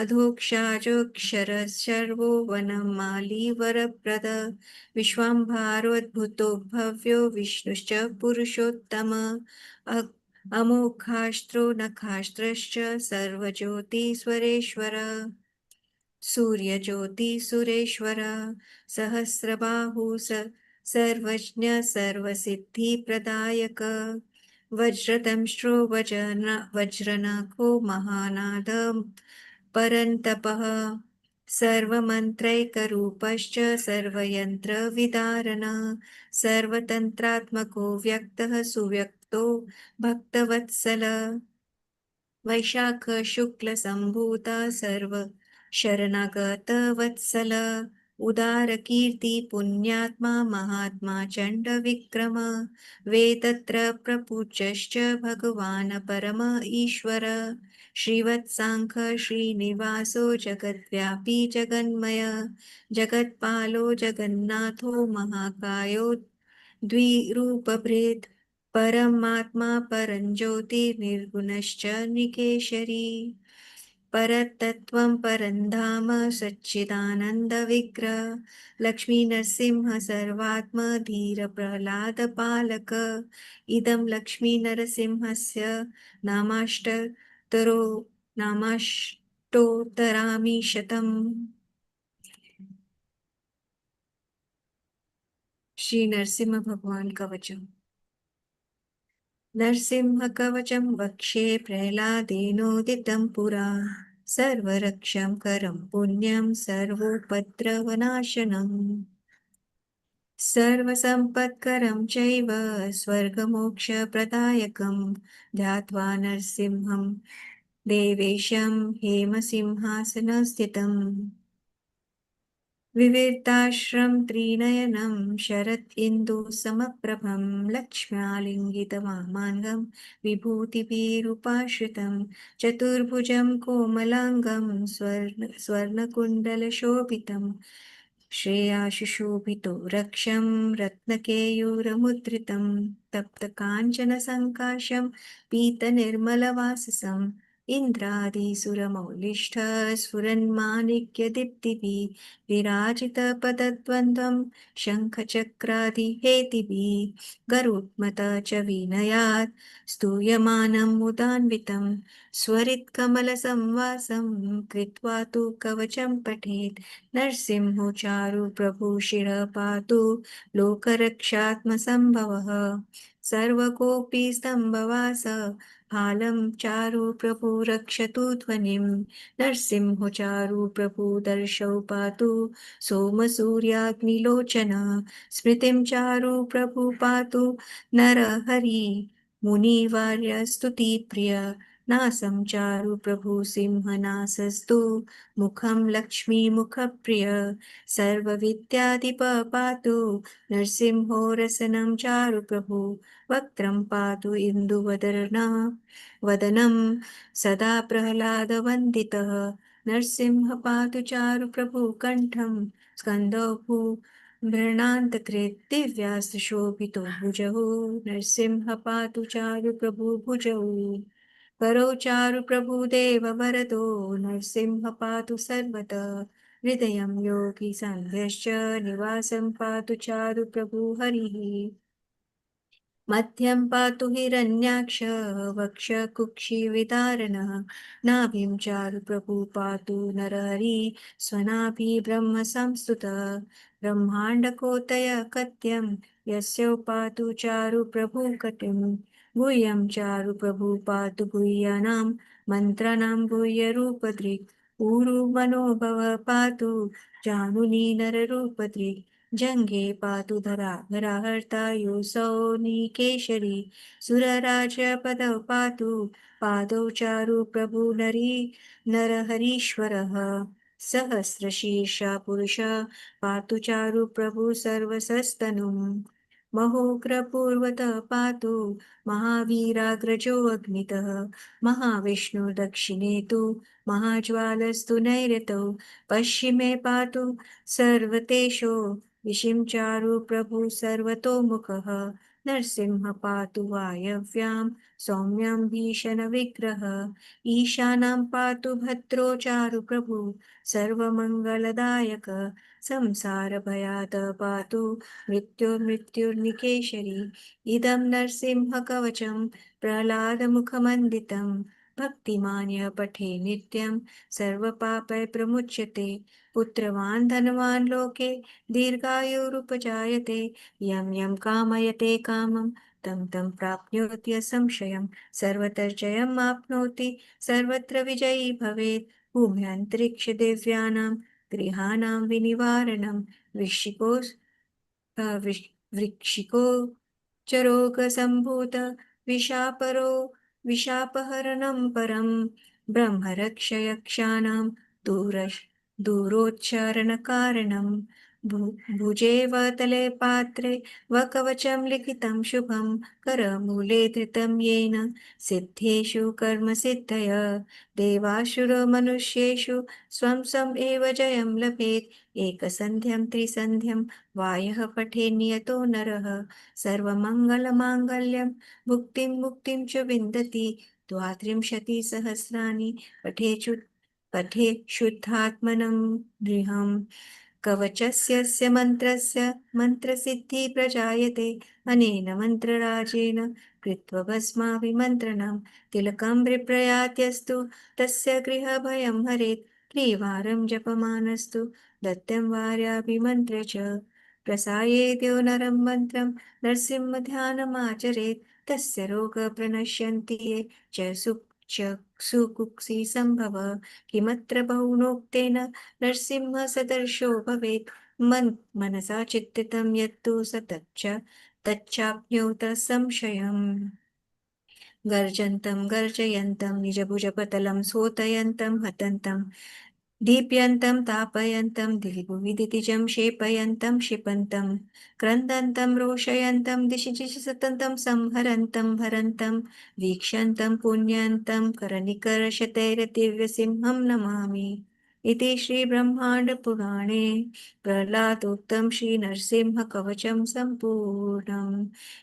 अधोक्षाजोक्षरः servo वनमाली वरप्रद विश्वाम्भरोद्भूतो भव्यो विष्णुश्च पुरुषोत्तम अमोघास्त्रो नखास्त्रश्च सर्वज्योतिस्वरेश्वर सूर्यज्योतिसुरेश्वर सहस्रबाहु सर्वज्ञ सर्वसिद्धिप्रदायक वज्रदंष्ट्रो वज्रनखो महानाद परन्तपः सर्वमन्त्रैकरूपश्च सर्वयन्त्रविदारण सर्वतन्त्रात्मको व्यक्तः सुव्यक्तो भक्तवत्सल वैशाख शुक्ल संभूता सर्व शरणागत वत्सल उदार कीर्ती पुण्यात्मा महात्मा चंड विक्रम वेदत्र प्रपूज्यश्च भगवान परम ईश्वर श्रीवत्सांख श्रीनिवासो जगद्व्यापी जगन्मय जगत्पालो जगन्नाथो महाकायो द्विरूपभृत् परमात्मा परञ्ज्योतिर्निर्गुणश्च निकेशरी परतत्त्वं परन्धाम सच्चिदानन्दविग्रह लक्ष्मीनरसिंह सर्वात्म धीर प्रह्लादपालक इदं लक्ष्मीनरसिंहस्य नामाष्टोत्तरो नामाष्टोत्तरामि शतम् श्री नरसिंह भगवान कवचम् नरसिंहकवचं वक्ष्ये प्रह्लादेनोदितं पुरा सर्वरक्षं करं पुण्यं सर्वोपद्रवनाशनम् सर्वसम्पत्करं चैव स्वर्गमोक्षप्रदायकं ध्यात्वा नरसिंहं देवेशं हेमसिंहासनस्थितम् विविक्ताश्रं त्रिनयनं शरत् इन्दुसमप्रभं लक्ष्म्यालिङ्गितवामाङ्गं विभूतिभिरुपाश्रितं चतुर्भुजं कोमलाङ्गं स्वर्णकुण्डलशोभितं श्रेयाशुशोभितो रक्षं रत्नकेयूरमुद्रितं तप्तकाञ्चनसङ्काशं पीतनिर्मलवाससम् इन्द्रादिसुरमौलिष्ठ स्फुरन्माणिक्यदीप्तिभिः विराजितपदद्वन्द्वं शङ्खचक्रादिहेतिभिः गरुत्मत च विनयात् स्तूयमानं मुदान्वितं स्वरित्कमलसंवासं कृत्वा तु कवचं पठेत् नरसिंहो चारु प्रभु शिरः पातु लोकरक्षात्मसम्भवः सर्वकोऽपि स्तम्भवास फालं चारु प्रभु रक्षतु ध्वनिं नरसिंहो चारु प्रभु दर्शौ पातु सोमसूर्याग्निलोचन स्मृतिं चारु प्रभु पातु नरहरि मुनिवार्यस्तुतिप्रिय नासं चारु प्रभु सिंहनासस्तु मुखं लक्ष्मीमुखप्रिय सर्वविद्याधिप पातु नरसिंहो रसनं चारु प्रभु वक्त्रं पातु वदनं सदा प्रह्लादवन्दितः नरसिंह पातु चारु प्रभु कण्ठं स्कन्दौ मृणान्तकृत् दिव्यास्त्रशोभितो भुजौ नरसिंह पातु चारु प्रभु भुजौ करौ चारु प्रभु देव वरदो नरसिंह पातु सर्वतः हृदयं योगी सन्ध्यश्च निवासं पातु चारु प्रभु हरिः मध्यं पातु हिरण्याक्ष वक्ष कुक्षिविदारणः नाभिं चारु प्रभु पातु नरहरि स्वनाभि ब्रह्म संस्तुतः ब्रह्माण्डकोतय कत्यं यस्य पातु चारु प्रभु कटिं गुह्यं चारु प्रभु पातु गुह्यानां मन्त्राणां गुह्यरूपदृक् ऊरु मनोभव पातु जानुनी नररूपदृक् जङ्घे पातु धराहर्ता योऽसौ निकेशरी सुरराजपदौ पातु पादौ चारु प्रभु नरहरीश्वरः सहस्रशीर्षा पुरुषः पातु चारु प्रभु सर्वसस्तनुं महोग्रपूर्वतः पातु महावीराग्रजो अग्नितः महाविष्णु दक्षिणे तु महाज्वालस्तु नैऋतौ पश्चिमे पातु सर्वतेषो विशिं चारु प्रभु सर्वतोमुखः नरसिंह पातु वायव्यां सौम्यां भीषणविग्रह ईशानां पातु भद्रो चारुप्रभु सर्वमङ्गलदायक संसारभयात् पातु मृत्युर्मृत्युर्निकेशरी इदं नरसिंहकवचं प्रह्लादमुखमण्डितं भक्तिमान्य पठे नित्यं सर्वपापै प्रमुच्यते पुत्रवान् धनवान् लोके दीर्घायुरुपजायते यं यं कामयते कामं तं तं प्राप्नोति असंशयं सर्वतर्जयम् आप्नोति सर्वत्र विजयी भवेत् भूम्यन्तरिक्षदिव्यानां गृहाणां विनिवारणं वृक्षिको च रोगसम्भूत विशापरो विशापहरणं परं ब्रह्मरक्षयक्षाणां दूरोच्चारणकारणं भुजे वतले पात्रे वकवचं लिखितं शुभं करमूले धृतं येन सिद्धेषु कर्मसिद्धय देवासुरमनुष्येषु स्वं स्वम् एव जयं लभेत् एकसन्ध्यं त्रिसन्ध्यं वायः पठे नियतो नरः सर्वमङ्गलमाङ्गल्यं भुक्तिं मुक्तिं च विन्दति द्वात्रिंशतिसहस्राणि पठे शुद्धात्मनं गृहम् कवचस्य मन्त्रस्य मन्त्रसिद्धिः प्रजायते अनेन मन्त्रराजेन कृत्वा भस्माभिमन्त्रणं तिलकं विप्रयात्यस्तु तस्य गृहभयं हरेत् त्रिवारं जपमानस्तु दत्तं वार्याभिमन्त्र्य च प्रसायेद्यो नरं मन्त्रं नरसिंहध्यानमाचरेत् तस्य रोगः प्रणश्यन्ति ये च सुकुक्षी सम्भव किमत्र बहुनोक्तेन नरसिंहसदर्शो भवेत् मनसा चित्तितं यत्तु स तच्चाप्नोत संशयम् गर्जन्तं गर्जयन्तं निजभुजपतलं सोतयन्तं हतन्तं दीप्यन्तं तापयन्तं दिलिभुविदितिजं क्षेपयन्तं क्षिपन्तं क्रन्दन्तं रोषयन्तं दिशि दिशि सततं संहरन्तं हरन्तं वीक्षन्तं पुण्यन्तं करनिकरशतैरदिव्यसिंहं नमामि इति श्रीब्रह्माण्डपुराणे प्रह्लादोक्तं श्रीनरसिंहकवचं सम्पूर्णम्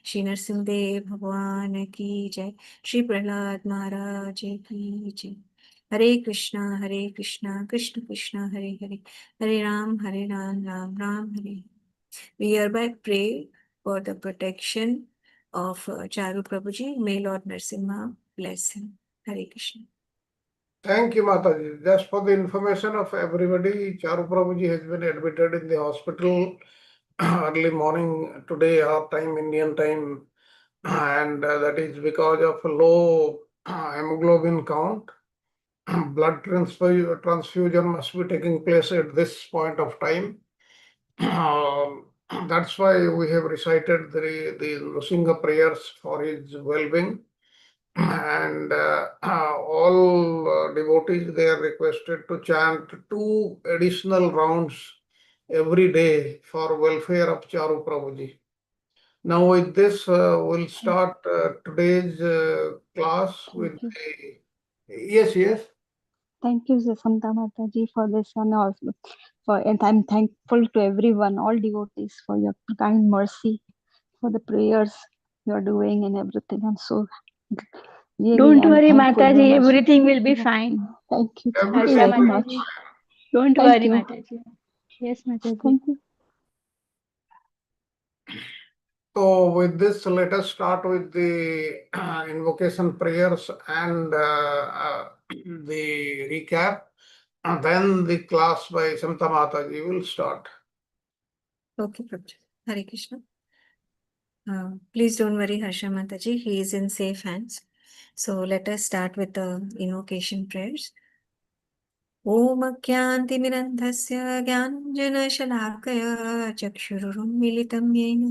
श्री नरसिंहदेव भगवान की जय। श्री प्रहलाद महाराज की जय। हरे कृष्णा कृष्ण कृष्ण हरे हरे हरे राम राम राम हरे। We hereby pray for the protection of Charu Prabhuji. May Lord Narasimha bless him. Hare Krishna. Thank you, Mataji. Just for the information of everybody, Charu Prabhuji has been admitted in the hospital early morning today, our time, Indian time, and that is because of low hemoglobin count. Blood transfusion must be taking place at this point of time. That's why we have recited the Nrsimha prayers for his well-being. And all devotees, they are requested to chant 2 additional rounds every day for welfare of Charu Prabhuji. Now with this, we'll start today's class with you. yes. Thank you, Santa Mataji, for this and also and I'm thankful to everyone, all devotees, for your kind mercy, for the prayers you are doing and everything. I'm so really Don't I'm worry, thankful very Mataji, much. everything will be fine. Thank you Harsha very Everything much. Mataji. Don't Thank worry, you. Mataji. Yes, Mataji. Thank you. So with this, let us start with the invocation prayers and the recap. And then the class by Samta Mataji will start. Okay, Prabhuji. Hare Krishna. Please don't worry, Harsha Mataji. He is in safe hands. So let us start with the invocation prayers. ॐ अज्ञानतिमिरन्धस्य ज्ञानाञ्जनशलाकया चक्षुरुन्मीलितं येन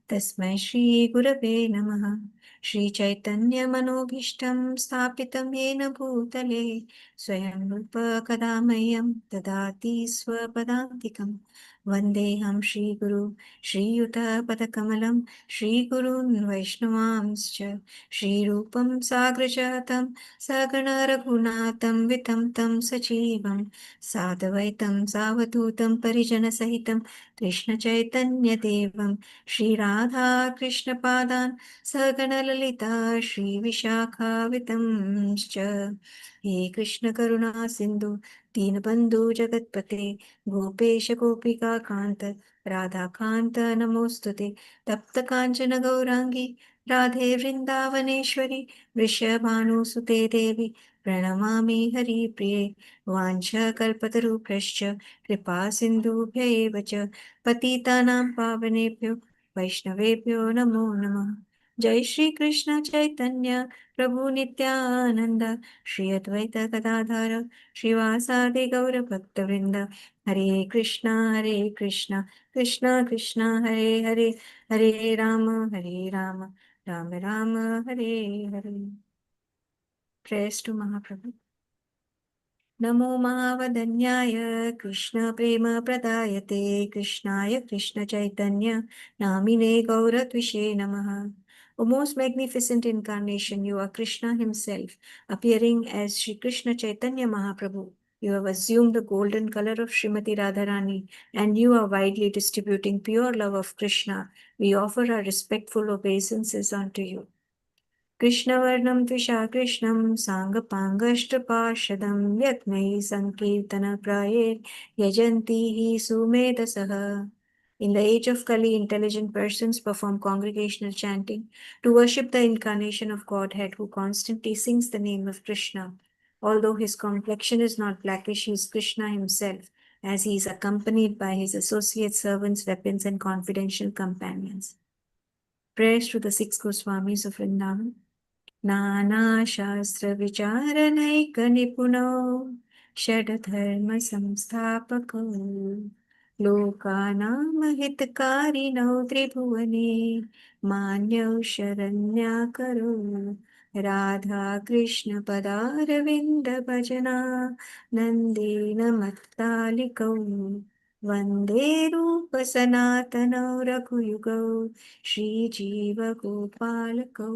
तस्मै श्रीगुरवे नमः। श्रीचैतन्यमनोभीष्टं स्थापितं येन भूतले स्वयं रूप कदा मह्यं ददाति स्वपदान्तिकं वन्देऽहं श्रीगुरु श्रीयुतपदकमलं श्रीगुरून् वैष्णवांश्च श्रीरूपं साग्रजातं सगण रघुनाथं वितं तं सजीवं साद्वैतं सावधूतं परिजनसहितं कृष्णचैतन्यदेवं श्रीराधा कृष्णपादान् सगणललिता श्रीविशाखावितंश्च हे कृष्णकरुणा सिन्धु दीनबन्धु जगत्पते गोपेश गोपिकान्त राधाकान्त नमोऽस्तुते तप्तकाञ्चन गौराङ्गी राधे वृन्दावनेश्वरि वृषभानुसुते देवी प्रणमामि हरिप्रिये वाञ्छकल्पतरुभ्यश्च कृपा सिन्धुभ्य एव च पतितानां पावनेभ्यो वैष्णवेभ्यो नमो नमः जय श्री कृष्ण चैतन्य प्रभु नित्यानंद श्री अद्वैत गदाधर श्रीवासादि गौरभक्तवृंद हरे कृष्ण कृष्ण कृष्ण हरे हरे हरे राम राम राम हरे हरे प्रेयर्स टू महाप्रभु नमो महावदन्याय कृष्ण प्रेम प्रदायते कृष्णाय कृष्ण चैतन्य नामिने गौरत्विषे नमः O most magnificent incarnation, you are Krishna himself, appearing as Sri Krishna Chaitanya Mahaprabhu. You have assumed the golden color of Srimati Radharani, and you are widely distributing pure love of Krishna. We offer our respectful obeisances unto you. कृष्णवर्णं त्विषा कृष्णं साङ्गपाङ्गष्टपार्षदं यत्मै सङ्कीर्तनप्राये यजन्ति हि सुमेधसः. In the age of Kali, intelligent persons perform congregational chanting to worship the incarnation of Godhead who constantly sings the name of Krishna. Although his complexion is not blackish, he is Krishna himself, as he is accompanied by his associates, servants, weapons, and confidential companions. Prayers to the six Goswamis of Vrindavan. नानाशास्त्रविचारनैकनिपुणौ षड्धर्मसंस्थापकौ लोकानां हितकारिणौ त्रिभुवने मान्यौ शरण्याकरौ राधाकृष्णपदारविन्दभजना नन्देन मत्तालिकौ वन्दे रूपसनातनौ रघुयुगौ श्रीजीवगोपालकौ.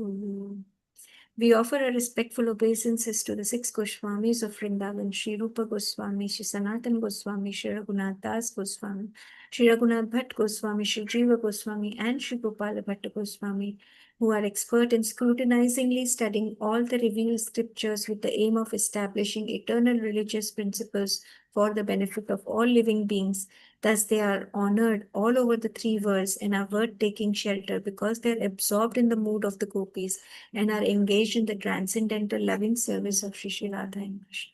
We offer our respectful obeisances to the six Goswamis of Vrindavan, Sri Rupa Goswami, Sri Sanatan Goswami, Sri Raghunath Das Goswami, Sri Raghunath Bhatt Goswami, Sri Jiva Goswami, and Sri Gopala Bhatta Goswami, who are expert in scrutinizingly studying all the revealed scriptures with the aim of establishing eternal religious principles for the benefit of all living beings. Thus, they are honored all over the three worlds and are worth taking shelter because they are absorbed in the mood of the gopis and are engaged in the transcendental loving service of Shri Radha and Krishna.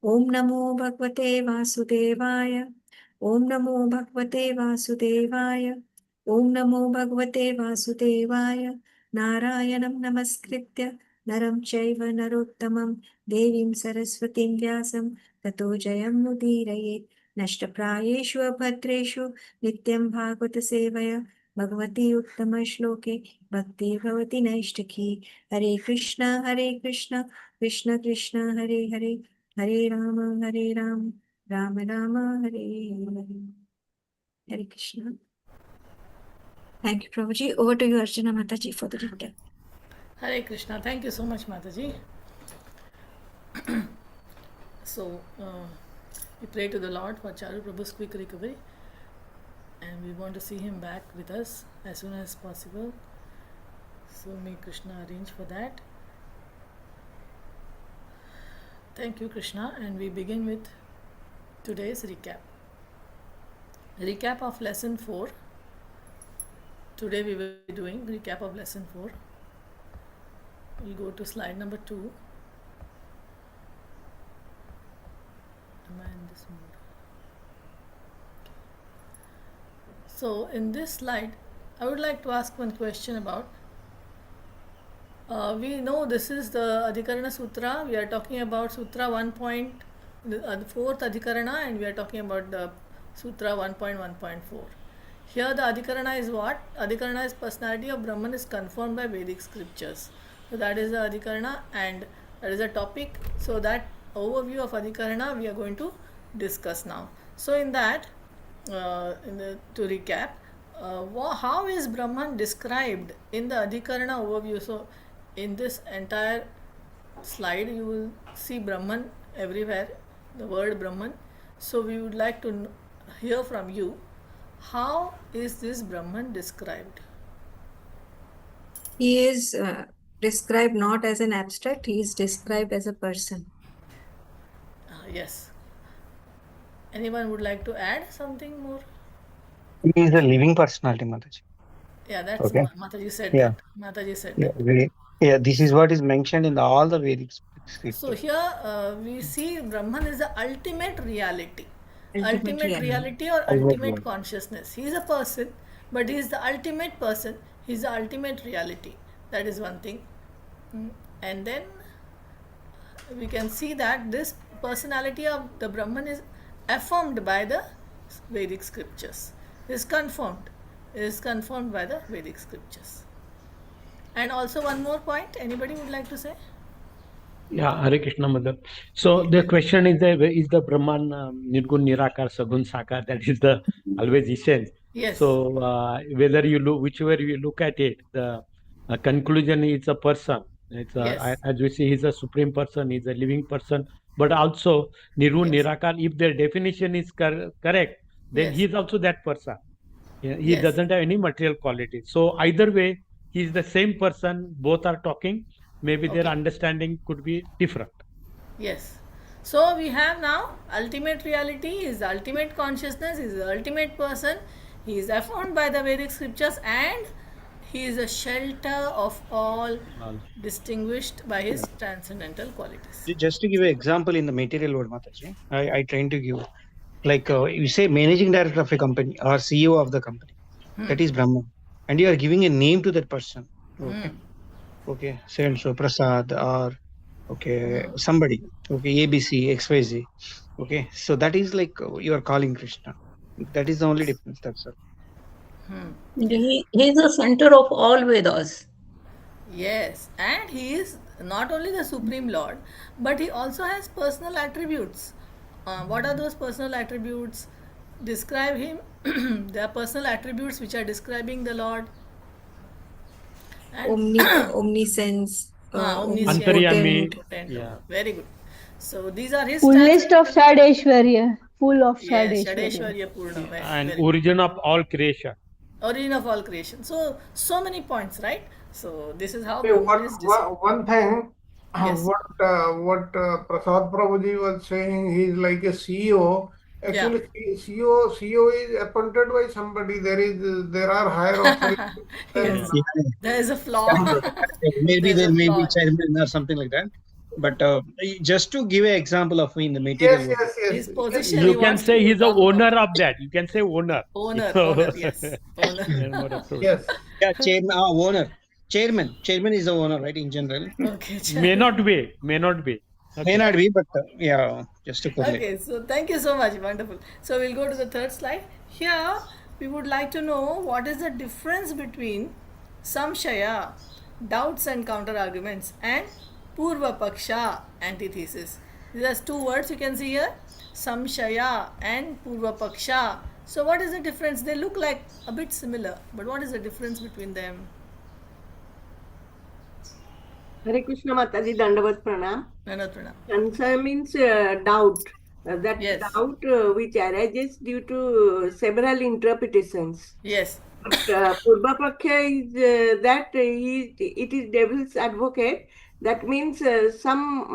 Om Namo Bhagavate Vasudevaya. Om Namo Bhagavate Vasudevaya. Om Namo Bhagavate Vasudevaya. Narayanam Namaskritya Naram Chaiva Narottamam Devim Saraswatim Vyasam Tato Jayam Mudirayet Nashtaprayeshu Abhadreshu Nityam Bhagavata Sevaya Bhagavati Uttama Shloke Bhakti Bhavati Naishtaki Hare Krishna Krishna Krishna Hare Hare Hare Rama Rama Rama Hare Hare. Hare Krishna. Thank you, Prabhuji. Over to you, Archana Mataji, for the recap. Hare Krishna. Thank you so much, Mataji. So, we pray to the Lord for Charu Prabhu's quick recovery, and we want to see him back with us as soon as possible. So, may Krishna arrange for that. Thank you, Krishna, and we begin with today's recap. Recap of lesson 4. Today we will be doing recap of lesson 4. We'll go to slide number 2. Am I in this mode? So in this slide, I would like to ask one question about, we know this is the Adhikarana Sutra. We are talking about Sutra 1. The fourth Adhikarana, and we are talking about the Sutra 1.1.4. Here the Adhikarana is what? Adhikarana is personality of Brahman is confirmed by Vedic scriptures. So that is the Adhikarana, and that is a topic. So that overview of Adhikarana we are going to discuss now. So in that, to recap, how is Brahman described in the Adhikarana overview? So in this entire slide you will see Brahman everywhere, the word Brahman. So we would like to hear from you, how is this Brahman described? He is described not as an abstract, he is described as a person. Yes. Anyone would like to add something more? He is a living personality, Mataji. Yeah, that's Okay. Mataji said Yeah. that. Mataji said Yeah, that. this is what is mentioned in all the Vedic scriptures. So here we see Brahman is the ultimate reality. Ultimate Reality or Ultimate ultimate reality. consciousness. He is a person, but he is the ultimate person. He is the ultimate reality. That is one thing. And then we can see that this personality of the Brahman is affirmed by the Vedic scriptures. Is confirmed. Is confirmed by the Vedic scriptures. And also one more point. Anybody would like to say? Yeah, Hare Krishna, Mother. So the question is the Brahman Nirgun, Nirakar, Sagun, Sakar? That is the always essence. Yes. So whether you look, whichever you look at it, the conclusion is a person. It's Yes. as we see, he's a supreme person, he's a living person. But also Nirgun, Yes. Nirakar, if their definition is correct, then Yes. he is also that person. He Yes. doesn't have any material quality. So either way, he is the same person. Both are talking. Maybe their Okay. understanding could be different. Yes. So we have now ultimate reality is the ultimate consciousness, is the ultimate person. He is affirmed by the Vedic scriptures and he is a shelter of all, distinguished by his transcendental qualities. Just to give an example in the material world, Mataji, I trying to give, like you say managing director of a company or CEO of the company, that is Brahman. And you are giving a name to that person. Okay. Okay. Say and so Prasad or okay, somebody. Okay, ABC, XYZ. Okay. So that is like you are calling Krishna. That is the only difference. That's all. He is the center of all Vedas. Yes, and he is not only the Supreme Lord, but he also has personal attributes. What are those personal attributes? Describe him. There are personal attributes which are describing the Lord. And Omniscience, omniscient, Antaryami. potent. Yeah. Very good. So these are his Fullest of Shadeshwarya. Full of Yes, Shadeshwarya. Shadeshwarya Purna. And Very good. origin of all creation. Origin of all creation. So many points, right? So this is how Okay, Brahman is described. one thing, Yes. what Prasad Prabhuji was saying, he is like a CEO. Actually, CEO is appointed by somebody. There are higher authorities. Yes. There is a flaw. Maybe There's a there may be flaw. chairman or something like that. But just to give an example of in the material Yes, world. yes, yes. His position. You he can wants say to he's the talk owner about. of that. You can say owner. Owner, yes. Owner. More appropriate. Yes. Yeah, chairman, owner. Chairman is the owner, right? In general. Okay. May not be. May not be, but yeah, just to correlate. Okay, so thank you so much. Wonderful. So we'll go to the third slide. Here we would like to know what is the difference between samshaya, doubts and counter arguments, and purva paksha, antithesis. These are two words you can see here, samshaya and purva paksha. So what is the difference? They look like a bit similar, but what is the difference between them? Hare Krishna Mataji, Dandavat Pranam. Nanad Pranam. Answer means doubt. That Yes. doubt which arises due to several interpretations. Yes. But Purva Paksha is that it is devil's advocate. That means some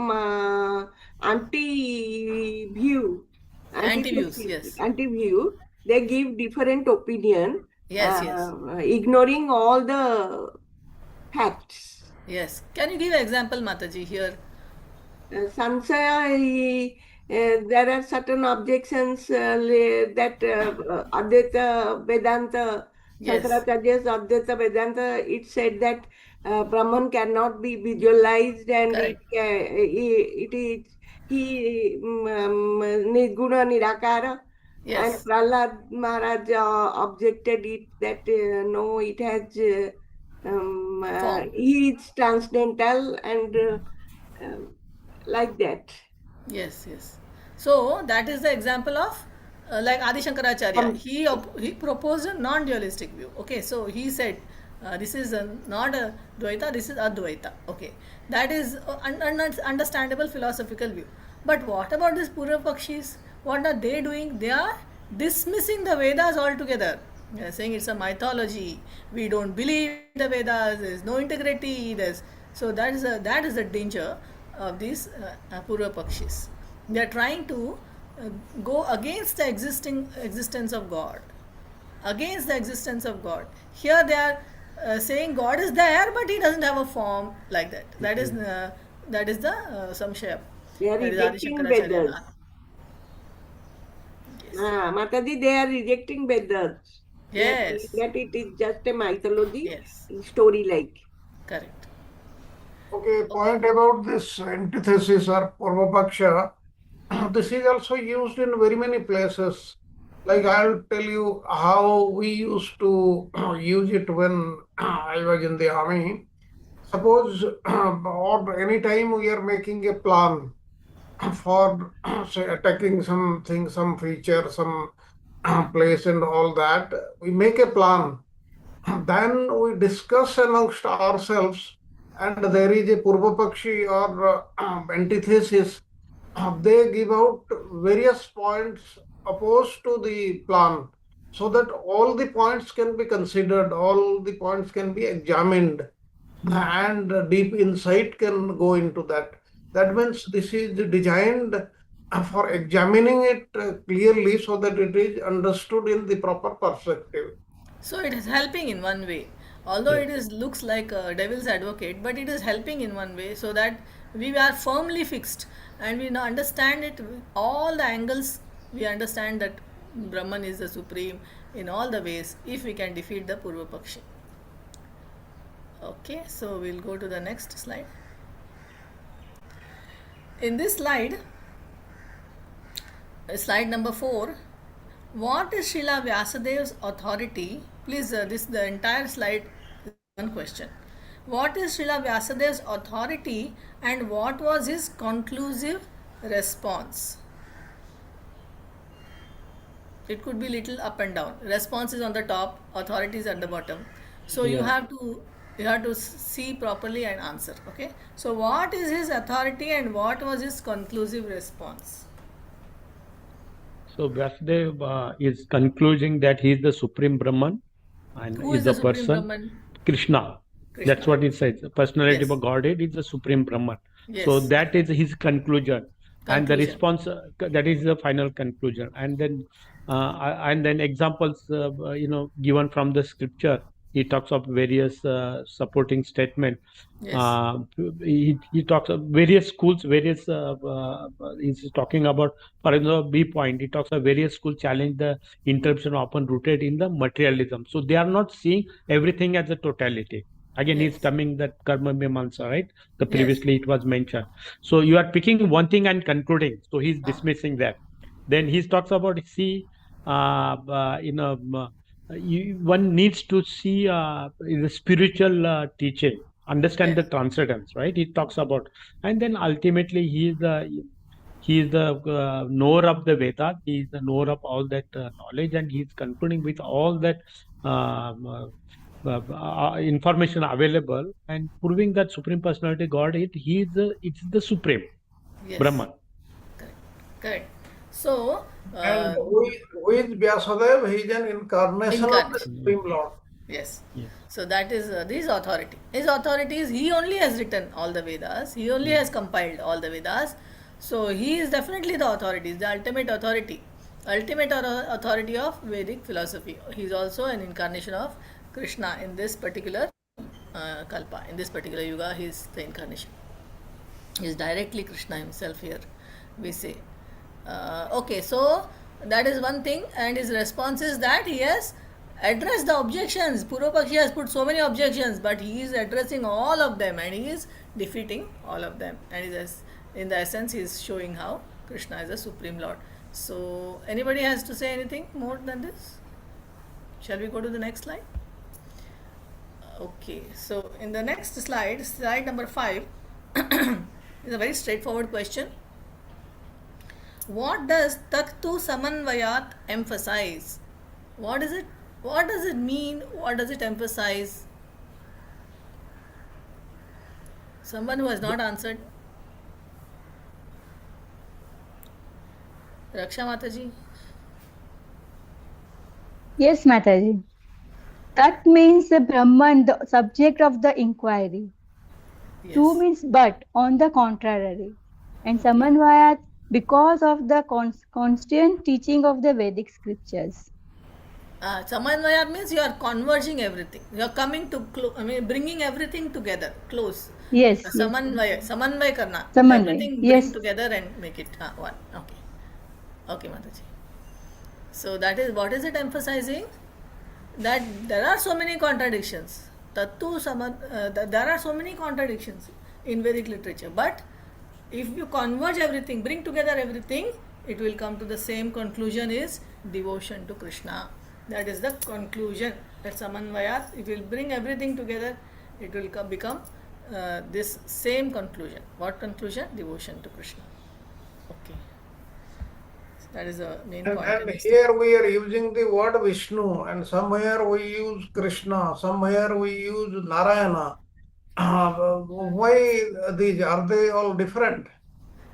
anti-view. Anti-views, yes. Anti-view. They give different opinion. Yes, yes. Ignoring all the facts. Yes. Can you give an example, Mataji, here? Sansaya, there are certain objections that Advaita Vedanta, Yes. Shankaracharya's Advaita Vedanta, it said that Brahman cannot be visualized and Correct. it is Nirguna Nirakara. Yes. And Prahlad Maharaj objected it that no, it has Form. he is transcendental and like that. Yes, yes. So that is the example of like Adi Shankaracharya. He proposed a non-dualistic view. Okay, so he said this is not a Dvaita, this is Advaita. Okay, that is understandable philosophical view. But what about these Purva Pakshis? What are they doing? They are dismissing the Vedas altogether. They are saying it's a mythology. We don't believe in the Vedas. There is no integrity. So that is the danger of these Purva Pakshis. They are trying to go against the existence of God. Against the existence of God. Here they are saying God is there, but He doesn't have a form like that. That is the Samshaya. They are That is Adi rejecting Shankaracharya. Vedas. Yes. Mataji, they are rejecting Vedas. They are saying Yes. that it is just a mythology, Yes. story like. Correct. Okay, point about this antithesis or Purvapaksha. This is also used in very many places. Like I'll tell you how we used to use it when I was in the army. Suppose or any time we are making a plan for say attacking something, some feature, some place and all that, we make a plan. Then we discuss amongst ourselves, and there is a Purvapakshi or antithesis. They give out various points opposed to the plan, so that all the points can be considered, all the points can be examined, and deep insight can go into that. That means this is designed for examining it clearly so that it is understood in the proper perspective. So it is helping in one way. Although Yes. it is looks like a devil's advocate, but it is helping in one way so that we are firmly fixed and we now understand it with all the angles. We understand that Brahman is the supreme in all the ways if we can defeat the Purva Pakshi. Okay, so we'll go to the next slide. In this slide, slide number 4, what is Srila Vyasadev's authority? Please, the entire slide is one question. What is Srila Vyasadev's authority and what was his conclusive response? It could be little up and down. Response is on the top, authority is at the bottom. So you Yeah. have to see properly and answer. Okay. So what is his authority and what was his conclusive response? So Vyasdev is concluding that he is the supreme Brahman and Who is is the the supreme person Brahman? Krishna. Krishna. That's what it says. The personality Yes. of Godhead is the supreme Brahman. So Yes. that is his conclusion, and the Conclusion. response that is the final conclusion. And then examples given from the scripture. He talks of various supporting statement. Yes. He talks of various schools, various he's talking about, for example, B point. He talks of various schools challenge the interruption often rooted in the materialism. So they are not seeing everything as a totality. Again, he's Yes. coming that karma mimamsa, right? The Yes. previously it was mentioned. So you are picking one thing and concluding. So he's dismissing that. Then he talks about one needs to see the spiritual teaching, understand the Yes. transcendence, right? He talks about, and then ultimately he is the knower of the Vedas. He is the knower of all that knowledge, and he is concluding with all that information available and proving that Supreme Personality Godhead, it's the Supreme Yes. Brahman. Correct. Correct. So, And who is Vyasadeva? He is an incarnation of the incarnation. Supreme Lord. Yes. Yes. So that is his authority. His authority is he only has written all the Vedas. He only has compiled all the Vedas. So he is definitely the authority, the ultimate authority, authority of Vedic philosophy. He is also an incarnation of Krishna in this particular kalpa, in this particular yuga. He is the incarnation. He is directly Krishna himself here. We say. Okay, so that is one thing, and his response is that he has addressed the objections. Purvapakshi has put so many objections, but he is addressing all of them and he is defeating all of them. And in the essence, he is showing how Krishna is the Supreme Lord. So, anybody has to say anything more than this? Shall we go to the next slide? Okay, so in the next slide, slide number 5, is a very straightforward question. What does Tattu Samanvayat emphasize? What is it? What does it mean? What does it emphasize? Someone who has not answered. Raksha Mataji. Yes, Mataji. Tat means the Brahman, the subject of the inquiry. Tu Yes. means but, on the contrary. And Okay. Samanvayat, because of the constant teaching of the Vedic scriptures. Samanvaya means you are converging everything. You are coming to bringing everything together, close. Yes, yes. Samanvaya karna. Samanvay. Everything bring Yes. together and make it one. Okay. Okay, Mataji. So that is what is it emphasizing? That there are so many contradictions. There are so many contradictions in Vedic literature. But if you converge everything, bring together everything, it will come to the same conclusion is devotion to Krishna. That is the conclusion. That Samanvayat, it will bring everything together, it will become this same conclusion. What conclusion? Devotion to Krishna. Okay. So that is the main point. And here we are using the word Vishnu, and somewhere we use Krishna, somewhere we use Narayana. Why these? Are they all different?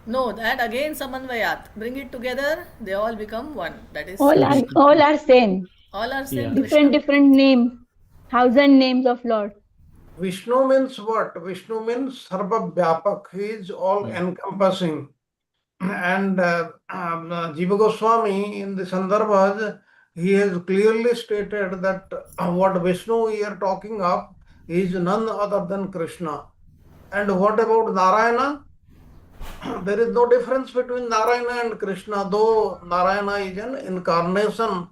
No, that again Samanvayat. Bring it together, they all become one. That is All are same. all are same Yeah. Krishna. Different name. 1,000 names of Lord. Vishnu means what? Vishnu means Sarva Vyapak. He is all encompassing. And Jiva Goswami in the Sandarbhas, he has clearly stated that what Vishnu we are talking of is none other than Krishna. And what about Narayana? There is no difference between Narayana and Krishna, though Narayana is an incarnation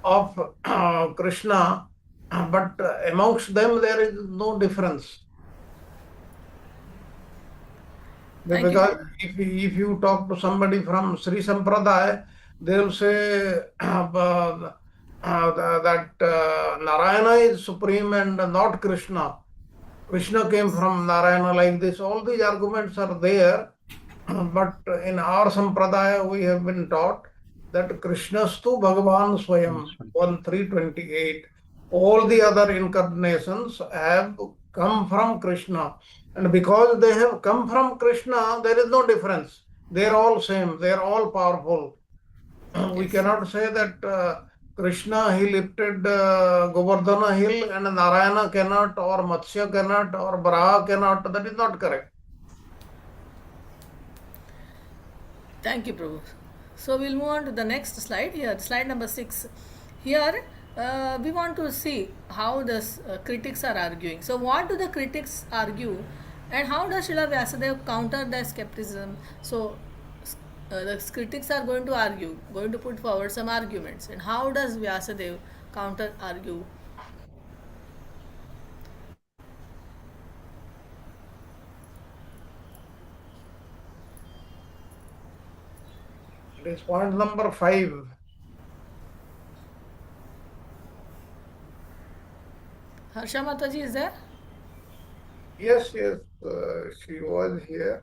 of Krishna, but amongst them there is no difference. Because if you talk to somebody from Sri Sampradaya, they will say that Narayana is supreme and not Krishna. Krishna came from Narayana like this. All these arguments are there. But in our Sampradaya, we have been taught that Krishnastu Bhagavan Swayam, 1.3.28. All the other incarnations have come from Krishna. And because they have come from Krishna, there is no difference. They are all same. They are all powerful. We cannot say that Krishna, he lifted Govardhana hill and Narayana cannot, or Matsya cannot, or Varaha cannot. That is not correct. Thank you, Prabhu. So we'll move on to the next slide here, slide number 6. Here we want to see how the critics are arguing. So what do the critics argue and how does Srila Vyasadeva counter their skepticism? So the critics are going to argue, going to put forward some arguments. And how does Vyasadeva counter argue? It is point number 5. Harsha Mataji is there? Yes, she was here.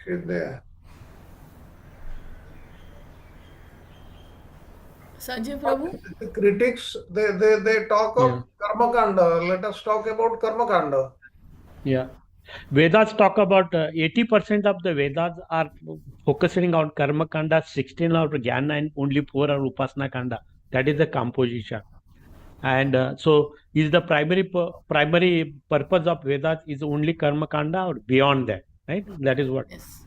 She's there. Sanjeev Prabhu? The critics, they talk of Karma Kanda. Let us talk about Karma Kanda. Yeah. Vedas talk about 80% of the Vedas are focusing on Karma Kanda, 16 are Jnana, and only 4 are Upasana Kanda. That is the composition. And so is the primary purpose of Vedas is only Karma Kanda or beyond that, right? That is what. Yes.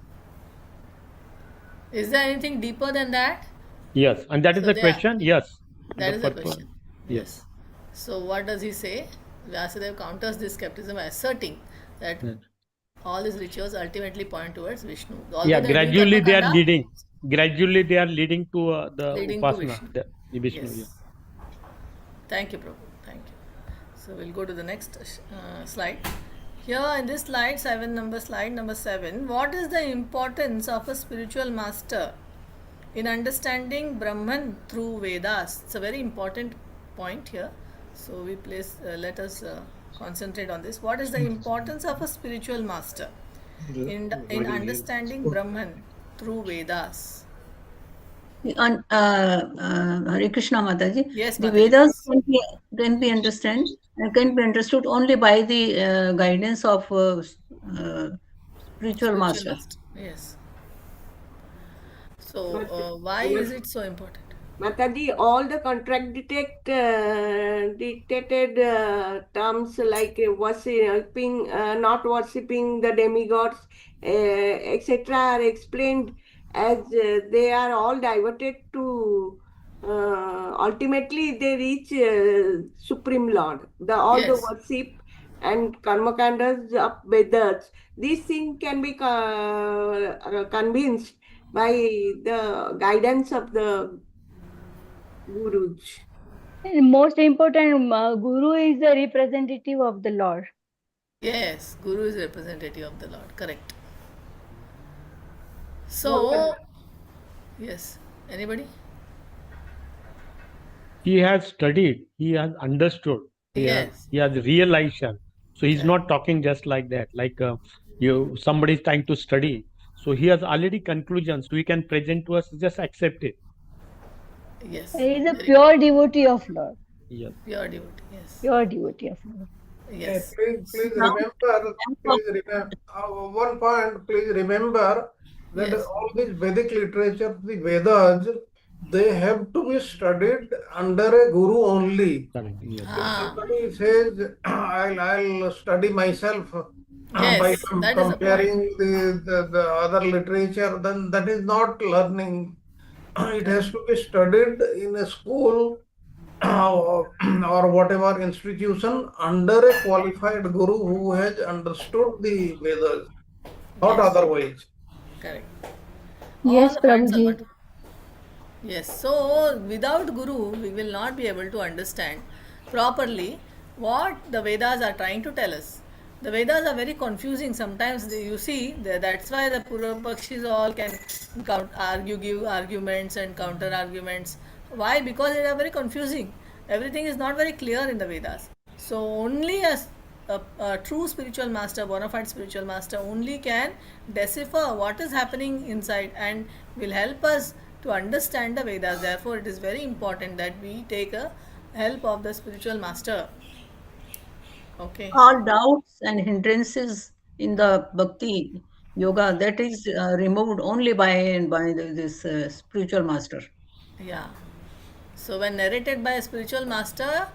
Is there anything deeper than that? Yes, and that is the question. Yes. That is the question. Yes. So what does he say? Vyasadeva counters this skepticism by asserting that all these rituals ultimately point towards Vishnu. Yeah, gradually they are leading. Gradually they are leading to the Upasana, the Vishnu. Yes. Yeah. Thank you, Prabhu. Thank you. So we'll go to the next slide. Here in this slide, slide number 7, what is the importance of a spiritual master in understanding Brahman through Vedas? It's a very important point here. So we let us concentrate on this. What is the importance of a spiritual master in understanding Brahman through Vedas. Hare Krishna Mataji. Yes, The Mataji, Vedas please. can be understood only by the guidance of spiritual master. Yes. So, But- why is it so important? Mataji, all the dictated terms like worshipping, not worshipping the demigods, etc., are explained as they are all diverted to ultimately they reach Supreme Lord. All the Yes. worship and karmakandas of Vedas, these things can be convinced by the guidance of the Gurus. And most important, Guru is the representative of the Lord. Yes, Guru is representative of the Lord. Correct. No, So, yes. Anybody? He has studied, he has understood, Yes. he has realization. So he's Correct. not talking just like that, like somebody is trying to study. So he has already conclusions. We can present to us, just accept it. Yes. He is a Very pure devotee of Lord. Yes. pure devotee. Yes. Pure devotee of Lord. Yes. Please Now, remember, one point, please remember that Yes. all these Vedic literature, the Vedas, they have to be studied under a guru only. Correct. Yes. If somebody says, I'll study myself by Yes, that is the point. comparing the other literature, then that is not learning. It has to be studied in a school or whatever institution under a qualified guru who has understood the Vedas, not Yes. otherwise. Correct. All Yes, the points are Prabhuji. got. Yes, so without Guru, we will not be able to understand properly what the Vedas are trying to tell us. The Vedas are very confusing. Sometimes you see that's why the Purvapakshis all can give arguments and counter arguments. Why? Because they are very confusing. Everything is not very clear in the Vedas. So only a true spiritual master, bona fide spiritual master, only can decipher what is happening inside and will help us to understand the Vedas. Therefore, it is very important that we take a help of the spiritual master. Okay. all doubts and hindrances in the bhakti yoga, that is removed only by this spiritual master. Yeah. So when narrated by a spiritual master,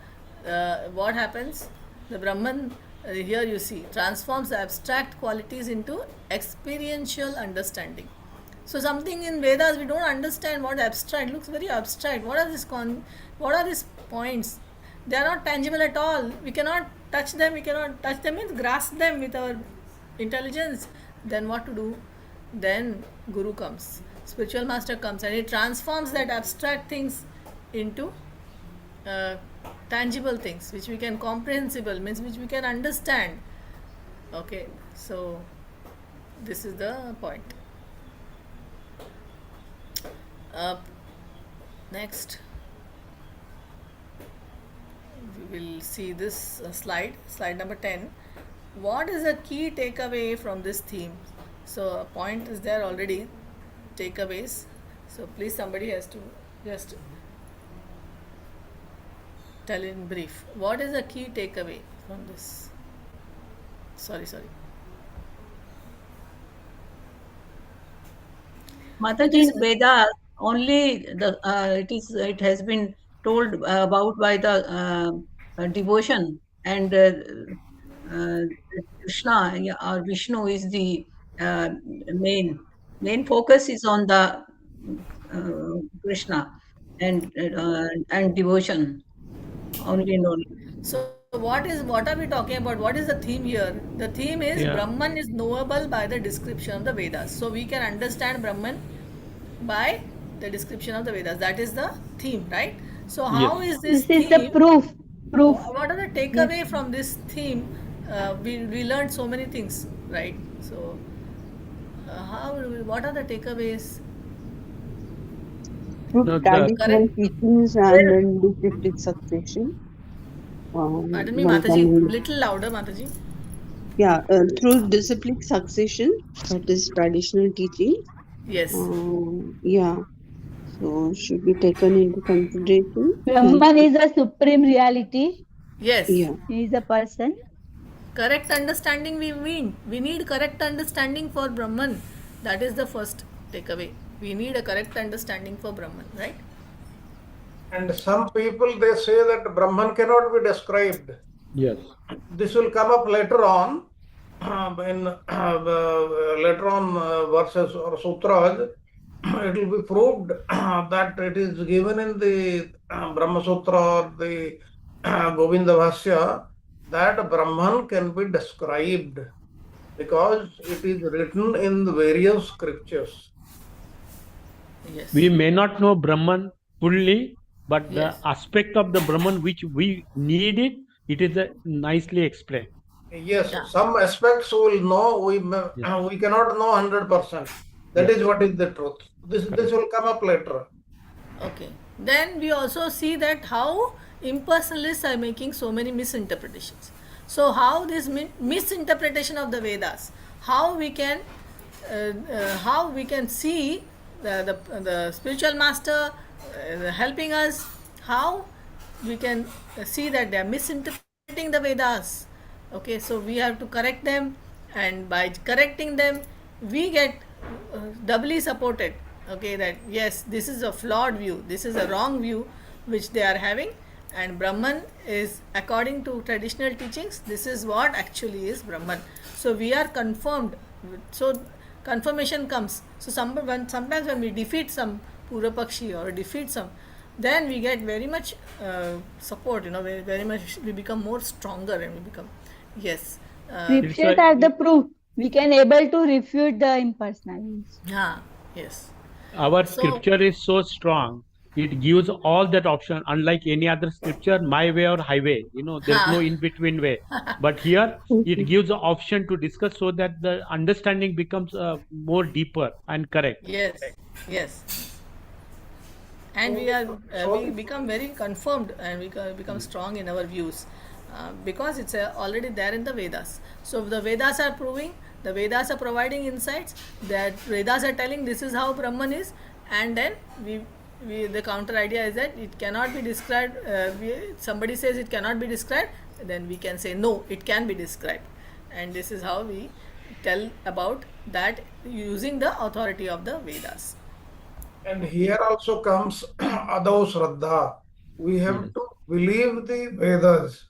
what happens? The Brahman, here you see, transforms the abstract qualities into experiential understanding. So something in Vedas we don't understand what abstract looks very abstract. What are these points? They are not tangible at all. We cannot touch them. We cannot touch them means grasp them with our intelligence. Then what to do? Then Guru comes, spiritual master comes, and he transforms that abstract things into tangible things which we can comprehensible, means which we can understand. Okay, so this is the point. Next we will see this slide number 10. What is the key takeaway from this theme? So a point is there already, takeaways. So please, somebody has to just tell in brief, what is the key takeaway from this? Sorry. Mataji, in Vedas, only it has been told about by the devotion, and Krishna or Vishnu is the main focus is on the Krishna and devotion only and only. So what are we talking about? What is the theme here? The theme is Brahman is knowable by the description of the Vedas. So we can understand Brahman by the description of the Vedas. That is the theme, right? So how is this This is theme? the proof. What are the takeaway from this theme? We learned so many things, right? So what are the takeaways? Through traditional teachings and undisputed succession. Pardon me, one Mataji. can Little louder, Mataji. Yeah, through disciplic succession, that is traditional teaching. Yes, Yeah, so should be taken into consideration. And Brahman is a supreme reality. yes. yeah, He is a person. Correct understanding we mean. We need correct understanding for Brahman. That is the first takeaway. We need a correct understanding for Brahman, right? And some people, they say that Brahman cannot be described. Yes. This will come up later on in later on verses or sutras. It will be proved that it is given in the Brahma Sutra or the Govinda Bhasya that Brahman can be described because it is written in the various scriptures. Yes. We may not know Brahman fully, but the Yes. aspect of the Brahman which we need it is nicely explained. Yes, Yeah. some aspects we will know, Yes. we cannot know 100%. That Yes. is what is the truth. This Correct. will come up later. Okay. Then we also see that how impersonalists are making so many misinterpretations. So how this misinterpretation of the Vedas, how we can see the spiritual master helping us, how we can see that they are misinterpreting the Vedas. Okay, so we have to correct them, and by correcting them, we get doubly supported. Okay, that yes, this is a flawed view, this is a wrong view which they are having, and Brahman is, according to traditional teachings, this is what actually is Brahman. So we are confirmed. So confirmation comes. So sometimes when we defeat some Purapakshi or defeat some, then we get very much support, very, very much, we become more stronger and we become, yes. Scriptures are the proof. We can able to refute the impersonalities. Yes. Our So, scripture is so strong. It gives all that option, unlike any other scripture, my way or highway. There's no in between way. But here, it gives the option to discuss so that the understanding becomes more deeper and correct. yes. And we become very confirmed, and we become strong in our views because it's already there in the Vedas. So the Vedas are proving, the Vedas are providing insights, that Vedas are telling this is how Brahman is, and then the counter idea is that it cannot be described. Somebody says it cannot be described, then we can say no, it can be described, and this is how we tell about that using the authority of the Vedas. And here also comes Adau Shraddha. We have to believe the Vedas.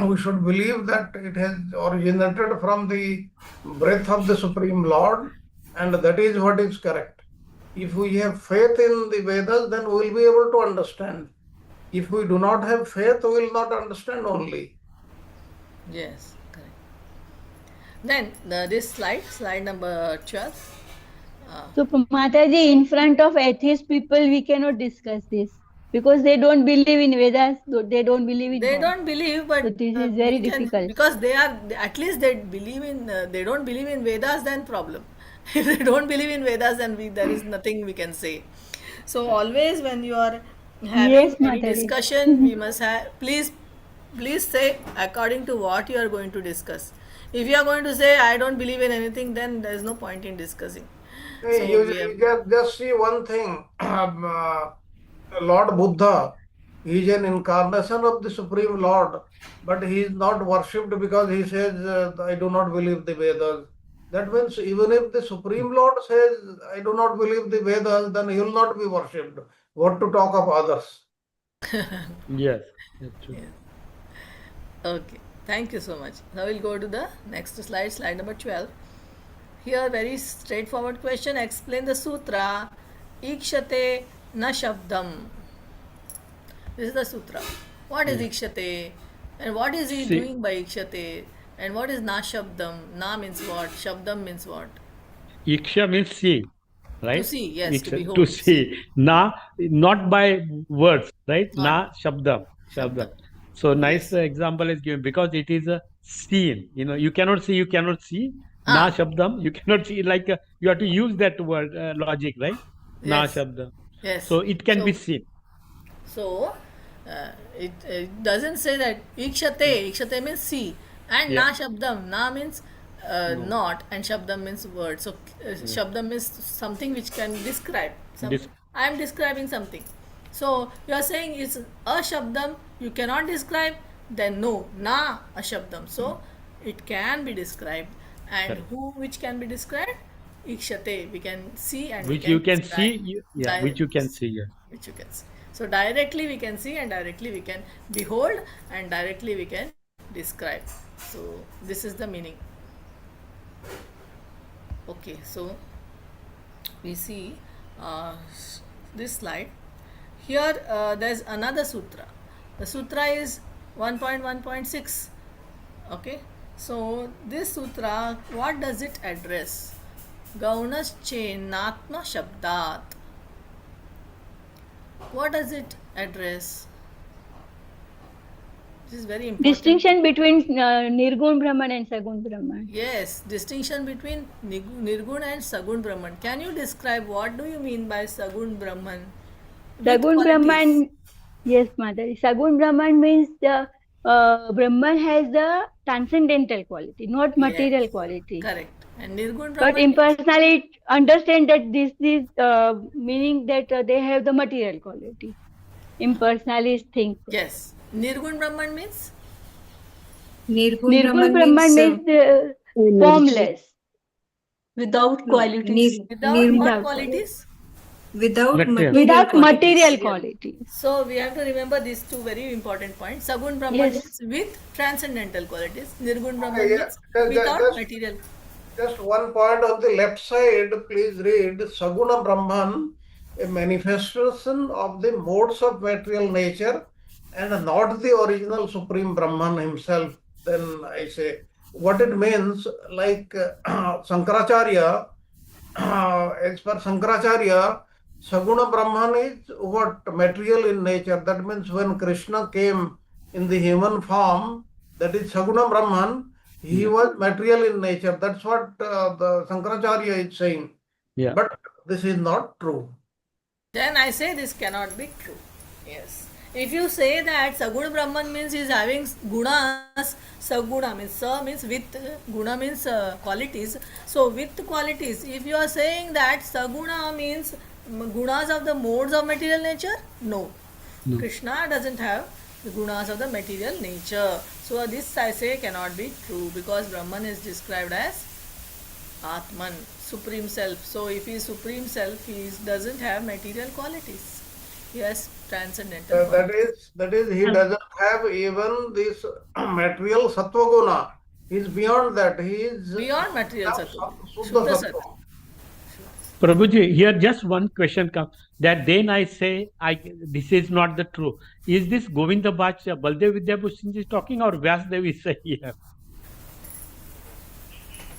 We should believe that it has originated from the breath of the Supreme Lord, and that is what is correct. If we have faith in the Vedas, then we will be able to understand. If we do not have faith, we will not understand only. Yes, correct. Then this slide number 12. So Mataji, in front of atheist people, we cannot discuss this because they don't believe in Vedas. They don't believe in They God. don't believe, but So this is very difficult. because they are, at least they believe in. They don't believe in Vedas, then problem. If they don't believe in Vedas, then there is nothing we can say. So always when you are having Yes, any Mataji. discussion, we must have, please say according to what you are going to discuss. If you are going to say I don't believe in anything, then there is no point in discussing. So You just see one thing. Lord Buddha, he is an incarnation of the Supreme Lord, but he is not worshipped because he says, I do not believe the Vedas. That means even if the Supreme Lord says, I do not believe the Vedas, then he will not be worshipped. What to talk of others? Yes, that's true. Yes. Okay, thank you so much. Now we'll go to the next slide, slide number 12. Here, very straightforward question. Explain the sutra. Ikshate na shabdam. This is the sutra. What is ikshate? And what is he doing by ikshate? And what is na shabdam? Na means what? Shabdam means what? Iksha means see, right? To see, yes, to Iksha, behold. to see. Na, not by words, right? Not Na shabdam. shabdam. So nice Yes. example is given because it is a seen. You cannot see. Na shabdam. You cannot see. Like you have to use that word logic, right? Na Yes. shabdam. Yes. So it can be seen. So it doesn't say that ikshate. Ikshate means see, And Yeah. na shabdam. Na means No. not, and shabdam means word. So shabdam is something which can describe. This. I am describing something. So you are saying it's a shabdam. You cannot describe. Then no, na a shabdam. So it can be described. And Correct. which can be described? Ikshate. We can see and we Which can you can describe. see. Yeah. Which you can see. Yeah. Which you can see. So directly we can see and directly we can behold and directly we can describe. So this is the meaning. Okay, so we see this slide. Here there's another sutra. The sutra is 1.1.6. Okay, so this sutra, what does it address? Gaunaschenatma shabdat. What does it address? This is very important. Distinction between Nirgun Brahman and Sagun Brahman. Yes, distinction between Nirgun and Sagun Brahman. Can you describe what do you mean by Sagun Brahman? Sagun Brahman, yes, Mother. Sagun Brahman means the Brahman has the transcendental quality, not material quality. Correct. And Nirgun Brahman. But impersonally understand that this is meaning that they have the material quality. Impersonalist think. Yes. Nirgun Brahman means? Nirgun Brahman means formless. Without qualities. Without what qualities? Without material quality. So we have to remember these two very important points. Sagun Brahman means with transcendental qualities. Nirgun Brahman means without material. Just one point on the left side, please read Saguna Brahman, a manifestation of the modes of material nature and not the original Supreme Brahman himself. Then I say, what it means, like Sankaracharya, as per Sankaracharya, Saguna Brahman is what? Material in nature. That means when Krishna came in the human form, that is Saguna Brahman, he was material in nature. That's what the Sankaracharya is saying. Yeah. But this is not true. Then I say this cannot be true. Yes. If you say that Saguna Brahman means he is having gunas, Saguna means sa means with, guna means qualities. So with qualities, if you are saying that Saguna means gunas of the modes of material nature, no. Krishna doesn't have the gunas of the material nature. So this I say cannot be true because Brahman is described as Atman, Supreme Self. So if he is Supreme Self, he doesn't have material qualities. Yes, transcendental. That is, he doesn't have even this material sattva guna. He is beyond that. He is beyond material sattva. Shuddha sattva. Prabhuji, here just one question comes. That then I say, this is not the true. Is this Govind Bhasya, Baldev Vidyabhushan is talking, or Vyasdev is here?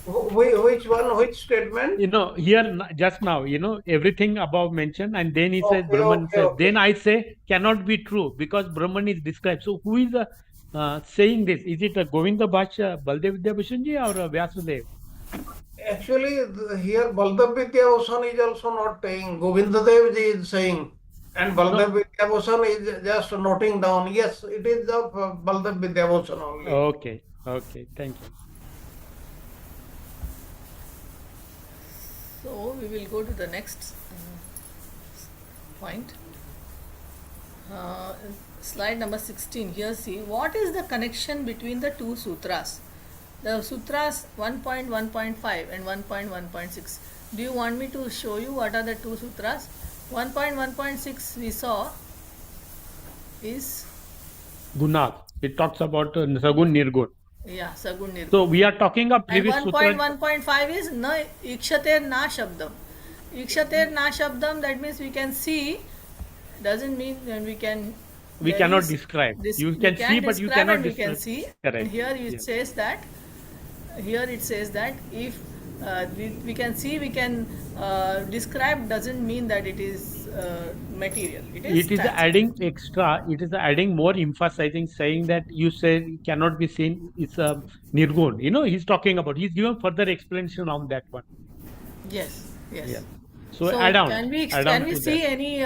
Which one? Which statement? Here just now, everything above mentioned, and then he says Brahman says. Then I say cannot be true because Brahman is described. So who is saying this? Is it Govinda Bhasya, Baldev Vidyabhushan or Vyasadev? Actually, here Baldev Vidyabhushan is also not saying. Govinda Dev ji is saying, and Baldev Vidyabhushan is just noting down. Yes, it is of Baldev Vidyabhushan only. Okay, thank you. So we will go to the next point. Slide number 16. Here see, what is the connection between the two sutras? The sutras 1.1.5 and 1.1.6. Do you want me to show you what are the two sutras? 1.1.6 we saw is Guna. It talks about Sagun Nirgun. Yeah, Sagun Nirgun. So we are talking of previous and sutra. 1.1.5 is na ikshater na shabdam. Ikshater na shabdam, that means we can see, doesn't mean when we can. We cannot describe. You can see, but you cannot describe. We can see. Correct. And here it says that. Here it says that if we can see, we can describe, doesn't mean that it is material. It is adding extra. It is adding more, emphasizing, saying that you say cannot be seen. It's a nirgun. He's talking about. He's given further explanation on that one. Yes. Yeah. So add on. Can we see any?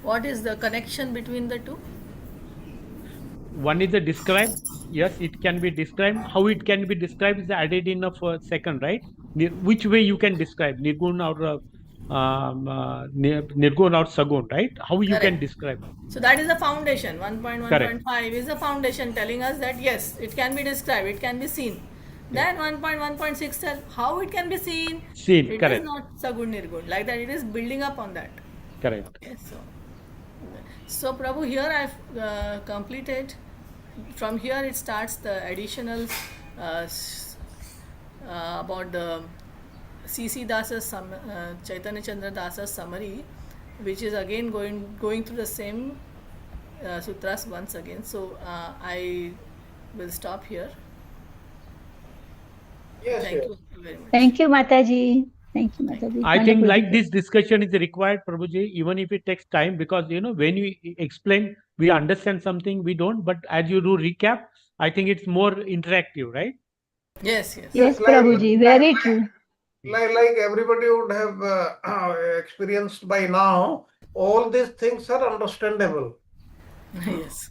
What is the connection between the two? One is the describe. yes, it can be described. How it can be described is added in a second, right? Which way you can describe Nirgun or Nirgun or Sagun, right? How you can Correct. describe? So that is the foundation. Correct. 1.1.5 is the foundation telling us that yes, it can be described, it can be seen. Yeah. Then 1.1.6 tell how it can be seen. Seen. It is Correct. not Sagun Nirgun. Like that, it is building up on that. Correct. Okay, so Prabhu, here I've completed. From here it starts the additional about the C.C. Dasa's Chaitanya Chandra Dasa's summary, which is again going through the same sutras once again. So I will stop here. Yes, Thank yes. you very much. Thank you, Mataji. Thank you, Mataji. I think Wonderful like discussion. this discussion is required, Prabhuji, even if it takes time, because when you explain, we understand something, we don't. But as you do recap, I think it's more interactive, right? Yes, yes. Yes, like, Prabhuji, very true. like everybody would have experienced by now, all these things are understandable. Yes.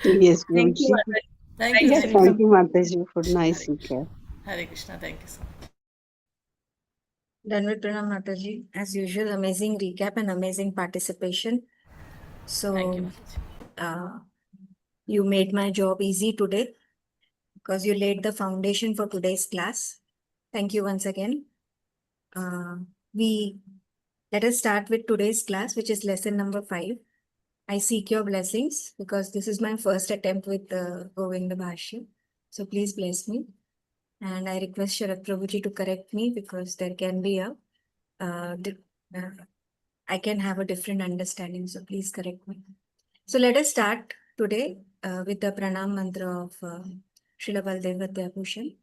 Yes, Thank you, Guruji. Mataji. Thank you. Yes, Thank you. Thank Prabhu. you, Mataji, for nice Hare recap. Hare Krishna. Thank you so much. Dandavat Pranam Mataji. As usual, amazing recap and amazing participation. Thank you, So, Mataji. you made my job easy today because you laid the foundation for today's class. Thank you once again. Let us start with today's class, which is lesson number 5. I seek your blessings because this is my first attempt with the Govind Bhasya. So please bless me. And I request Sharat Prabhuji to correct me because there can be I can have a different understanding. So please correct me. So let us start today with the pranam mantra of Srila Baldev Vidyabhushan.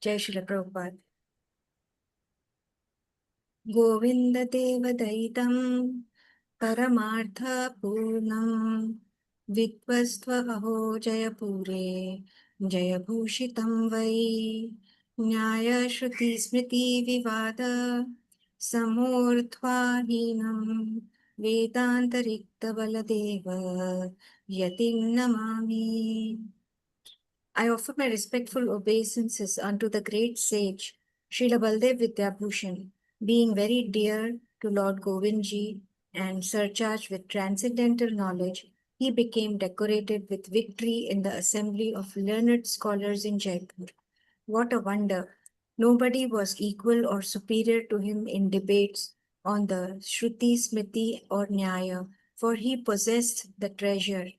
Jai Srila Prabhupada. Govind Devadaitam Paramartha-पूर्णं विद्वस्त्वहो जयपुरे जयभूषितं वै न्यायश्रुतिस्मृतिविवाद समूर्ध्वाहीनं वेदान्तरिक्तबलदेव यतिं Namami. I offer my respectful obeisances unto the great sage Srila Baldev Vidyabhushan, being very dear to Lord Govindji and surcharged with transcendental knowledge. He became decorated with victory in the assembly of learned scholars in Jaipur. What a wonder! Nobody was equal or superior to him in debates on the Shruti, Smriti, or Nyaya, for he possessed the treasure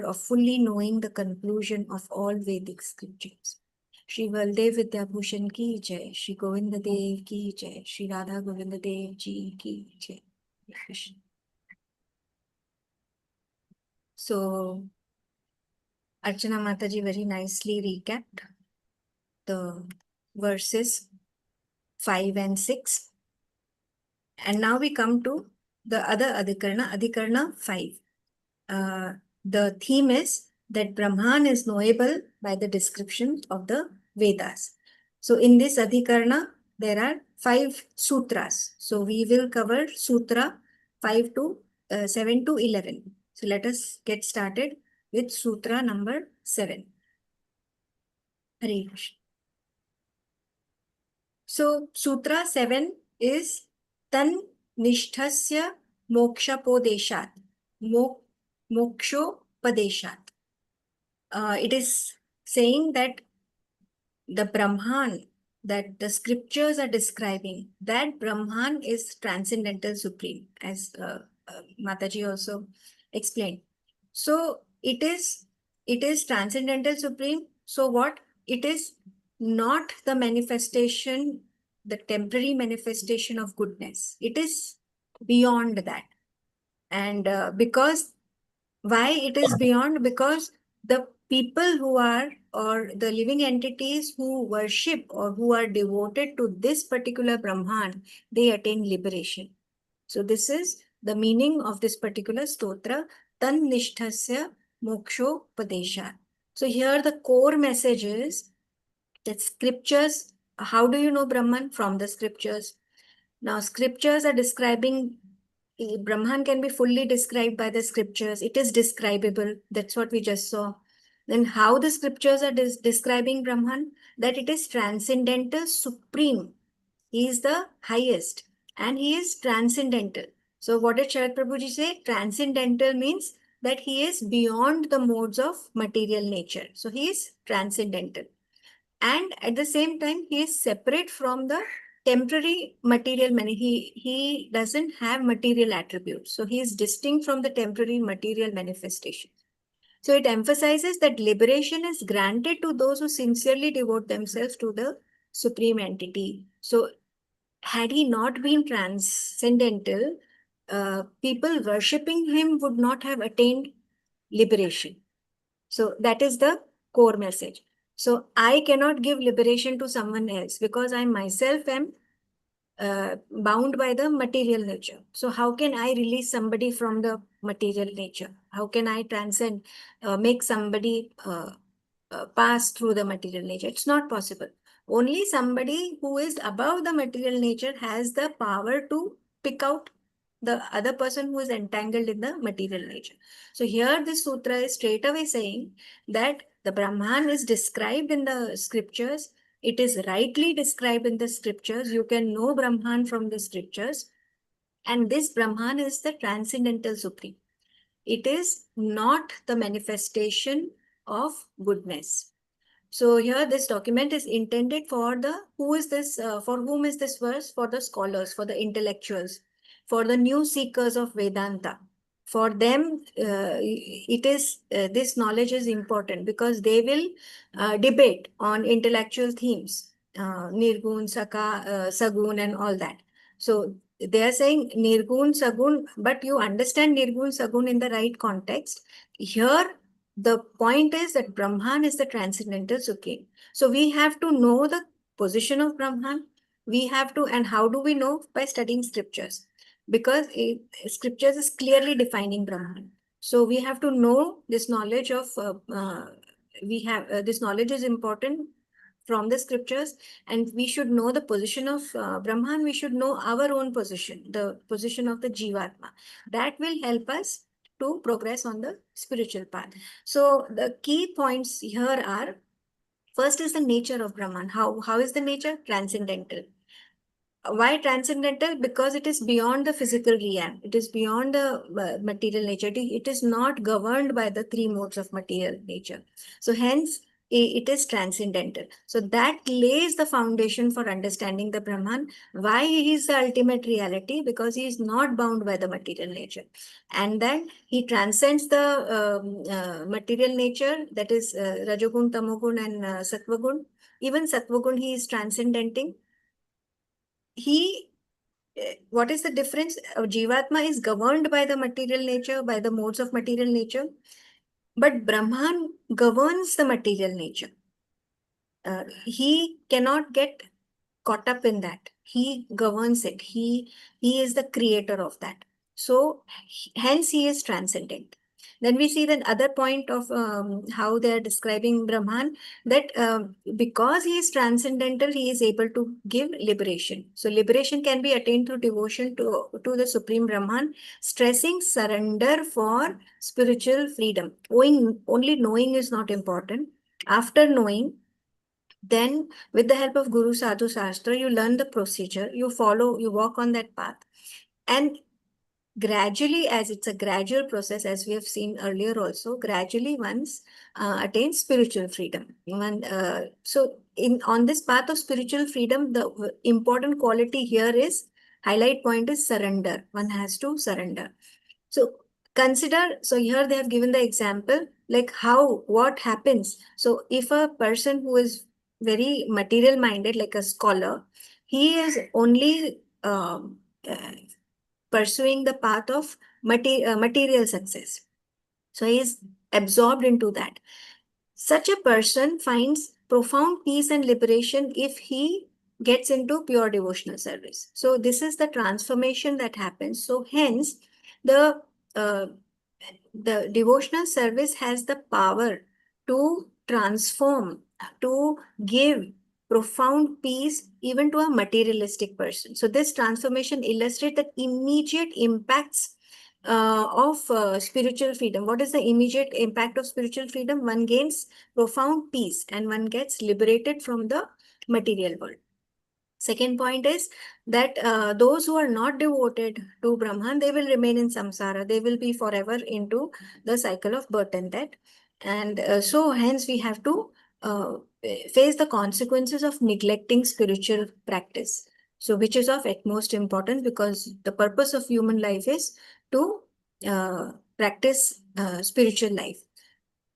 of fully knowing the conclusion of all Vedic scriptures. Shri Baldev Vidyabhushan ki jai, Shri Govinda Dev ki jai, Shri Radha Govinda Dev ji ki jai. Krishna. So, Archana Mataji very nicely recapped the verses 5 and 6. And now we come to the other Adhikarna 5. The theme is that Brahman is knowable by the description of the Vedas. So in this Adhikarna, there are 5 sutras. So we will cover Sutra 7 to 11. So let us get started with Sutra number 7. Hare Krishna. So Sutra 7 is Tan Nishthasya Mokshapodeshat. Mokshopadeshat. It is saying that the Brahman that the scriptures are describing, that Brahman is transcendental supreme, as Mataji also explained. So it is transcendental supreme. So what? It is not the manifestation, the temporary manifestation of goodness. It is beyond that. And because why it is beyond? Because the people who are, or the living entities who worship or who are devoted to this particular Brahman, they attain liberation. So this is the meaning of this particular stotra, Tan Nishthasya Moksho Padesha. So here the core message is that scriptures, how do you know Brahman? From the scriptures. Now scriptures are describing Brahman can be fully described by the scriptures. It is describable. That's what we just saw. Then how the scriptures are describing Brahman? That it is transcendental, supreme. He is the highest and he is transcendental. So what did Sharad Prabhuji say? Transcendental means that he is beyond the modes of material nature. So he is transcendental. And at the same time, he is separate from the temporary material he doesn't have material attributes. So he is distinct from the temporary material manifestation. So it emphasizes that liberation is granted to those who sincerely devote themselves to the supreme entity. So had he not been transcendental, people worshipping him would not have attained liberation. So that is the core message. So I cannot give liberation to someone else because I myself am bound by the material nature. So how can I release somebody from the material nature? How can I transcend, make somebody pass through the material nature? It's not possible. Only somebody who is above the material nature has the power to pick out the other person who is entangled in the material nature. So here this sutra is straight away saying that the Brahman is described in the scriptures. It is rightly described in the scriptures. You can know Brahman from the scriptures. And this Brahman is the transcendental supreme. It is not the manifestation of goodness. So here this document is intended for for whom is this verse? For the scholars, for the intellectuals, for the new seekers of Vedanta. For them, this knowledge is important because they will debate on intellectual themes, Nirgun, Sagun and all that. So they are saying Nirgun, Sagun, but you understand Nirgun, Sagun in the right context. Here, the point is that Brahman is the transcendental supreme. So we have to know the position of Brahman. We have to, and how do we know? By studying scriptures, because scriptures is clearly defining Brahman. So we have to know this knowledge of, this knowledge is important from the scriptures, and we should know the position of Brahman. We should know our own position, the position of the Jivatma. That will help us to progress on the spiritual path. So the key points here are, first is the nature of Brahman. How is the nature? Transcendental. Why transcendental? Because it is beyond the physical realm. It is beyond the material nature. It is not governed by the three modes of material nature. So hence, it is transcendental. So that lays the foundation for understanding the Brahman. Why he is the ultimate reality? Because he is not bound by the material nature. And then he transcends the material nature, that is Rajogun, Tamogun and Sattvagun. Even Sattvagun, he is transcendenting. What is the difference? Jivatma is governed by the material nature, by the modes of material nature, but Brahman governs the material nature. He cannot get caught up in that. He governs it. He is the creator of that. So hence he is transcendent. Then we see the other point of how they are describing Brahman, that because he is transcendental, he is able to give liberation. So liberation can be attained through devotion to the Supreme Brahman, stressing surrender for spiritual freedom. Only knowing is not important. After knowing, then with the help of Guru Sadhu Shastra, you learn the procedure, you follow, you walk on that path. And gradually, as it's a gradual process, as we have seen earlier also, gradually one's attains spiritual freedom. So on this path of spiritual freedom, the important quality here is, highlight point is surrender. One has to surrender. So consider, so here they have given the example, like what happens. So if a person who is very material minded, like a scholar, he is only pursuing the path of material success. So he is absorbed into that. Such a person finds profound peace and liberation if he gets into pure devotional service. So this is the transformation that happens. So hence, the devotional service has the power to transform, to give profound peace even to a materialistic person. So this transformation illustrates the immediate impacts of spiritual freedom. What is the immediate impact of spiritual freedom? One gains profound peace and one gets liberated from the material world. Second point is that those who are not devoted to Brahman, they will remain in samsara. They will be forever into the cycle of birth and death. And so hence we have to face the consequences of neglecting spiritual practice. So which is of utmost importance, because the purpose of human life is to practice spiritual life.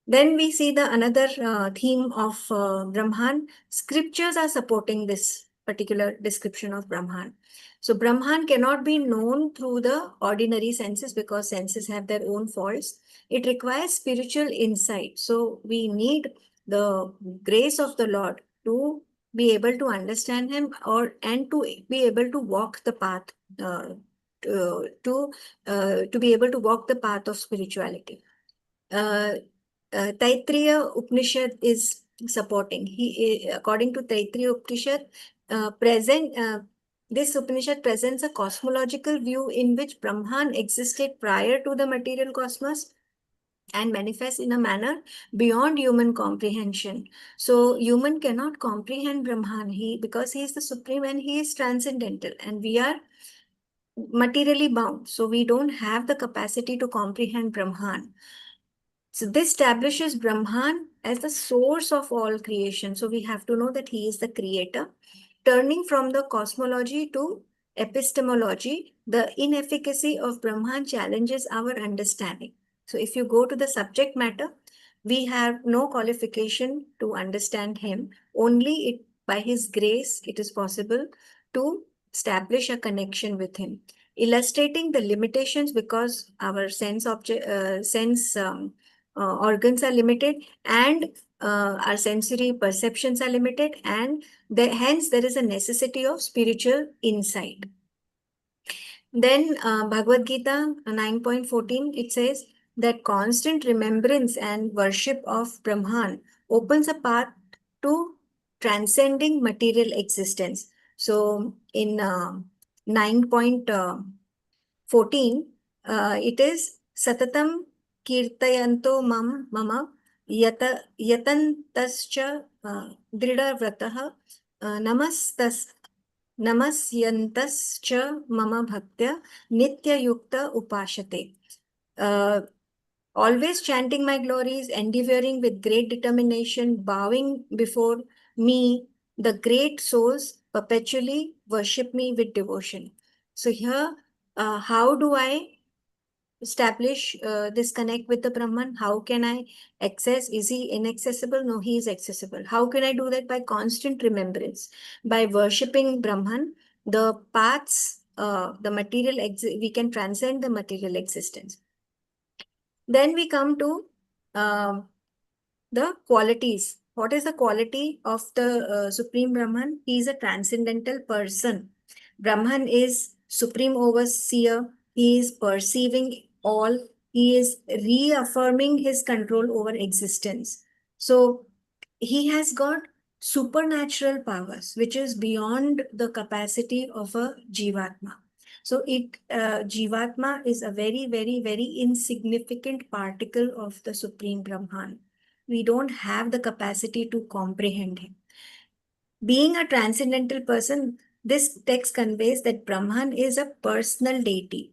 Then we see the another theme of Brahman. Scriptures are supporting this particular description of Brahman. So Brahman cannot be known through the ordinary senses because senses have their own faults. It requires spiritual insight. So we need the grace of the Lord to be able to understand him and to be able to walk the path to be able to walk the path of spirituality. Taittiriya Upanishad is supporting. According to Taittiriya Upanishad, this Upanishad presents a cosmological view in which Brahman existed prior to the material cosmos and manifests in a manner beyond human comprehension. So human cannot comprehend Brahman because he is the supreme and he is transcendental, and we are materially bound. So we don't have the capacity to comprehend Brahman. So this establishes Brahman as the source of all creation. So we have to know that he is the creator. Turning from the cosmology to epistemology, the inefficacy of Brahman challenges our understanding. So if you go to the subject matter, we have no qualification to understand him. Only by his grace it is possible to establish a connection with him, illustrating the limitations because our sense organs are limited, and our sensory perceptions are limited, and hence there is a necessity of spiritual insight. Then Bhagavad Gita 9.14, it says that constant remembrance and worship of Brahman opens a path to transcending material existence. So in 9.14, it is Satatam Kirtayanto mama yatantascha dridavratah namasyantascha mama bhaktya nityayukta upashate. Always chanting my glories, endeavoring with great determination, bowing before me, the great souls perpetually worship me with devotion. So here, how do I establish this connect with the Brahman? How can I access? Is he inaccessible? No, he is accessible. How can I do that? By constant remembrance, by worshipping Brahman, the paths, the material, we can transcend the material existence. Then we come to the qualities. What is the quality of the Supreme Brahman? He is a transcendental person. Brahman is supreme overseer. He is perceiving all. He is reaffirming his control over existence. So he has got supernatural powers, which is beyond the capacity of a Jivatma. So Jivatma is a very, very, very insignificant particle of the Supreme Brahman. We don't have the capacity to comprehend him. Being a transcendental person, this text conveys that Brahman is a personal deity,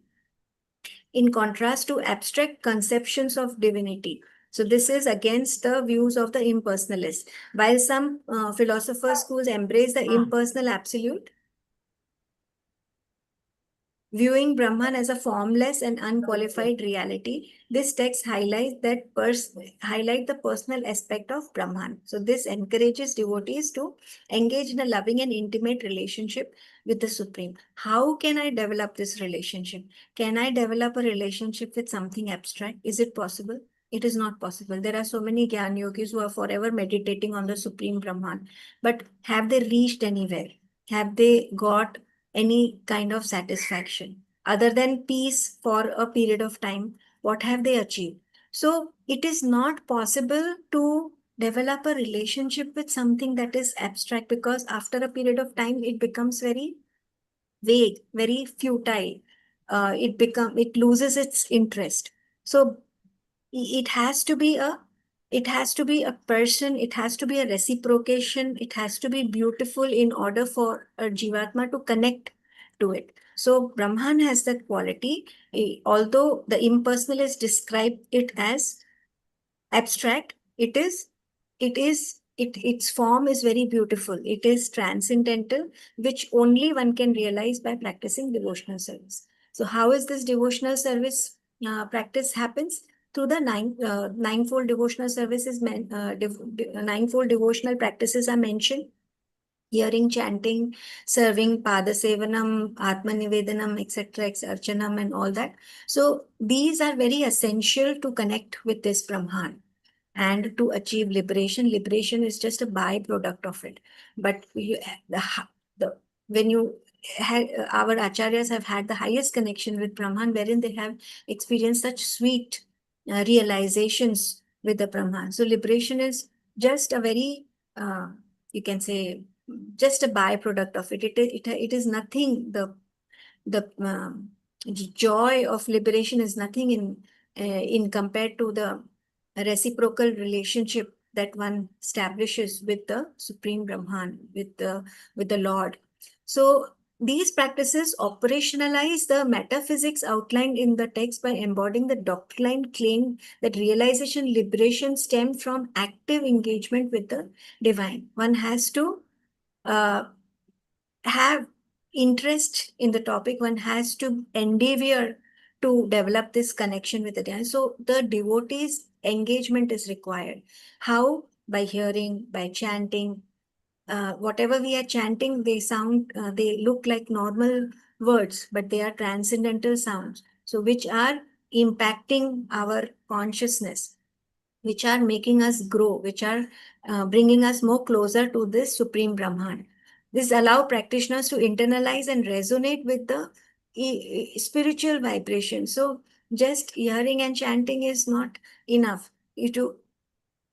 in contrast to abstract conceptions of divinity. So this is against the views of the impersonalists. While some philosopher schools embrace the impersonal absolute, viewing Brahman as a formless and unqualified reality, this text highlights the personal aspect of Brahman. So this encourages devotees to engage in a loving and intimate relationship with the Supreme. How can I develop this relationship? Can I develop a relationship with something abstract? Is it possible? It is not possible. There are so many Gyan yogis who are forever meditating on the Supreme Brahman. But have they reached anywhere? Have they got any kind of satisfaction other than peace for a period of time? What have they achieved? So it is not possible to develop a relationship with something that is abstract, because after a period of time it becomes very vague, very futile. It loses its interest. So it has to be a person, it has to be a reciprocation, it has to be beautiful in order for a jivatma to connect to it. So Brahman has that quality. Although the impersonalists describe it as abstract, its form is very beautiful, it is transcendental, which only one can realize by practicing devotional service. So how is this devotional service practice happens? Through the ninefold devotional services, ninefold devotional practices are mentioned: hearing, chanting, serving, padasevanam, atmanivedanam, etc., archanam, and all that. So these are very essential to connect with this Brahman and to achieve liberation. Liberation is just a byproduct of it. But the when you our acharyas have had the highest connection with Brahman, wherein they have experienced such sweet realizations with the Brahman. So liberation is just a very, you can say, just a byproduct of it. It is nothing. The joy of liberation is nothing in compared to the reciprocal relationship that one establishes with the Supreme Brahman, with the Lord. So these practices operationalize the metaphysics outlined in the text by embodying the doctrine claim that realization, liberation stem from active engagement with the divine. One has to have interest in the topic, one has to endeavor to develop this connection with the divine. So the devotee's engagement is required. How? By hearing, by chanting. Whatever we are chanting, they look like normal words, but they are transcendental sounds. So which are impacting our consciousness, which are making us grow, which are bringing us more closer to this Supreme Brahman. This allow practitioners to internalize and resonate with the spiritual vibration. So just hearing and chanting is not enough. You to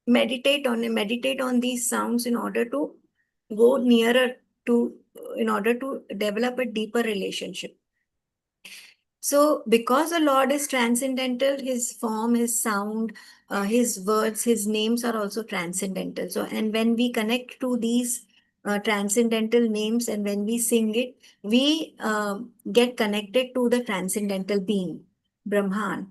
meditate on these sounds in order to go nearer to, in order to develop a deeper relationship. So because the Lord is transcendental, his form, his sound, his words, his names are also transcendental. So, and when we connect to these transcendental names and when we sing it, we get connected to the transcendental being, Brahman.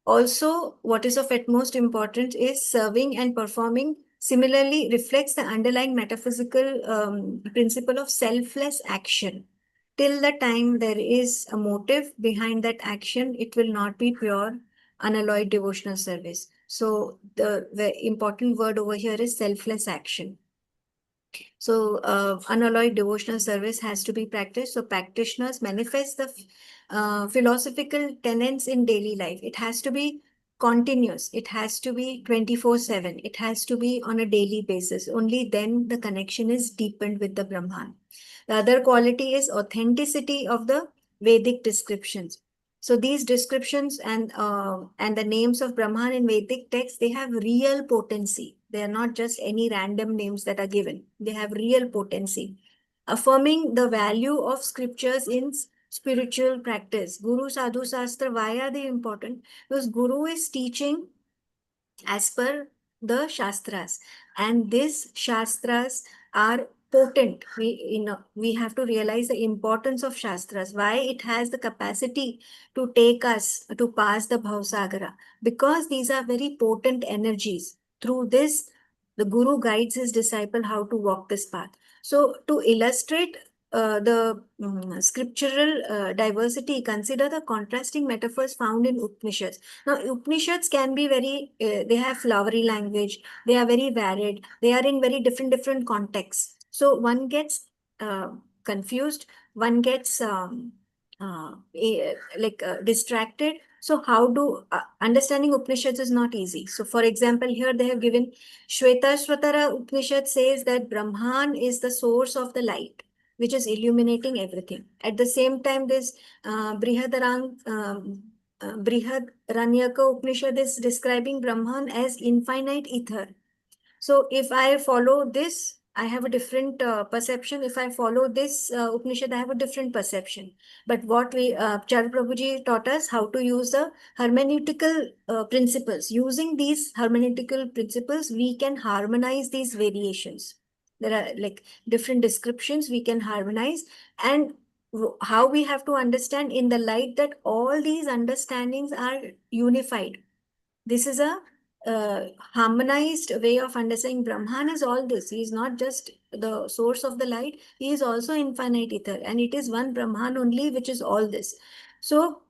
Also, what is of utmost importance is serving and performing similarly reflects the underlying metaphysical principle of selfless action. Till the time there is a motive behind that action, it will not be pure, unalloyed devotional service. So the important word over here is selfless action. So unalloyed devotional service has to be practiced. So practitioners manifest the philosophical tenets in daily life. It has to be continuous. It has to be 24/7. It has to be on a daily basis. Only then the connection is deepened with the Brahman. The other quality is authenticity of the Vedic descriptions. So these descriptions and the names of Brahman in Vedic texts, they have real potency. They are not just any random names that are given. They have real potency, affirming the value of scriptures in spiritual practice. Guru, Sadhu, Shastra, why are they important? Because Guru is teaching as per the Shastras, and these Shastras are potent. We have to realize the importance of Shastras, why it has the capacity to take us to pass the Bhavsagara, because these are very potent energies. Through this, the Guru guides his disciple how to walk this path. So to illustrate the scriptural diversity, consider the contrasting metaphors found in Upanishads. Now, Upanishads can be they have flowery language, they are very varied, they are in very different contexts. So one gets confused, one gets distracted. So how do understanding Upanishads is not easy. So for example, here they have given Shvetashvatara Upanishad says that Brahman is the source of the light, which is illuminating everything. At the same time, this Brihadarang Brihad Ranyaka Upanishad is describing Brahman as infinite ether. So if I follow this, I have a different perception. If I follow this Upanishad, I have a different perception. But what Charul Prabhuji taught us how to use the hermeneutical principles. Using these hermeneutical principles, we can harmonize these variations. There are like different descriptions we can harmonize, and how we have to understand in the light that all these understandings are unified. This is a harmonized way of understanding. Brahman is all this. He is not just the source of the light. He is also infinite ether. And it is one Brahman only, which is all this. So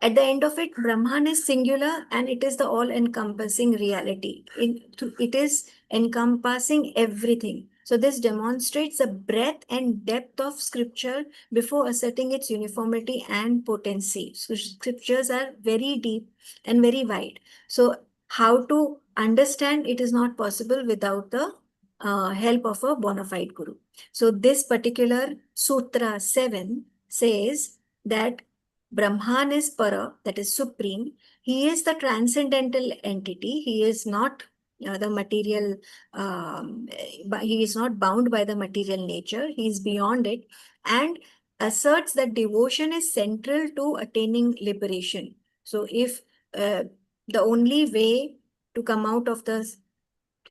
at the end of it, Brahman is singular and it is the all-encompassing reality. It is encompassing everything. So this demonstrates the breadth and depth of scripture before asserting its uniformity and potency. So scriptures are very deep and very wide. So how to understand it is not possible without the help of a bona fide guru. So this particular Sutra 7 says that Brahman is para, that is supreme. He is the transcendental entity. He is not the material, but he is not bound by the material nature. He is beyond it and asserts that devotion is central to attaining liberation. So if the only way to come out of the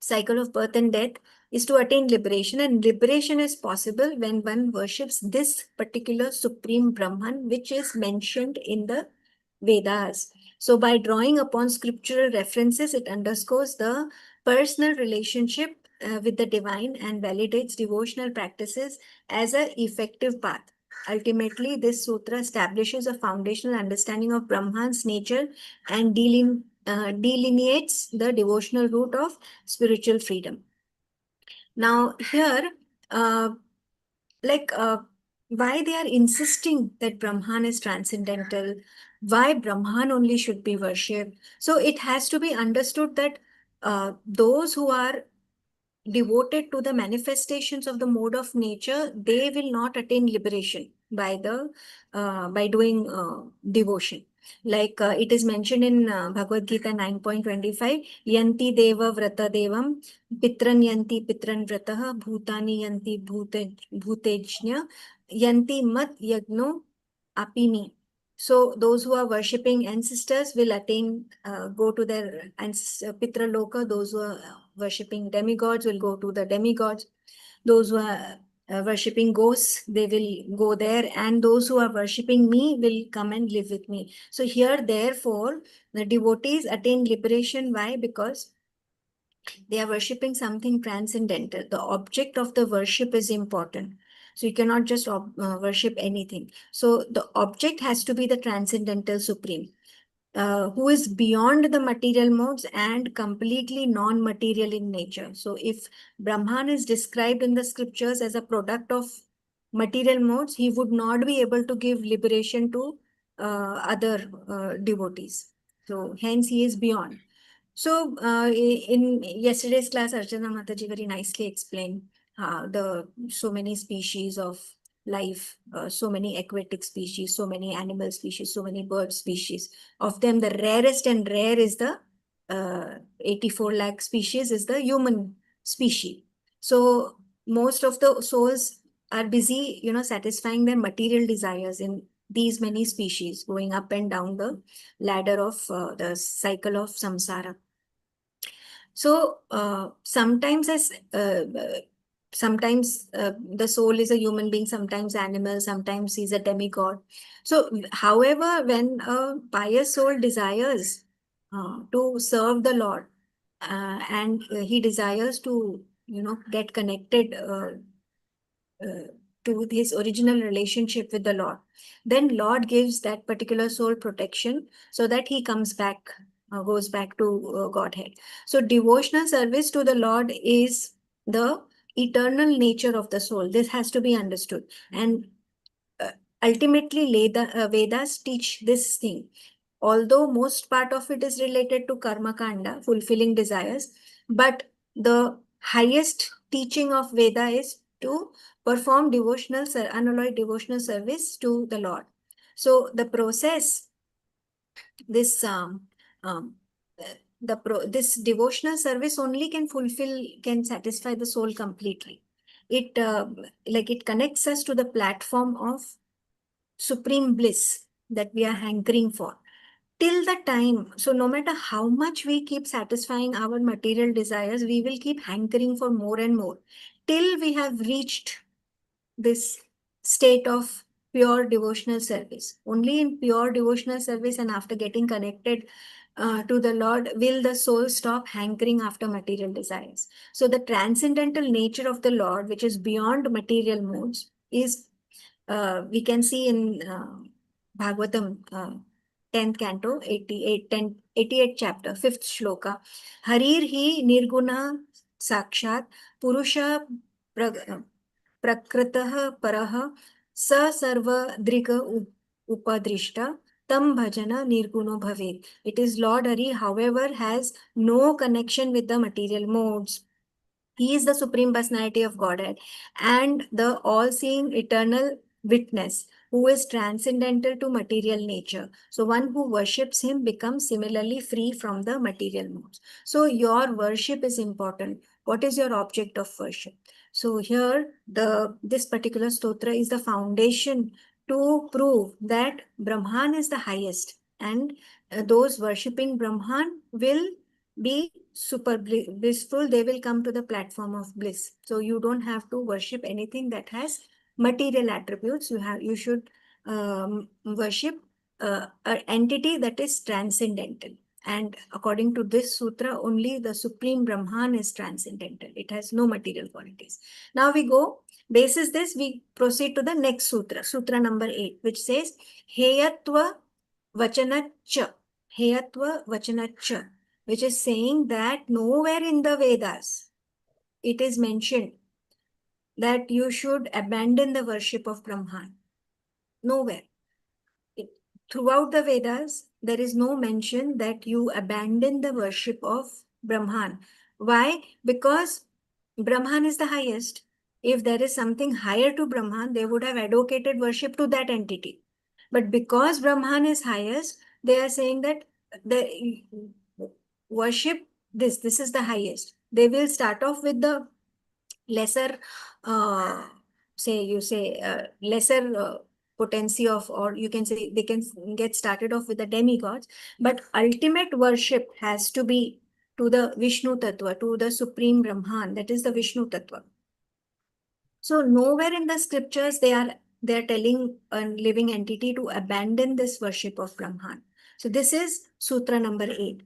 cycle of birth and death is to attain liberation, and liberation is possible when one worships this particular supreme Brahman, which is mentioned in the Vedas. So by drawing upon scriptural references, it underscores the personal relationship with the divine and validates devotional practices as an effective path. Ultimately, this sutra establishes a foundational understanding of Brahman's nature and delineates the devotional route of spiritual freedom. Now here, why they are insisting that Brahman is transcendental, why Brahman only should be worshipped. So it has to be understood that those who are devoted to the manifestations of the mode of nature, they will not attain liberation by doing devotion. Like it is mentioned in Bhagavad Gita 9.25, yanti deva vrata devam, pitran yanti pitran vrataha, bhutani yanti bhutejnya, yanti mat yagno apimi. So those who are worshipping ancestors will attain, go to their Pitra Loka. Those who are worshipping demigods will go to the demigods. Those who are worshipping ghosts, they will go there. And those who are worshipping me will come and live with me. So here, therefore, the devotees attain liberation. Why? Because they are worshipping something transcendental. The object of the worship is important. So you cannot just worship anything. So the object has to be the transcendental supreme, who is beyond the material modes and completely non-material in nature. So if Brahman is described in the scriptures as a product of material modes, he would not be able to give liberation to other devotees. So hence he is beyond. So in yesterday's class, Archana Mataji very nicely explained the so many species of life, so many aquatic species, so many animal species, so many bird species. Of them, the rarest and rare is the 84 lakh species is the human species. So most of the souls are busy, satisfying their material desires in these many species, going up and down the ladder of the cycle of samsara. So sometimes the soul is a human being, sometimes animal, sometimes he's a demigod. So however, when a pious soul desires to serve the Lord and he desires to get connected to his original relationship with the Lord, then Lord gives that particular soul protection so that he comes back, goes back to Godhead. So devotional service to the Lord is the eternal nature of the soul. This has to be understood. And ultimately, Vedas teach this thing. Although most part of it is related to karma kanda, fulfilling desires, but the highest teaching of Veda is to perform unalloyed devotional service to the Lord. So the process this this devotional service only can satisfy the soul completely. It like it connects us to the platform of supreme bliss that we are hankering for till the time. So no matter how much we keep satisfying our material desires, we will keep hankering for more and more till we have reached this state of pure devotional service. Only in pure devotional service and after getting connected to the Lord will the soul stop hankering after material desires. So the transcendental nature of the Lord, which is beyond material modes, is we can see in Bhagavatam 10th canto, 88th chapter, 5th shloka. Harir hi nirguna sakshat purusha prakritah parah sa sarva drika upadrishta tam bhajana nirguno bhavet. It is Lord Hari, however, has no connection with the material modes. He is the supreme personality of Godhead and the all-seeing eternal witness who is transcendental to material nature. So one who worships him becomes similarly free from the material modes. So your worship is important. What is your object of worship? So here this particular stotra is the foundation to prove that Brahman is the highest, and those worshipping Brahman will be super blissful. They will come to the platform of bliss. So you don't have to worship anything that has material attributes. You should worship an entity that is transcendental. And according to this sutra, only the supreme Brahman is transcendental. It has no material qualities. Now we go, basis this, we proceed to the next sutra, sutra number 8, which says Heyatva Vachanacha. Heyatva Vachanacha, which is saying that nowhere in the Vedas it is mentioned that you should abandon the worship of Brahman. Nowhere. Throughout the Vedas, there is no mention that you abandon the worship of Brahman. Why? Because Brahman is the highest. If there is something higher to Brahman, they would have advocated worship to that entity. But because Brahman is highest, they are saying that the worship this is the highest. They will start off with the lesser lesser potency of, or you can say they can get started off with the demigods, but ultimate worship has to be to the Vishnu Tattva, to the supreme Brahman, that is the Vishnu Tattva. So nowhere in the scriptures they are telling a living entity to abandon this worship of Brahman. So this is sutra number 8.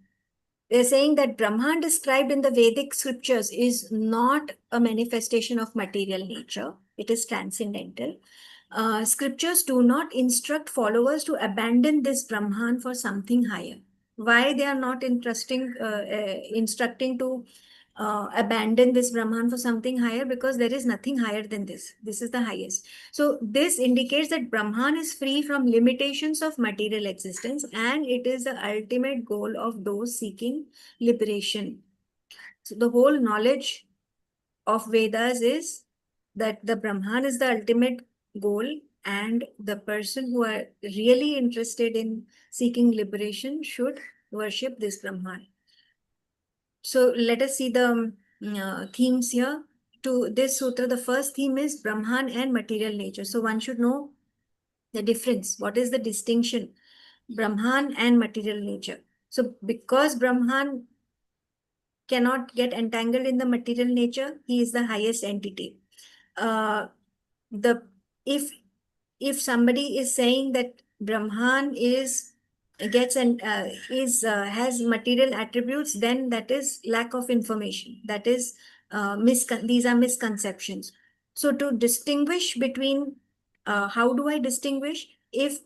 They're saying that Brahman described in the Vedic scriptures is not a manifestation of material nature. It is transcendental. Scriptures do not instruct followers to abandon this Brahman for something higher. Why they are not instructing to abandon this Brahman for something higher? Because there is nothing higher than this. This is the highest. So this indicates that Brahman is free from limitations of material existence, and it is the ultimate goal of those seeking liberation. So the whole knowledge of Vedas is that the Brahman is the ultimate goal, and the person who are really interested in seeking liberation should worship this Brahman. So let us see the themes here. To this sutra, the first theme is Brahman and material nature. So one should know the difference. What is the distinction? Brahman and material nature. So because Brahman cannot get entangled in the material nature, he is the highest entity. If somebody is saying that Brahman has material attributes, then that is lack of information. That is these are misconceptions. So to distinguish between, how do I distinguish? If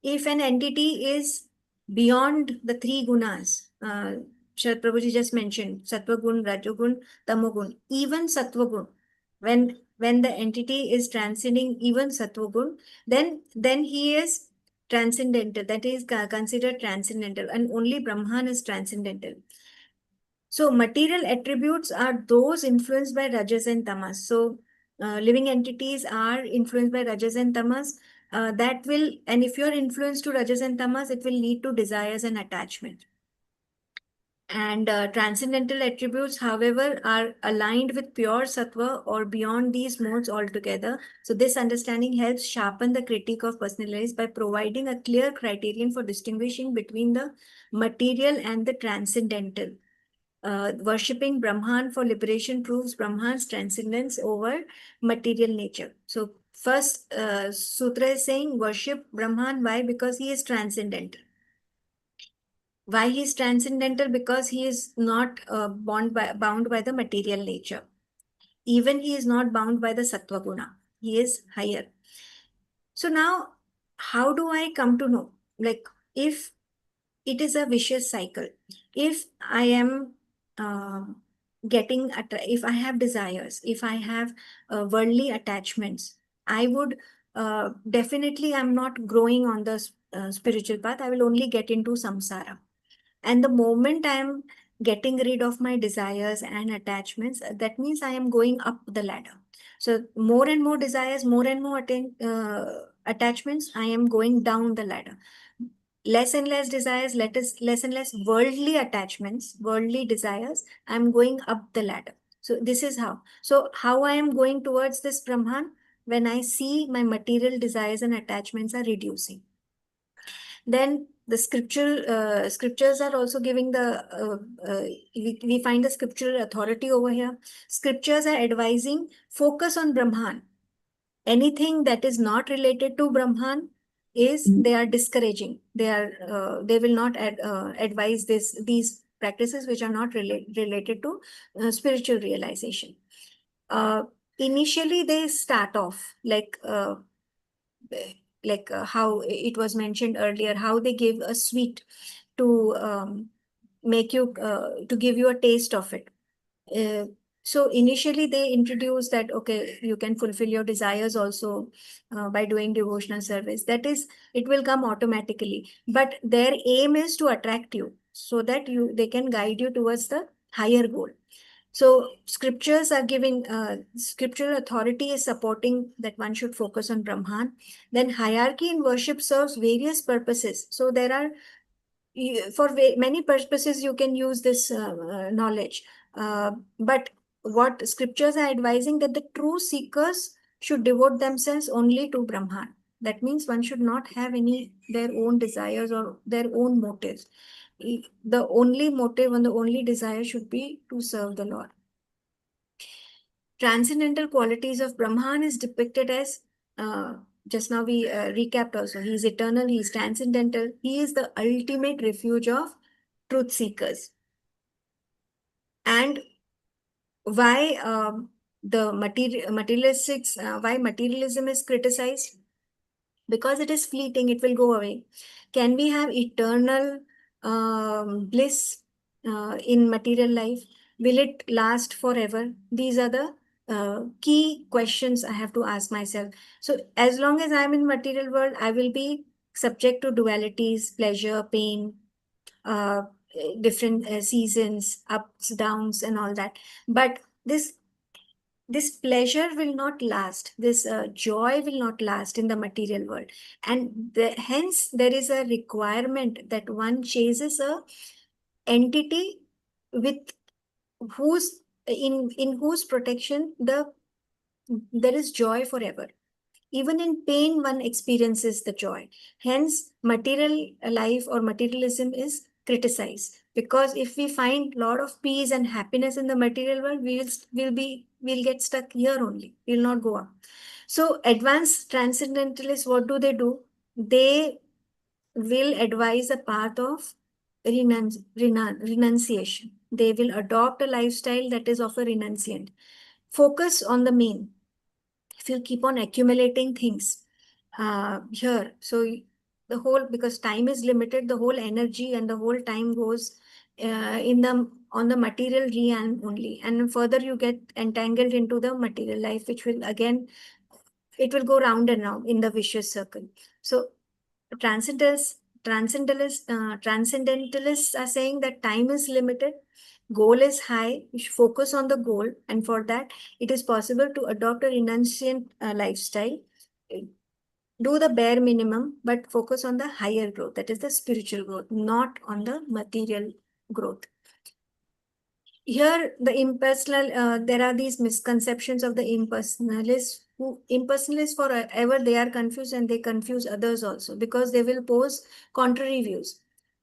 an entity is beyond the 3 gunas, Sharad Prabhuji just mentioned Sattva Gun, Rajogun, Tamogun, even Sattva Gun, when the entity is transcending even Sattva Gun, then he is transcendental. That is considered transcendental, and only Brahman is transcendental. So material attributes are those influenced by Rajas and Tamas. So living entities are influenced by rajas and tamas, that will, and if you're influenced to rajas and tamas, it will lead to desires and attachment. And transcendental attributes, however, are aligned with pure sattva or beyond these modes altogether. So this understanding helps sharpen the critique of personalities by providing a clear criterion for distinguishing between the material and the transcendental. Worshipping Brahman for liberation proves Brahman's transcendence over material nature. So first sutra is saying worship Brahman. Why? Because he is transcendental. Why he is transcendental? Because he is not bound by the material nature. Even he is not bound by the sattva guna. He is higher. So now, how do I come to know? Like, if it is a vicious cycle, if I am if I have desires, if I have worldly attachments, I would definitely, I'm not growing on the spiritual path. I will only get into samsara. And the moment I am getting rid of my desires and attachments, that means I am going up the ladder. So more and more desires, more and more attachments, I am going down the ladder. Less and less desires, less and less worldly attachments, worldly desires, I'm going up the ladder. So this is how. So how I am going towards this Brahman? When I see my material desires and attachments are reducing. Then the scriptures are also giving we find the scriptural authority over here. Scriptures are advising focus on Brahman. Anything that is not related to Brahman they are discouraging. They will not advise these practices which are not related to spiritual realization. Initially, they start off like how it was mentioned earlier, how they give a sweet to make you to give you a taste of it. So initially they introduced that, okay, you can fulfill your desires also by doing devotional service. That is, it will come automatically. But their aim is to attract you so that they can guide you towards the higher goal. So scriptures are giving, scriptural authority is supporting that one should focus on Brahman. Then hierarchy in worship serves various purposes. So there are, for many purposes you can use this knowledge. But what scriptures are advising, that the true seekers should devote themselves only to Brahman. That means one should not have their own desires or their own motives. The only motive and the only desire should be to serve the Lord. Transcendental qualities of Brahman is depicted as, just now we recapped also, he is eternal, he is transcendental, he is the ultimate refuge of truth seekers. And why why materialism is criticized? Because it is fleeting, it will go away. Can we have eternal bliss in material life? Will it last forever? These are the key questions I have to ask myself. So as long as I'm in material world, I will be subject to dualities, pleasure, pain, different seasons, ups, downs, and all that. But this pleasure will not last. This joy will not last in the material world. And hence there is a requirement that one chases a entity with in whose protection there is joy forever. Even in pain, one experiences the joy. Hence, material life or materialism is criticized. Because if we find a lot of peace and happiness in the material world, we'll get stuck here only. We'll not go up. So advanced transcendentalists, what do? They will advise a path of renunciation. They will adopt a lifestyle that is of a renunciant. Focus on the main. If you keep on accumulating things here, so the whole, because time is limited, the whole energy and the whole time goes on the material realm only, and further you get entangled into the material life, which will again, it will go round and round in the vicious circle. So transcendentalists are saying that time is limited, goal is high, you should focus on the goal, and for that it is possible to adopt a renunciant lifestyle. Do the bare minimum, but focus on the higher growth, that is the spiritual growth, not on the material growth. Here, the impersonal, there are these misconceptions of the impersonalists. Who impersonalists forever they are confused, and they confuse others also, because they will pose contrary views.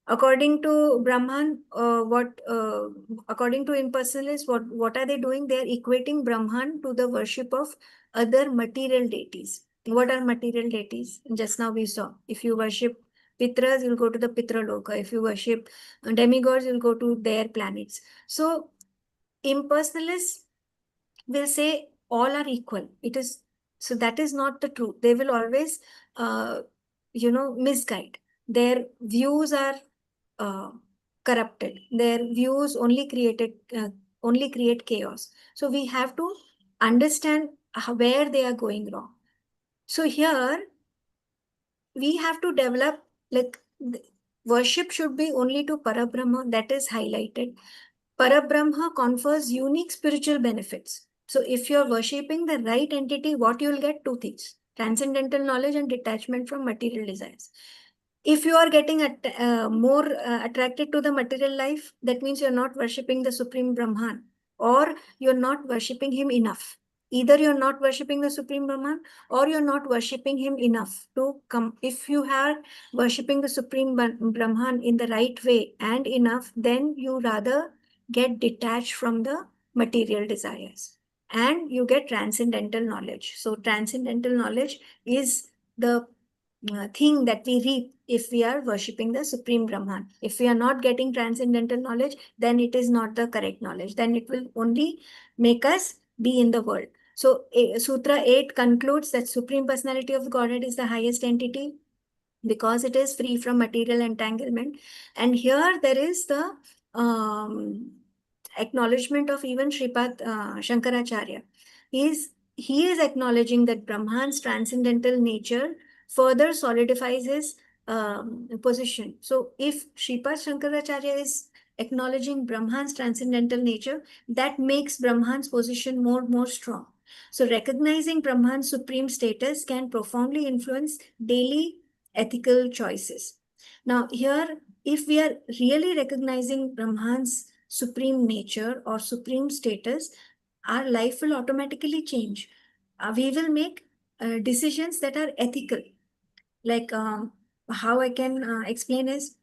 According to Brahman, according to impersonalists, what are they doing? They are equating Brahman to the worship of other material deities. What are material deities? Just now we saw, if you worship Pitras, you'll go to the Pitra Loka. If you worship demigods, you'll go to their planets. So impersonalists will say all are equal. It is so that is not the truth. They will always, misguide. Their views are corrupted. Their views only create chaos. So we have to understand where they are going wrong. So here we have to develop, like, worship should be only to Parabrahma, that is highlighted. Parabrahma confers unique spiritual benefits. So if you're worshipping the right entity, what you'll get? Two things: transcendental knowledge and detachment from material desires. If you are getting more attracted to the material life, that means you're not worshipping the Supreme Brahman, or you're not worshipping him enough. Either you're not worshipping the Supreme Brahman, or you're not worshipping him enough to come. If you are worshipping the Supreme Brahman in the right way and enough, then you rather get detached from the material desires and you get transcendental knowledge. So transcendental knowledge is the thing that we reap if we are worshipping the Supreme Brahman. If we are not getting transcendental knowledge, then it is not the correct knowledge. Then it will only make us be in the world. So Sutra 8 concludes that Supreme Personality of Godhead is the highest entity because it is free from material entanglement. And here there is the acknowledgement of even Sripad Shankaracharya. He is acknowledging that Brahman's transcendental nature further solidifies his position. So if Sripad Shankaracharya is acknowledging Brahman's transcendental nature, that makes Brahman's position more strong. So recognizing Brahman's supreme status can profoundly influence daily ethical choices. Now here, if we are really recognizing Brahman's supreme nature or supreme status, our life will automatically change. We will make decisions that are ethical. Like how I can explain is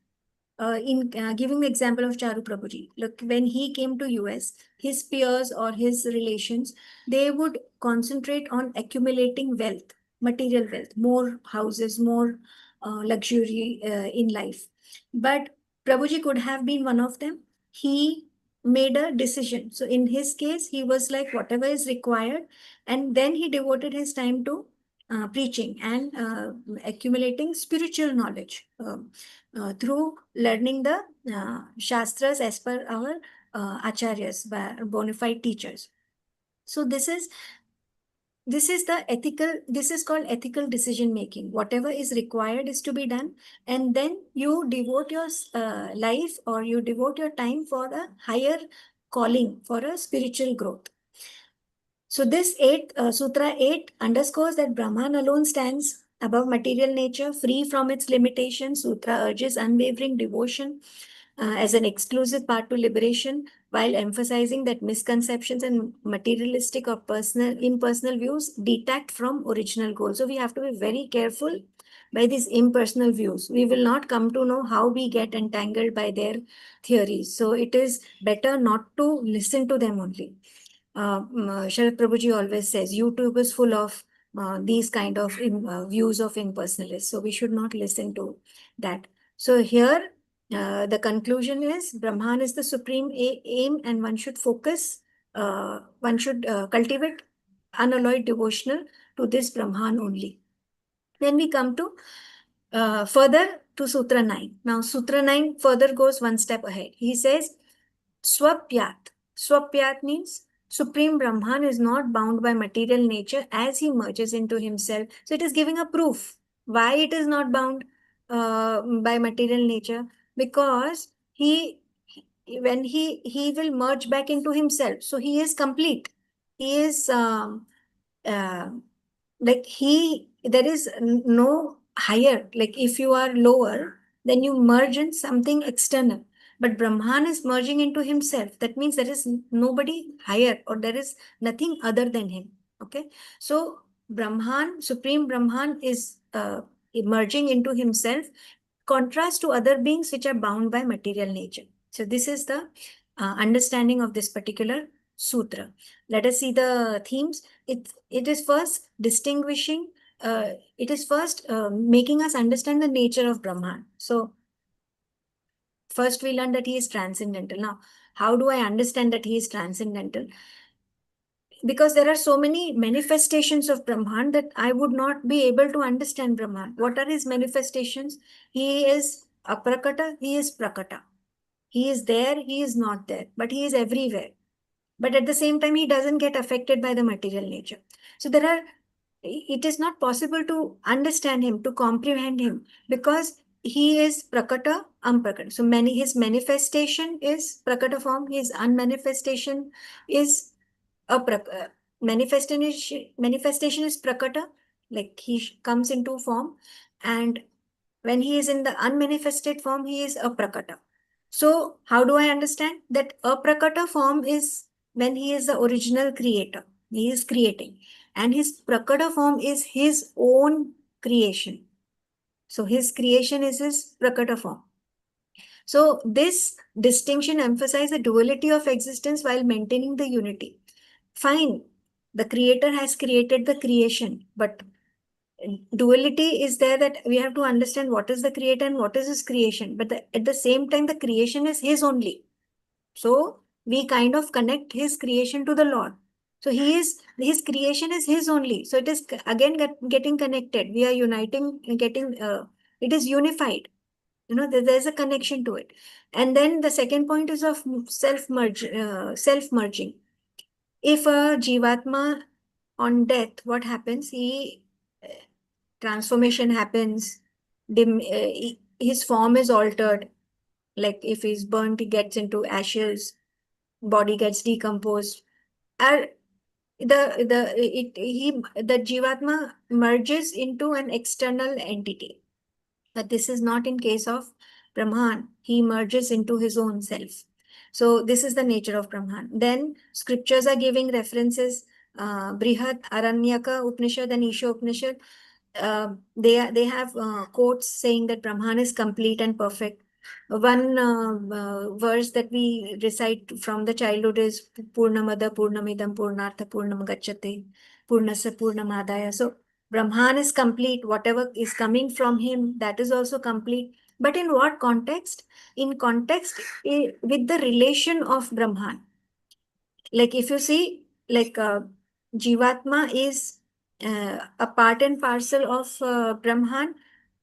in giving the example of Charu Prabhuji. Look, when he came to US, his peers or his relations, they would concentrate on accumulating wealth, material wealth, more houses, more luxury in life. But Prabhuji could have been one of them. He made a decision. So in his case, he was like, whatever is required, and then he devoted his time to preaching and accumulating spiritual knowledge through learning the Shastras as per our acharyas, bona fide teachers. So this is called ethical decision making. Whatever is required is to be done, and then you devote your life, or you devote your time for a higher calling, for a spiritual growth. So this Sutra 8 underscores that Brahman alone stands above material nature, free from its limitations. Sutra urges unwavering devotion as an exclusive path to liberation, while emphasizing that misconceptions and materialistic or impersonal views detract from original goals. So we have to be very careful by these impersonal views. We will not come to know how we get entangled by their theories. So it is better not to listen to them only. Sharad Prabhuji always says YouTube is full of these kind of views of impersonalists. So we should not listen to that. So here the conclusion is Brahman is the supreme aim, and one should focus, one should cultivate unalloyed devotional to this Brahman only. Then we come to further to Sutra 9. Now Sutra 9 further goes one step ahead. He says, Swapyat. Swapyat means Supreme Brahman is not bound by material nature as he merges into himself. So it is giving a proof why it is not bound by material nature, because he when he will merge back into himself. So he is complete. He is uh, like there is no higher. Like if you are lower, then you merge in something external. But Brahman is merging into himself. That means there is nobody higher, or there is nothing other than him. Okay. So Brahman, Supreme Brahman, is merging into himself, contrast to other beings which are bound by material nature. So this is the understanding of this particular sutra. Let us see the themes. It is first distinguishing, it is first making us understand the nature of Brahman. So first we learn that he is transcendental. Now, how do I understand that he is transcendental? Because there are so many manifestations of Brahman that I would not be able to understand Brahman. What are his manifestations? He is aprakata, he is prakata. He is there, he is not there, but he is everywhere. But at the same time, he doesn't get affected by the material nature. So it is not possible to understand him, to comprehend him, because he is prakata, amprakata. So his manifestation is prakata form, his unmanifestation is manifestation is prakata, like he comes into form, and when he is in the unmanifested form, he is aprakata. So how do I understand that aprakata form is when he is the original creator, he is creating, and his prakata form is his own creation. So his creation is his prakata form. So this distinction emphasizes the duality of existence while maintaining the unity. Fine, the creator has created the creation, but duality is there, that we have to understand what is the creator and what is his creation. But at the same time, the creation is his only. So we kind of connect his creation to the Lord. So his creation is his only. So it is again getting connected. We are uniting, it is unified. There's a connection to it. And then the second point is of self-merging. If a Jivatma on death, what happens? Transformation happens. His form is altered. Like if he's burnt, he gets into ashes. Body gets decomposed. And the Jivatma merges into an external entity. But this is not in case of Brahman. He merges into his own self. So this is the nature of Brahman. Then scriptures are giving references. Brihad, Aranyaka Upanishad and Isha Upanishad. They have quotes saying that Brahman is complete and perfect. One verse that we recite from the childhood is Purnamada Purnamidam Purnartha Purnam Gacchate Purnasya Purnamadaya. So Brahman is complete. Whatever is coming from him, that is also complete. But in what context? In context with the relation of Brahman. Like if you see, like Jivatma is a part and parcel of Brahman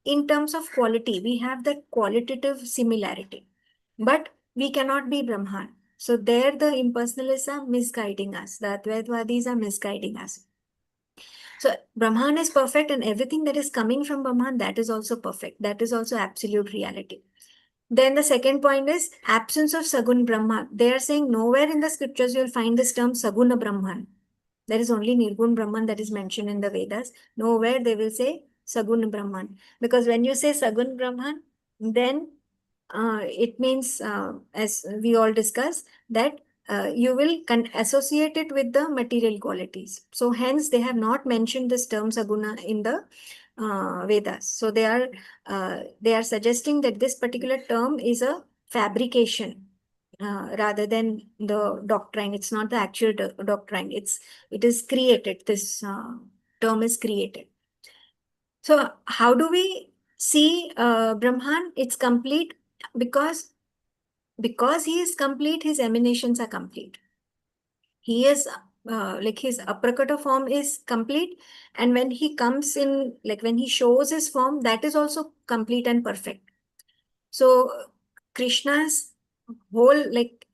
in terms of quality. We have that qualitative similarity, but we cannot be Brahman. So there the impersonalists are misguiding us. The Advaitwadis are misguiding us. So Brahman is perfect, and everything that is coming from Brahman, that is also perfect. That is also absolute reality. Then the second point is absence of Sagun Brahman. They are saying nowhere in the scriptures you will find this term Saguna Brahman. There is only Nirgun Brahman that is mentioned in the Vedas. Nowhere they will say Sagun Brahman. Because when you say Sagun Brahman, then it means, as we all discuss, that you will associate it with the material qualities. So hence they have not mentioned this term Saguna in the Vedas. So they are suggesting that this particular term is a fabrication rather than the doctrine. It's not the actual doctrine. It is created. This term is created. So how do we see Brahman? It's complete because he is complete. His emanations are complete. He is like his aprakata form is complete, and when he comes in, like when he shows his form, that is also complete and perfect. So Krishna's whole, like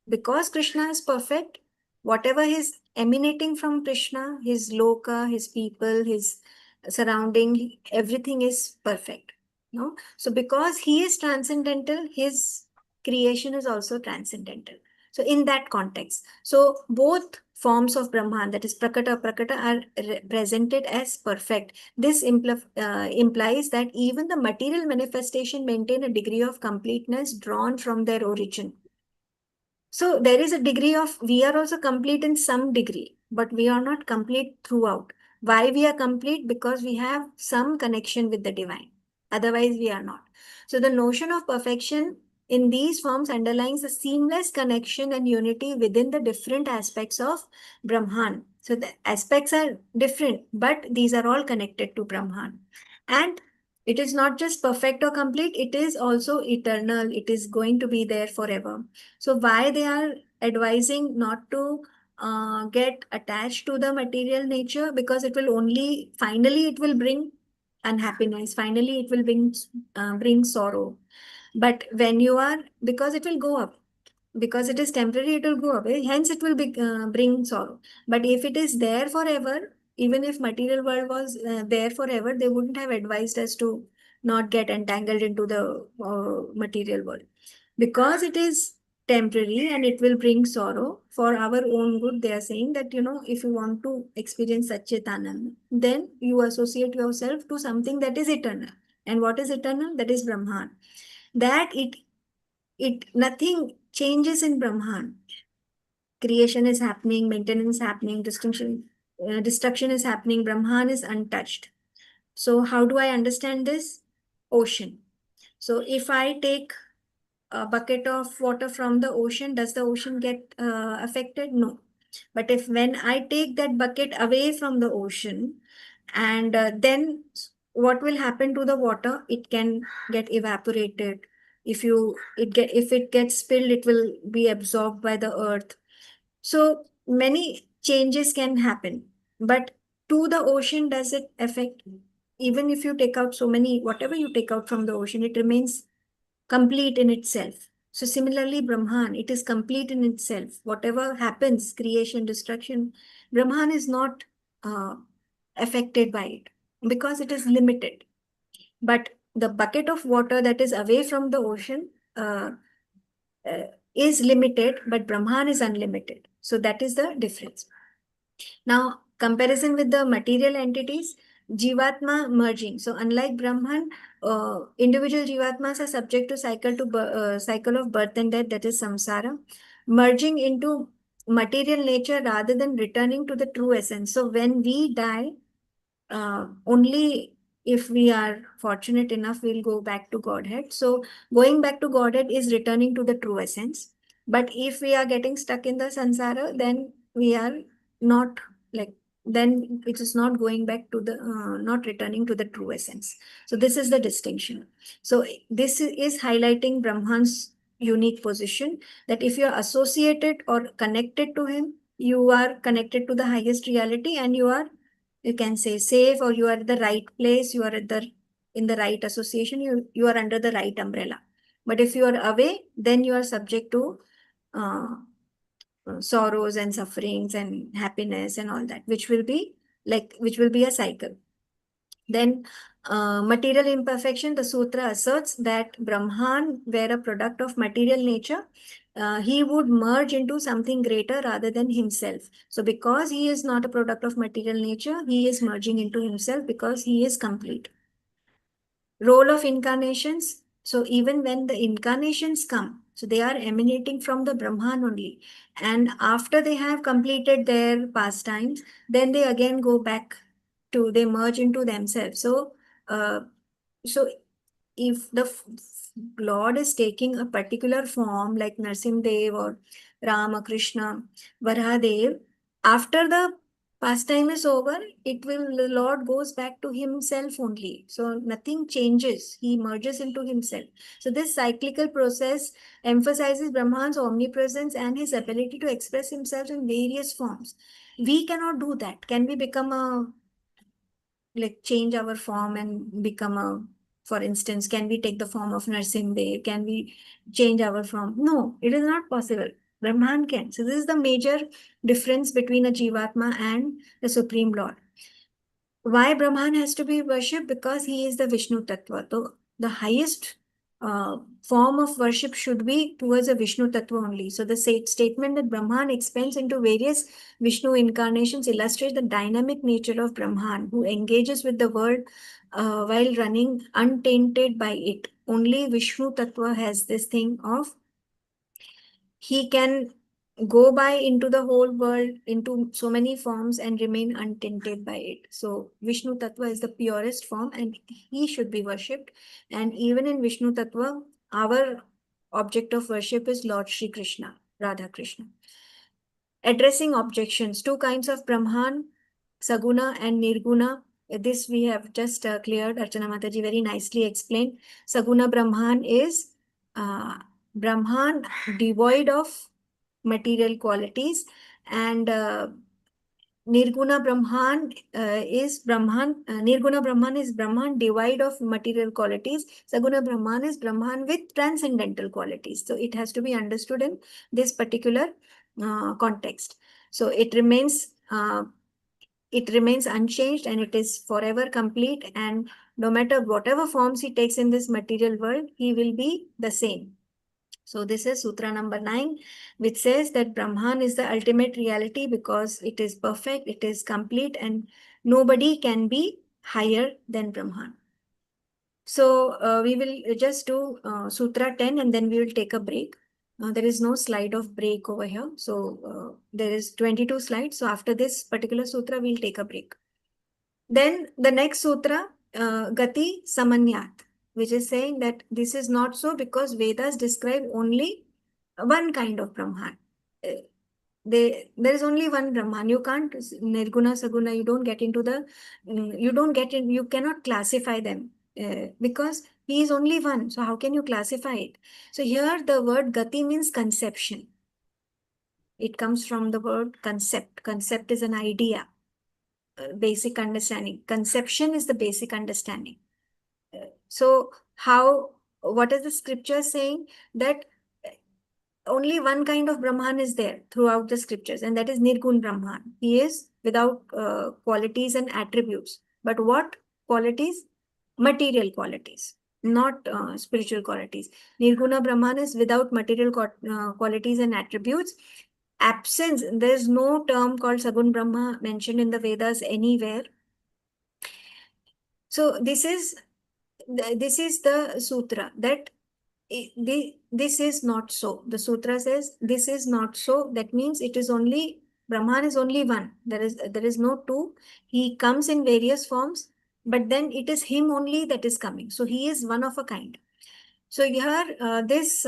because Krishna is perfect, whatever is emanating from Krishna, his loka, his people, his surrounding, everything is perfect. No? So because he is transcendental, his creation is also transcendental. So in that context, so both forms of Brahman, that is Prakata, Prakata, are presented as perfect. This implies that even the material manifestation maintain a degree of completeness drawn from their origin. So there is a degree of, we are also complete in some degree, but we are not complete throughout. Why we are complete? Because we have some connection with the divine. Otherwise, we are not. So the notion of perfection in these forms underlines the seamless connection and unity within the different aspects of Brahman. So the aspects are different, but these are all connected to Brahman. And it is not just perfect or complete, it is also eternal. It is going to be there forever. So why they are advising not to get attached to the material nature? Because it will only, finally it will bring unhappiness. Finally it will bring sorrow. But when you are, because it will go up, because it is temporary, it will go away. Hence it will bring sorrow. But if it is there forever, even if material world was there forever, they wouldn't have advised us to not get entangled into the material world. Because it is temporary and it will bring sorrow for our own good, they are saying that, if you want to experience Satchitananda, then you associate yourself to something that is eternal. And what is eternal? That is Brahman. That nothing changes in Brahman. Creation is happening, maintenance happening, destruction is happening. Brahman is untouched. So how do I understand this? Ocean. So if I take a bucket of water from the ocean, does the ocean get affected? No. But when I take that bucket away from the ocean, and then what will happen to the water? It can get evaporated. If it gets spilled, it will be absorbed by the earth. So many changes can happen. But to the ocean, does it affect? Even if you take out whatever you take out from the ocean, it remains complete in itself. So similarly, Brahman, it is complete in itself. Whatever happens, creation, destruction, Brahman is not affected by it because it is limited. But the bucket of water that is away from the ocean is limited, but Brahman is unlimited. So that is the difference. Now, comparison with the material entities, Jivatma merging. So unlike Brahman, individual Jivatmas are subject to cycle of birth and death, that is samsara, merging into material nature rather than returning to the true essence. So when we die, only if we are fortunate enough, we'll go back to Godhead. So going back to Godhead is returning to the true essence. But if we are getting stuck in the samsara, then we are not then it is not going back to the, not returning to the true essence. So this is the distinction. So this is highlighting Brahman's unique position, that if you are associated or connected to him, you are connected to the highest reality, and you can say safe, or you are at the right place, you are in the right association, you are under the right umbrella. But if you are away, then you are subject to sorrows and sufferings and happiness and all that, which will be a cycle. Then material imperfection, the sutra asserts that Brahman were a product of material nature. He would merge into something greater rather than himself. So because he is not a product of material nature, he is merging into himself because he is complete. Role of incarnations. So even when the incarnations come, so they are emanating from the Brahman only. And after they have completed their pastimes, then they again go back they merge into themselves. So, if the Lord is taking a particular form like Narsimdev or Rama, Krishna, Varahadev, after the pastime is over, the Lord goes back to himself only. So nothing changes. He merges into himself. So this cyclical process emphasizes Brahman's omnipresence and his ability to express himself in various forms. We cannot do that. Can we become change our form and become for instance, can we take the form of Narsimdev? Can we change our form? No, it is not possible. Brahman can. So this is the major difference between a Jivatma and the Supreme Lord. Why Brahman has to be worshipped? Because he is the Vishnu Tattva. So the highest form of worship should be towards a Vishnu Tattva only. So the statement that Brahman expands into various Vishnu incarnations illustrates the dynamic nature of Brahman, who engages with the world while running untainted by it. Only Vishnu Tattva has this thing of he can go by into the whole world into so many forms and remain untainted by it. So Vishnu Tattva is the purest form and he should be worshipped. And even in Vishnu Tattva, our object of worship is Lord Shri Krishna, Radha Krishna. Addressing objections, two kinds of Brahman, Saguna and Nirguna. This we have just cleared. Archana Mataji very nicely explained. Saguna Brahman is Brahman devoid of material qualities, and Nirguna Brahman is Brahman. Nirguna Brahman is Brahman devoid of material qualities. Saguna Brahman is Brahman with transcendental qualities. So it has to be understood in this particular context. So it remains unchanged and it is forever complete, and no matter whatever forms he takes in this material world, he will be the same. So this is Sutra number 9, which says that Brahman is the ultimate reality because it is perfect, it is complete, and nobody can be higher than Brahman. So we will just do Sutra 10 and then we will take a break. There is no slide of break over here. So there is 22 slides. So after this particular Sutra, we'll take a break. Then the next Sutra, Gati Samanyat, which is saying that this is not so because Vedas describe only one kind of Brahman. There is only one Brahman. You can't Nirguna, Saguna, you don't get into the, you cannot classify them because he is only one. So how can you classify it? So here the word Gati means conception. It comes from the word concept. Concept is an idea. Basic understanding. Conception is the basic understanding. So what is the scripture saying? That only one kind of Brahman is there throughout the scriptures, and that is Nirgun Brahman. He is without qualities and attributes. But what qualities? Material qualities, not spiritual qualities. Nirguna Brahman is without material qualities and attributes. Absence, there is no term called Sagun Brahma mentioned in the Vedas anywhere. So this is the sutra that this is not so. The sutra says this is not so. That means it is only Brahman is only one. There is no two. He comes in various forms, but then it is him only that is coming. So he is one of a kind. So here this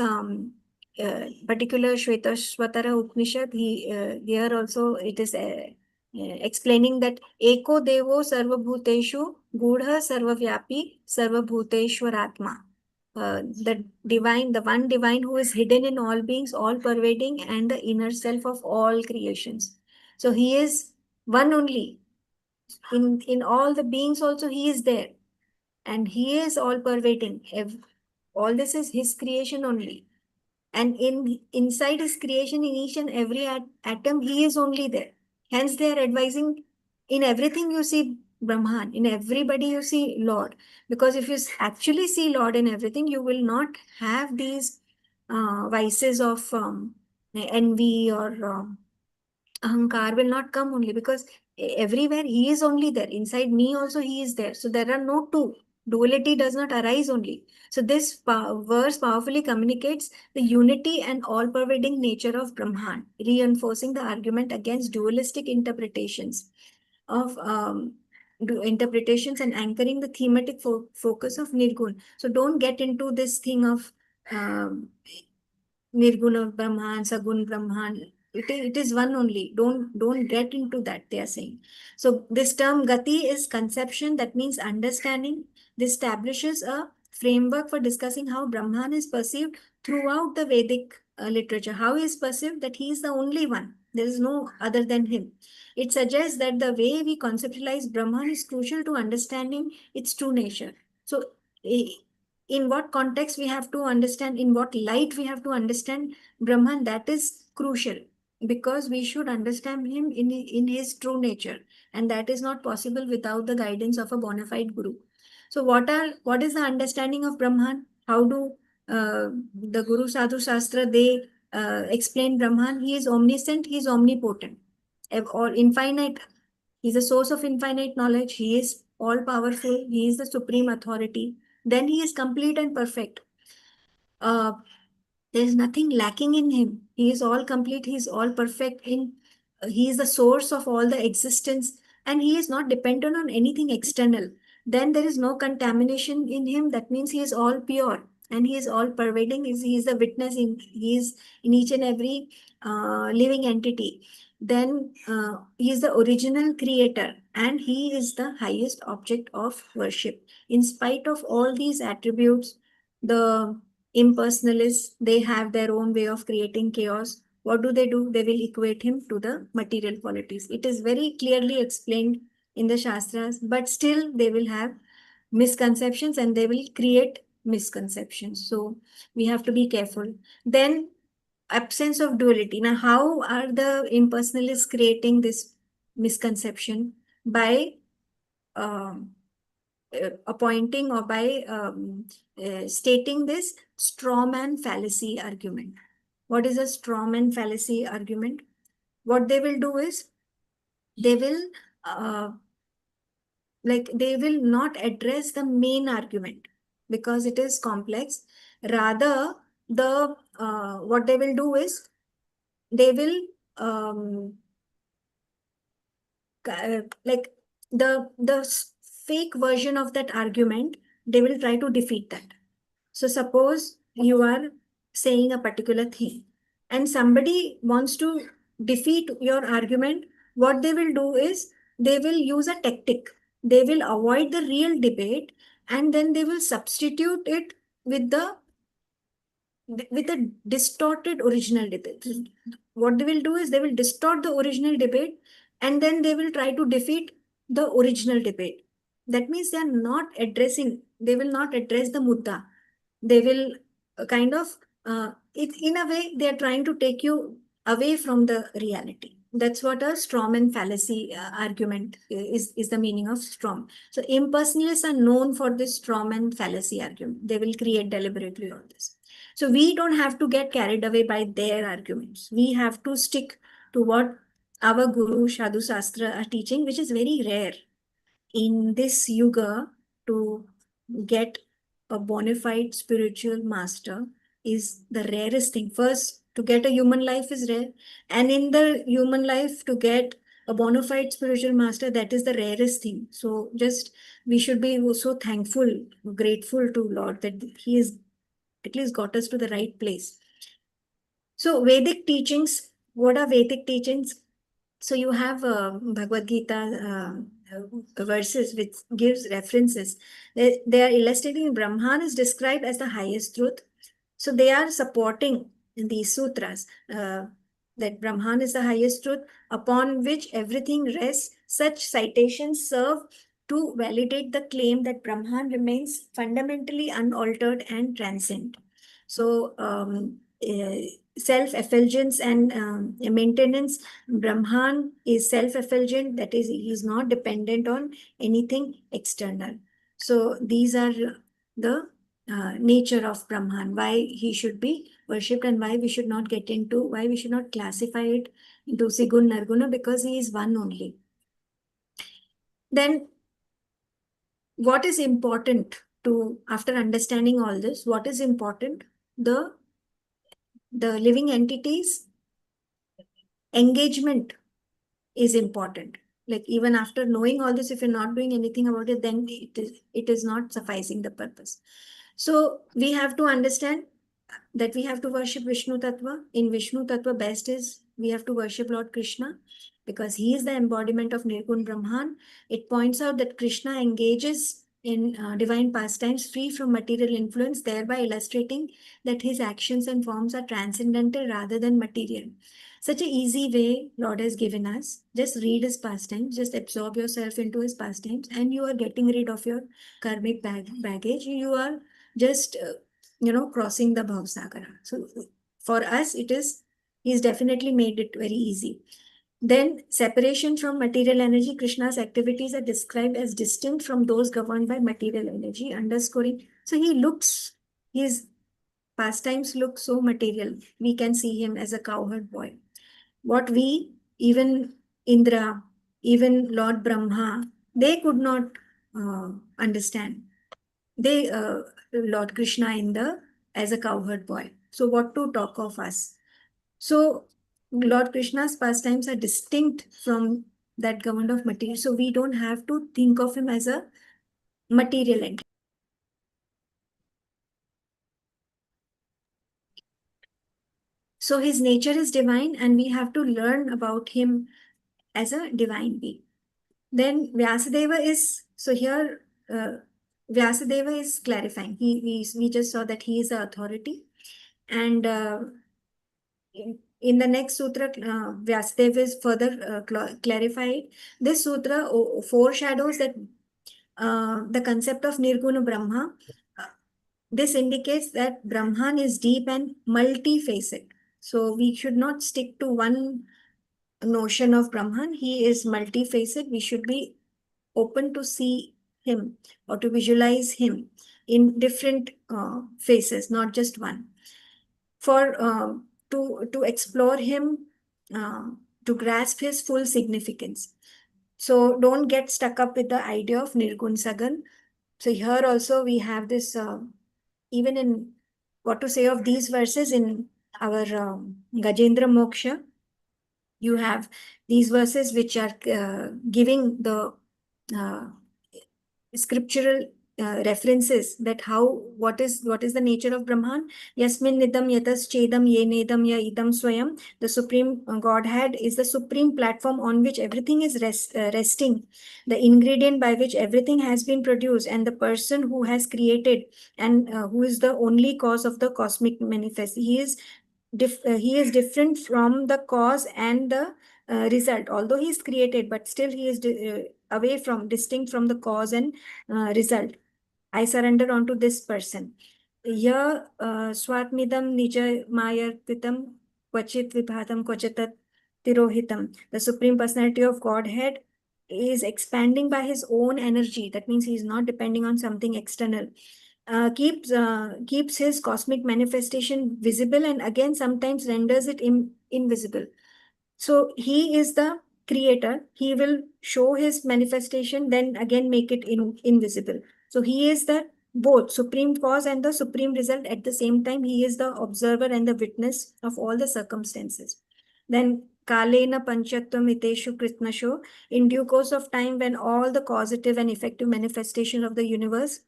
particular Shvetashvatara Upanishad, here also it is explaining that Eko Devo Sarvabhuteshu Gudha Sarvavyapi Sarvabhuteshwaratma. The one divine who is hidden in all beings, all pervading, and the inner self of all creations. So he is one only. In all the beings also he is there. And he is all pervading. All this is his creation only. And inside his creation, in each and every atom, he is only there. Hence, they are advising in everything you see Brahman, in everybody you see Lord. Because if you actually see Lord in everything, you will not have these vices of envy or ahankar will not come only because everywhere he is only there. Inside me also he is there. So there are no two. Duality does not arise only. So this verse powerfully communicates the unity and all-pervading nature of Brahman, reinforcing the argument against dualistic interpretations of interpretations and anchoring the thematic focus of Nirgun. So don't get into this thing of Nirguna Brahman, Sagun Brahman. It is one only. Don't get into that, they are saying. So this term Gati is conception, that means understanding. This establishes a framework for discussing how Brahman is perceived throughout the Vedic literature. How he is perceived? That he is the only one. There is no other than him. It suggests that the way we conceptualize Brahman is crucial to understanding its true nature. So in what context we have to understand, in what light we have to understand Brahman, that is crucial, because we should understand him in his true nature, and that is not possible without the guidance of a bona fide guru. So what is the understanding of Brahman? How do the Guru Sadhu Shastra, they explain Brahman. He is omniscient, he is omnipotent, or infinite. He is a source of infinite knowledge. He is all powerful. He is the supreme authority. Then he is complete and perfect. Uh, there is nothing lacking in him. He is all complete. He is all perfect. He is the source of all the existence, and he is not dependent on anything external. Then there is no contamination in him. That means he is all pure and he is all pervading. He is the witness in he is in each and every living entity. Then he is the original creator and he is the highest object of worship. In spite of all these attributes, the impersonalists, they have their own way of creating chaos. What do? They will equate him to the material qualities. It is very clearly explained in the Shastras, but still they will have misconceptions and they will create misconceptions. So we have to be careful. Then absence of duality. Now, how are the impersonalists creating this misconception? By appointing or by stating this strawman fallacy argument. What is a strawman fallacy argument? What they will do is they will they will not address the main argument because it is complex. Rather, the what they will do is they will like the fake version of that argument, they will try to defeat that. So suppose you are saying a particular thing and somebody wants to defeat your argument, what they will do is they will use a tactic. They will avoid the real debate and then they will substitute it with a distorted original debate. What they will do is they will distort the original debate and then they will try to defeat the original debate. That means they will not address the mudda. They will kind of, in a way, they are trying to take you away from the reality. That's what a strawman fallacy argument is the meaning of strawman. So impersonalists are known for this strawman fallacy argument. They will create deliberately all this. So we don't have to get carried away by their arguments. We have to stick to what our Guru Sadhu Shastra are teaching, which is very rare in this yuga. To get a bona fide spiritual master is the rarest thing. First, to get a human life is rare. And in the human life, to get a bona fide spiritual master, that is the rarest thing. So just, we should be so thankful, grateful to Lord that he has at least got us to the right place. So Vedic teachings, what are Vedic teachings? So you have Bhagavad Gita verses which gives references. They are illustrating Brahman is described as the highest truth. So they are supporting in these sutras that Brahman is the highest truth upon which everything rests. Such citations serve to validate the claim that Brahman remains fundamentally unaltered and transcendent. So self-effulgence and maintenance, Brahman is self-effulgent, that is, he is not dependent on anything external. So these are the nature of Brahman, why he should be worshipped and why we should not classify it into Sigun Narguna, because he is one only. Then what is important to, after understanding all this, what is important? The living entities engagement is important. Like even after knowing all this, if you're not doing anything about it, then it is not sufficing the purpose. So we have to understand that we have to worship Vishnu Tattva. In Vishnu Tattva, best is we have to worship Lord Krishna because he is the embodiment of Nirgun Brahman. It points out that Krishna engages in divine pastimes free from material influence, thereby illustrating that his actions and forms are transcendental rather than material. Such an easy way Lord has given us. Just read his pastimes, just absorb yourself into his pastimes, and you are getting rid of your karmic baggage. You are just crossing the Bhavsagara. So for us, he's definitely made it very easy. Then separation from material energy, Krishna's activities are described as distinct from those governed by material energy, underscoring. So he's pastimes look so material. We can see him as a cowherd boy. What we, even Indra, even Lord Brahma, they could not understand. They, Lord Krishna in the as a cowherd boy. So what to talk of us? So Lord Krishna's pastimes are distinct from that government of material. So we don't have to think of him as a material entity. So his nature is divine, and we have to learn about him as a divine being. Then Vyasadeva is, so here Vyasadeva is clarifying. We just saw that he is the authority. And in the next sutra, Vyasadeva is further clarified. This sutra foreshadows that the concept of Nirguna Brahma. This indicates that Brahman is deep and multifaceted. So we should not stick to one notion of Brahman. He is multifaceted. We should be open to see him or to visualize him in different faces, not just one. For to explore him, to grasp his full significance. So don't get stuck up with the idea of Nirgun Sagan. So here also we have this, even in what to say of these verses in our Gajendra Moksha, you have these verses which are giving the scriptural references that what is the nature of Brahman. Yasmin nidam yatas chedam ye nedam ya idam swayam. The supreme Godhead is the supreme platform on which everything is resting, the ingredient by which everything has been produced, and the person who has created and who is the only cause of the cosmic manifest. He is different from the cause and the result. Although he is created, but still he is distinct from the cause and result. I surrender onto this person. Ya swatmidam nija mayarpitam kvachit vibhatam kvachitat tirohitam. The Supreme Personality of Godhead is expanding by his own energy. That means he is not depending on something external. Keeps his cosmic manifestation visible, and again sometimes renders it invisible. So he is the creator. He will show his manifestation, then again make it invisible. So he is the both supreme cause and the supreme result at the same time. He is the observer and the witness of all the circumstances. Then Kalena Panchatvam Iteshu Kritnasho, in due course of time, when all the causative and effective manifestation of the universe,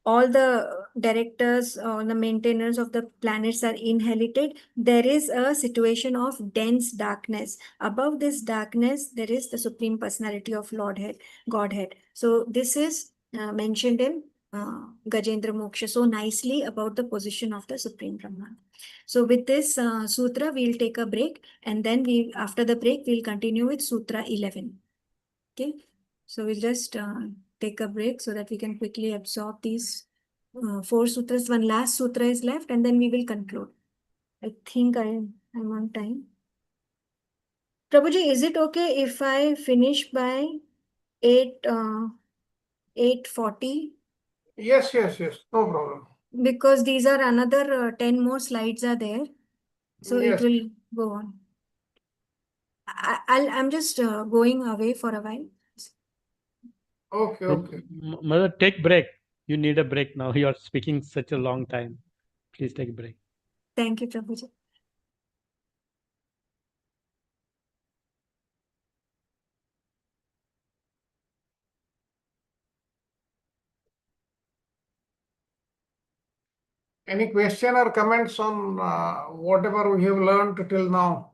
all the directors or the maintainers of the planets are inherited, there is a situation of dense darkness. Above this darkness, there is the Supreme Personality of Godhead. So this is mentioned in Gajendra Moksha so nicely about the position of the Supreme Brahman. So with this sutra, we'll take a break, and then after the break, we'll continue with Sutra 11. Okay, so we'll just take a break so that we can quickly absorb these 4 sutras. One last sutra is left, and then we will conclude. I think I'm on time. Prabhuji, is it okay if I finish by 8:40? Yes, no problem. Because these are another 10 more slides are there, so Yes. it will go on. I'm just going away for a while. Okay. Mother, take break. You need a break now. You are speaking such a long time. Please take a break. Thank you, Prabhuji. Any question or comments on whatever we have learned till now?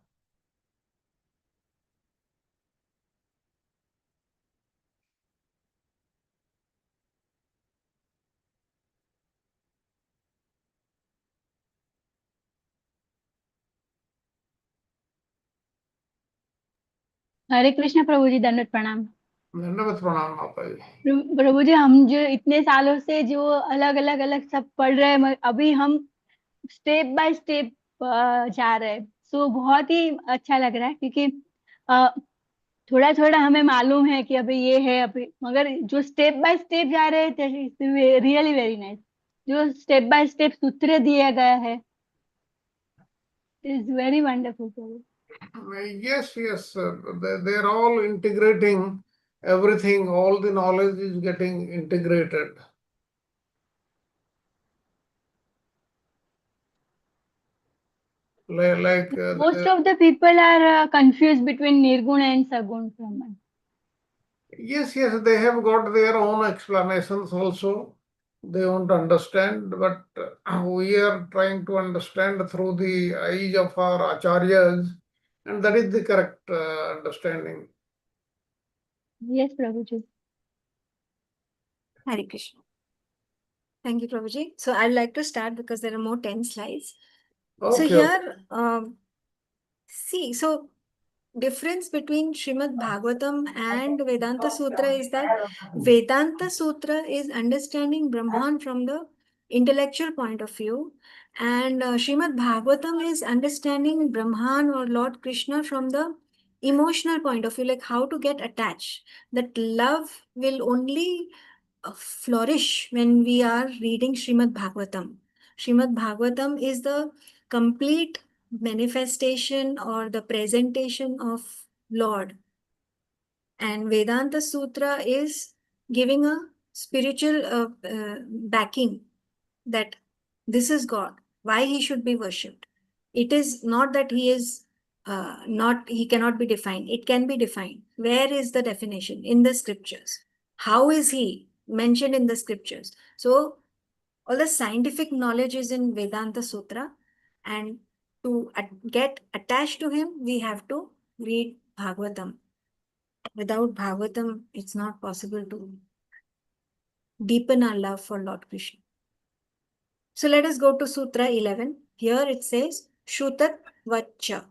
हरे कृष्ण प्रभु जी, दंडवत प्रणाम। धन्यवाद प्रणाम माता जी। प्रभु जी, हम जो इतने सालों से जो अलग अलग सब पढ़ रहे हैं, अभी हम स्टेप बाय स्टेप जा रहे हैं। सो बहुत ही अच्छा लग रहा है, क्योंकि थोड़ा थोड़ा हमें मालूम है कि अभी ये है, अभी मगर जो स्टेप बाय स्टेप जा रहे हैं, रियली वेरी नाइस। जो स्टेप बाय स्टेप सूत्र दिया गया है, is very wonderful. Yes, yes, they're all integrating everything, all the knowledge is getting integrated. Like Most of the people are confused between Nirguna and Sagun Brahman. yes, they have got their own explanations also. They won't understand, but we are trying to understand through the eyes of our acharyas, and that is the correct understanding. Yes, Prabhuji. Hare Krishna. Thank you, Prabhuji. So I'd like to start because there are more 10 slides. So Okay. here, see, so difference between Srimad Bhagavatam and Vedanta Sutra is that Vedanta Sutra is understanding Brahman from the intellectual point of view, and Srimad Bhagavatam is understanding Brahman or Lord Krishna from the emotional point of view, like how to get attached. That love will only flourish when we are reading Srimad Bhagavatam. Srimad Bhagavatam is the complete manifestation or the presentation of Lord. And Vedanta Sutra is giving a spiritual backing that this is God, why he should be worshipped. It is not that he is he cannot be defined. It can be defined. Where is the definition? In the scriptures. How is he mentioned in the scriptures? So all the scientific knowledge is in Vedanta Sutra, and to get attached to him, we have to read Bhagavatam. Without Bhagavatam, it's not possible to deepen our love for Lord Krishna. So let us go to Sutra 11. Here it says, Shutat Vacha.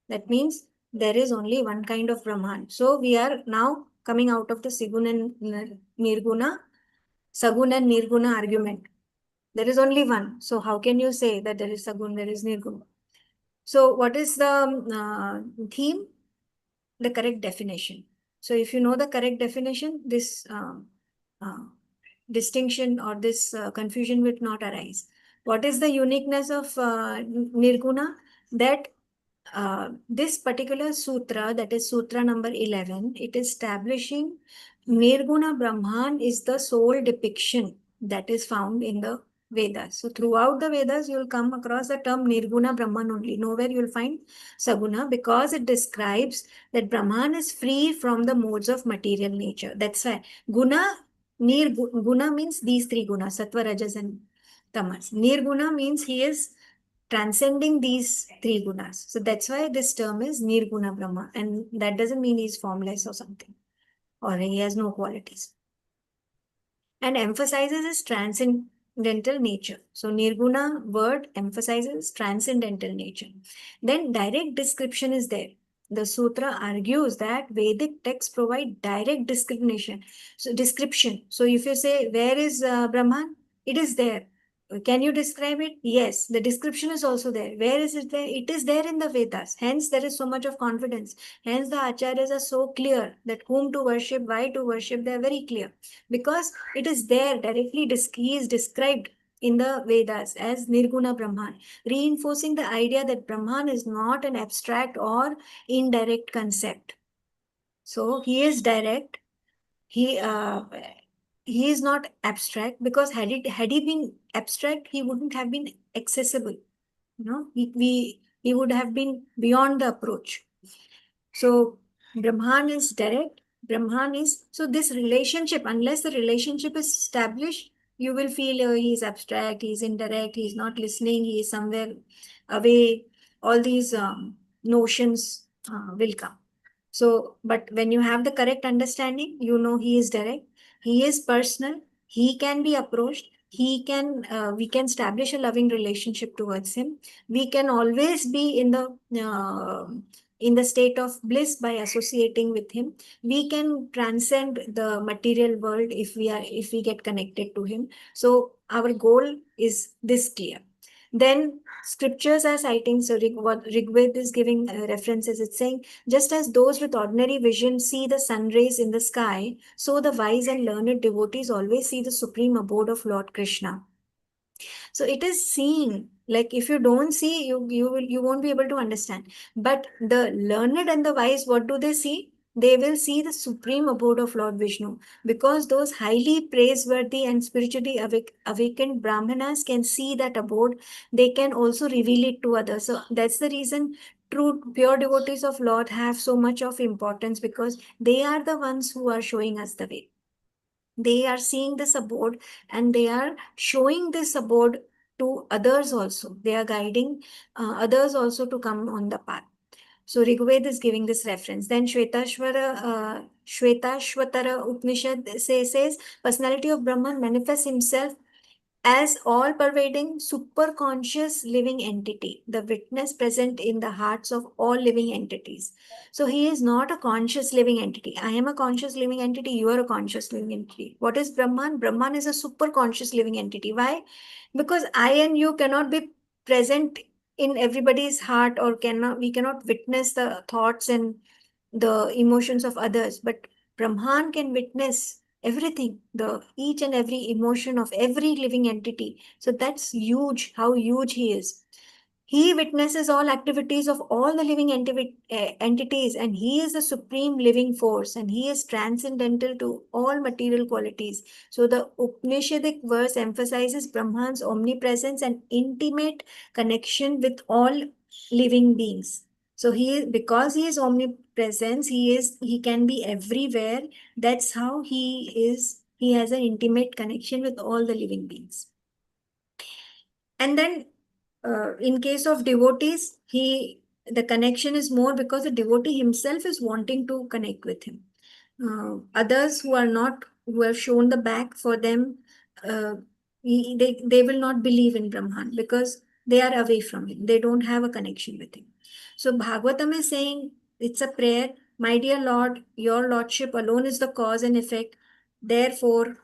That means there is only one kind of Brahman. So we are now coming out of the Sagun and Nirguna argument. There is only one. So how can you say that there is Sagun, there is Nirguna? So what is the theme? The correct definition. So if you know the correct definition, this distinction or this confusion will not arise. What is the uniqueness of Nirguna? That this particular sutra, that is sutra number 11, it is establishing Nirguna Brahman is the sole depiction that is found in the Vedas. So throughout the Vedas, you will come across the term Nirguna Brahman only. Nowhere you will find Saguna, because it describes that Brahman is free from the modes of material nature. That's why Guna means these three gunas, Sattva, Rajas and Tamas. Nirguna means he is transcending these three gunas. So that's why this term is Nirguna Brahma. And that doesn't mean he's formless or something, or he has no qualities. And emphasizes his transcendental nature. So Nirguna word emphasizes transcendental nature. Then direct description is there. The sutra argues that Vedic texts provide direct description. So if you say, where is Brahman? It is there. Can you describe it? Yes. The description is also there. Where is it there? It is there in the Vedas. Hence, there is so much of confidence. Hence, the acharyas are so clear that whom to worship, why to worship, they are very clear. Because it is there directly, he is described in the Vedas as Nirguna Brahman, reinforcing the idea that Brahman is not an abstract or indirect concept. So, he is direct. He is not abstract, because had he been abstract, he wouldn't have been accessible. He would have been beyond the approach. So Brahman is direct. Brahman is, so this relationship, unless the relationship is established, you will feel he is abstract, he is indirect, he is not listening, he is somewhere away. All these notions will come. So, but when you have the correct understanding, you know he is direct, he is personal, he can be approached, we can establish a loving relationship towards him. We can always be in the state of bliss by associating with him. We can transcend the material world if we get connected to him. So our goal is this clear. Then scriptures are citing, so what Rigved is giving references, it's saying, just as those with ordinary vision see the sun rays in the sky, so the wise and learned devotees always see the supreme abode of Lord Krishna. So it is seeing. Like if you don't see, you won't be able to understand. But the learned and the wise, what do they see? They will see the supreme abode of Lord Vishnu, because those highly praiseworthy and spiritually awakened brahmanas can see that abode. They can also reveal it to others. So that's the reason true pure devotees of Lord have so much of importance, because they are the ones who are showing us the way. They are seeing this abode and they are showing this abode to others also. They are guiding others also to come on the path. So Rigved is giving this reference. Then Shvetashvatara Upanishad says, personality of Brahman manifests himself as all-pervading, super-conscious living entity, the witness present in the hearts of all living entities. So he is not a conscious living entity. I am a conscious living entity, you are a conscious living entity. What is Brahman? Brahman is a super-conscious living entity. Why? Because I and you cannot be present in everybody's heart, or we cannot witness the thoughts and the emotions of others, but Brahman can witness everything, the each and every emotion of every living entity. So that's huge, how huge he is. He witnesses all activities of all the living entities, and he is the supreme living force, and he is transcendental to all material qualities. So the Upanishadic verse emphasizes Brahman's omnipresence and intimate connection with all living beings. So because he is omnipresence, he can be everywhere. That's how he has an intimate connection with all the living beings. And then in case of devotees, the connection is more because the devotee himself is wanting to connect with him. Others who have shown the back for them, they will not believe in Brahman because they are away from him. They don't have a connection with him. So Bhagavatam is saying, it's a prayer, my dear Lord, your Lordship alone is the cause and effect. Therefore,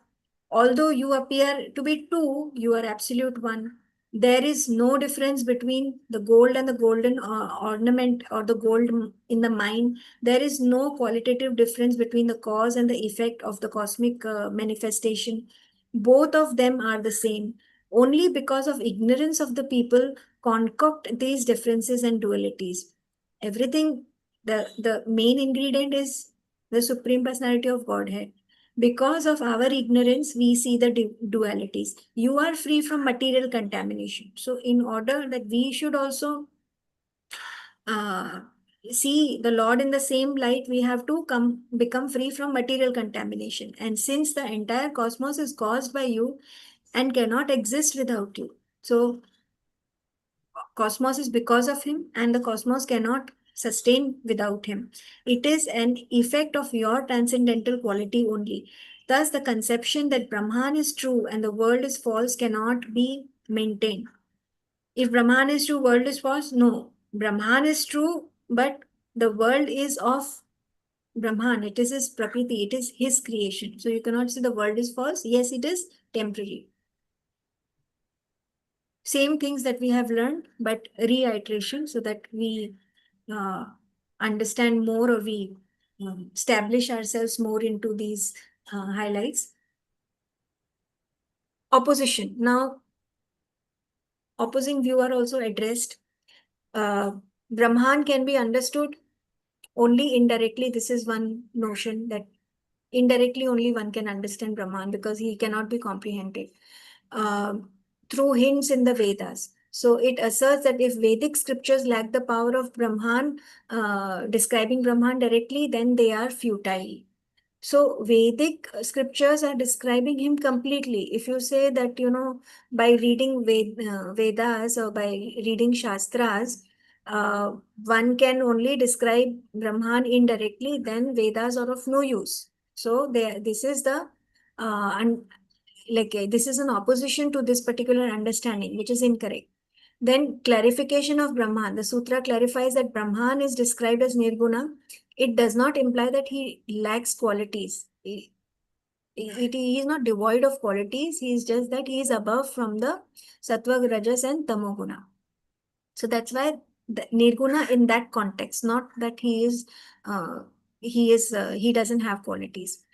although you appear to be two, you are absolute one. There is no difference between the gold and the golden ornament, or the gold in the mine. There is no qualitative difference between the cause and the effect of the cosmic manifestation. Both of them are the same. Only because of ignorance of the people concoct these differences and dualities. Everything, the main ingredient is the Supreme Personality of Godhead. Because of our ignorance, we see the dualities. You are free from material contamination. So in order that we should also see the Lord in the same light, we have to become free from material contamination. And since the entire cosmos is caused by you and cannot exist without you, so cosmos is because of him, and the cosmos cannot sustain without him. It is an effect of your transcendental quality only. Thus, the conception that Brahman is true and the world is false cannot be maintained. If Brahman is true, world is false? No. Brahman is true, but the world is of Brahman. It is his Prakriti, it is his creation. So you cannot say the world is false. Yes, it is temporary. Same things that we have learned, but reiteration so that we understand more, or we establish ourselves more into these highlights. Opposition. Now, opposing view are also addressed. Brahman can be understood only indirectly. This is one notion, that indirectly only one can understand Brahman, because he cannot be comprehended through hints in the Vedas. So it asserts that if Vedic scriptures lack the power of Brahman, describing Brahman directly, then they are futile. So Vedic scriptures are describing him completely. If you say that, by reading Vedas or by reading Shastras, one can only describe Brahman indirectly, then Vedas are of no use. So this is this is an opposition to this particular understanding, which is incorrect. Then clarification of Brahman. The sutra clarifies that Brahman is described as Nirguna. It does not imply that he lacks qualities. He is not devoid of qualities. He is just that he is above from the Sattva, Rajas and Tamoguna. So that's why the Nirguna in that context, not that he doesn't have qualities.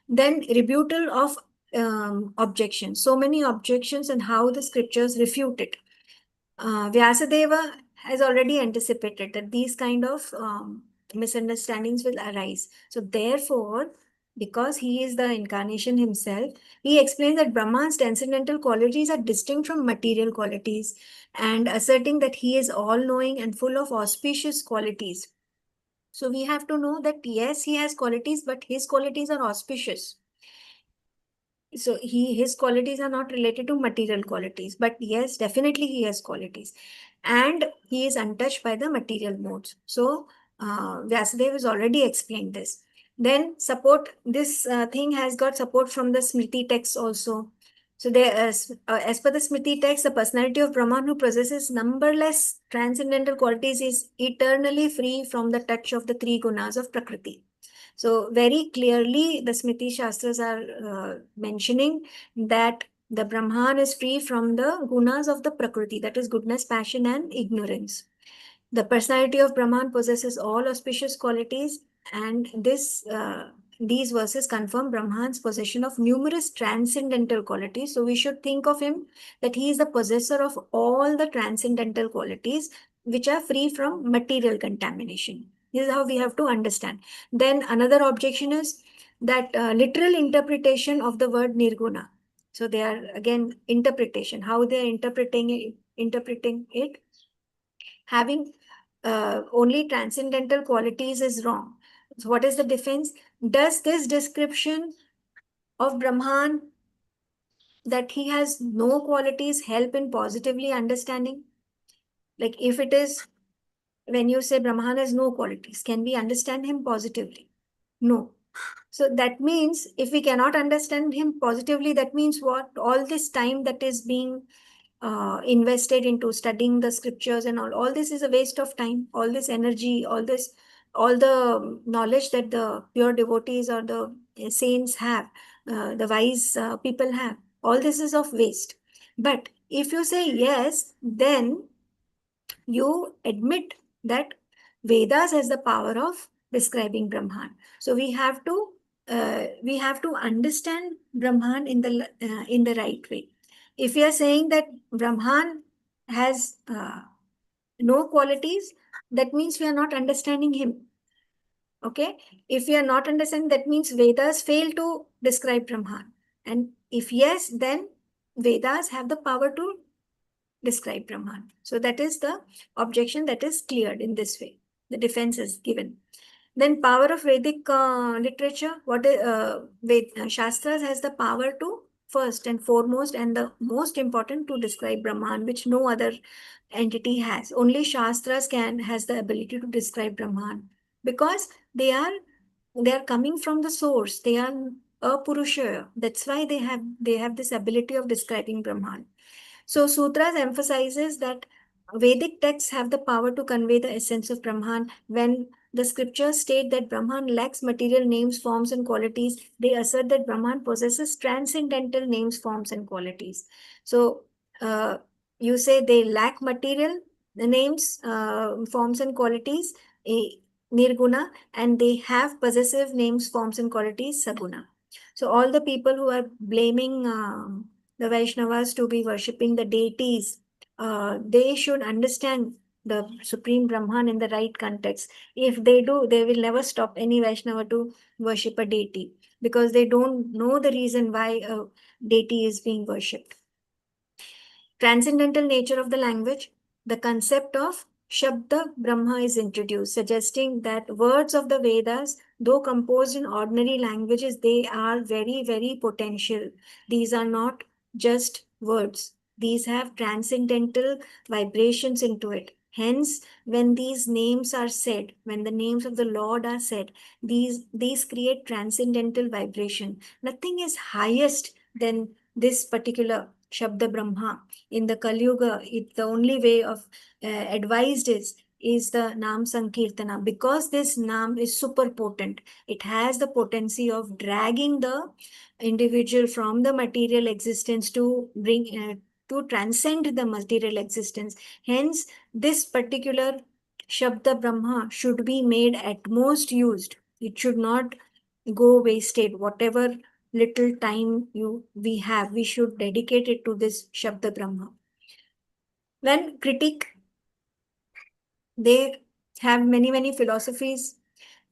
Then rebuttal of objections, so many objections, and how the scriptures refute it. Vyasadeva has already anticipated that these kind of misunderstandings will arise. So therefore, because he is the incarnation himself, he explains that Brahman's transcendental qualities are distinct from material qualities, and asserting that he is all-knowing and full of auspicious qualities. So we have to know that yes, he has qualities, but his qualities are auspicious. So his qualities are not related to material qualities, but yes, definitely he has qualities, and he is untouched by the material modes. So Vyasadeva has already explained this. Then support, this thing has got support from the Smriti text also. So there, as per the Smriti text, the personality of Brahman who possesses numberless transcendental qualities is eternally free from the touch of the three gunas of Prakriti. So very clearly, the Smriti Shastras are mentioning that the Brahman is free from the gunas of the Prakriti, that is goodness, passion, and ignorance. The personality of Brahman possesses all auspicious qualities, and these verses confirm Brahman's possession of numerous transcendental qualities. So we should think of him that he is the possessor of all the transcendental qualities which are free from material contamination. This is how we have to understand. Then another objection is that literal interpretation of the word nirguna. So they are again interpretation, how they are interpreting it, having only transcendental qualities is wrong. So what is the defense? Does this description of Brahman that he has no qualities help in positively understanding? Like if it is, when you say Brahman has no qualities, can we understand him positively? No. So that means if we cannot understand him positively, that means what? All this time that is being invested into studying the scriptures and all this is a waste of time. All this energy, all the knowledge that the pure devotees or the saints have, the wise people have, all this is of waste. But if you say yes, then you admit that Vedas has the power of describing Brahman. So we have to understand Brahman in the right way. If we are saying that Brahman has no qualities, that means we are not understanding him. Okay? If we are not understanding, that means Vedas fail to describe Brahman. And if yes, then Vedas have the power to describe Brahman. So that is the objection that is cleared in this way. The defense is given. Then power of Vedic literature, Shastras has the power to first and foremost and the most important to describe Brahman, which no other entity has. Only Shastras has the ability to describe Brahman because they are coming from the source. They are a Purusha. That's why they have this ability of describing Brahman. So Sutras emphasizes that Vedic texts have the power to convey the essence of Brahman. When the scriptures state that Brahman lacks material names, forms, and qualities, they assert that Brahman possesses transcendental names, forms, and qualities. So you say they lack material names, forms, and qualities, nirguna, and they have possessive names, forms, and qualities, saguna. So all the people who are blaming the Vaishnavas to be worshipping the deities, they should understand the Supreme Brahman in the right context. If they do, they will never stop any Vaishnava to worship a deity because they don't know the reason why a deity is being worshipped. Transcendental nature of the language, the concept of Shabda Brahma is introduced, suggesting that words of the Vedas, though composed in ordinary languages, they are very, very potential. These are not just words. These have transcendental vibrations into it. Hence, when these names are said, when the names of the Lord are said, these create transcendental vibration. Nothing is highest than this particular Shabda Brahma. In the Kali Yuga, the only way of advised is the Nam Sankirtana, because this Nam is super potent. It has the potency of dragging the individual from the material existence to bring to transcend the material existence. Hence, this particular Shabda Brahma should be made at most used. It should not go wasted. Whatever little time we have, we should dedicate it to this Shabda Brahma. When critique, they have many philosophies.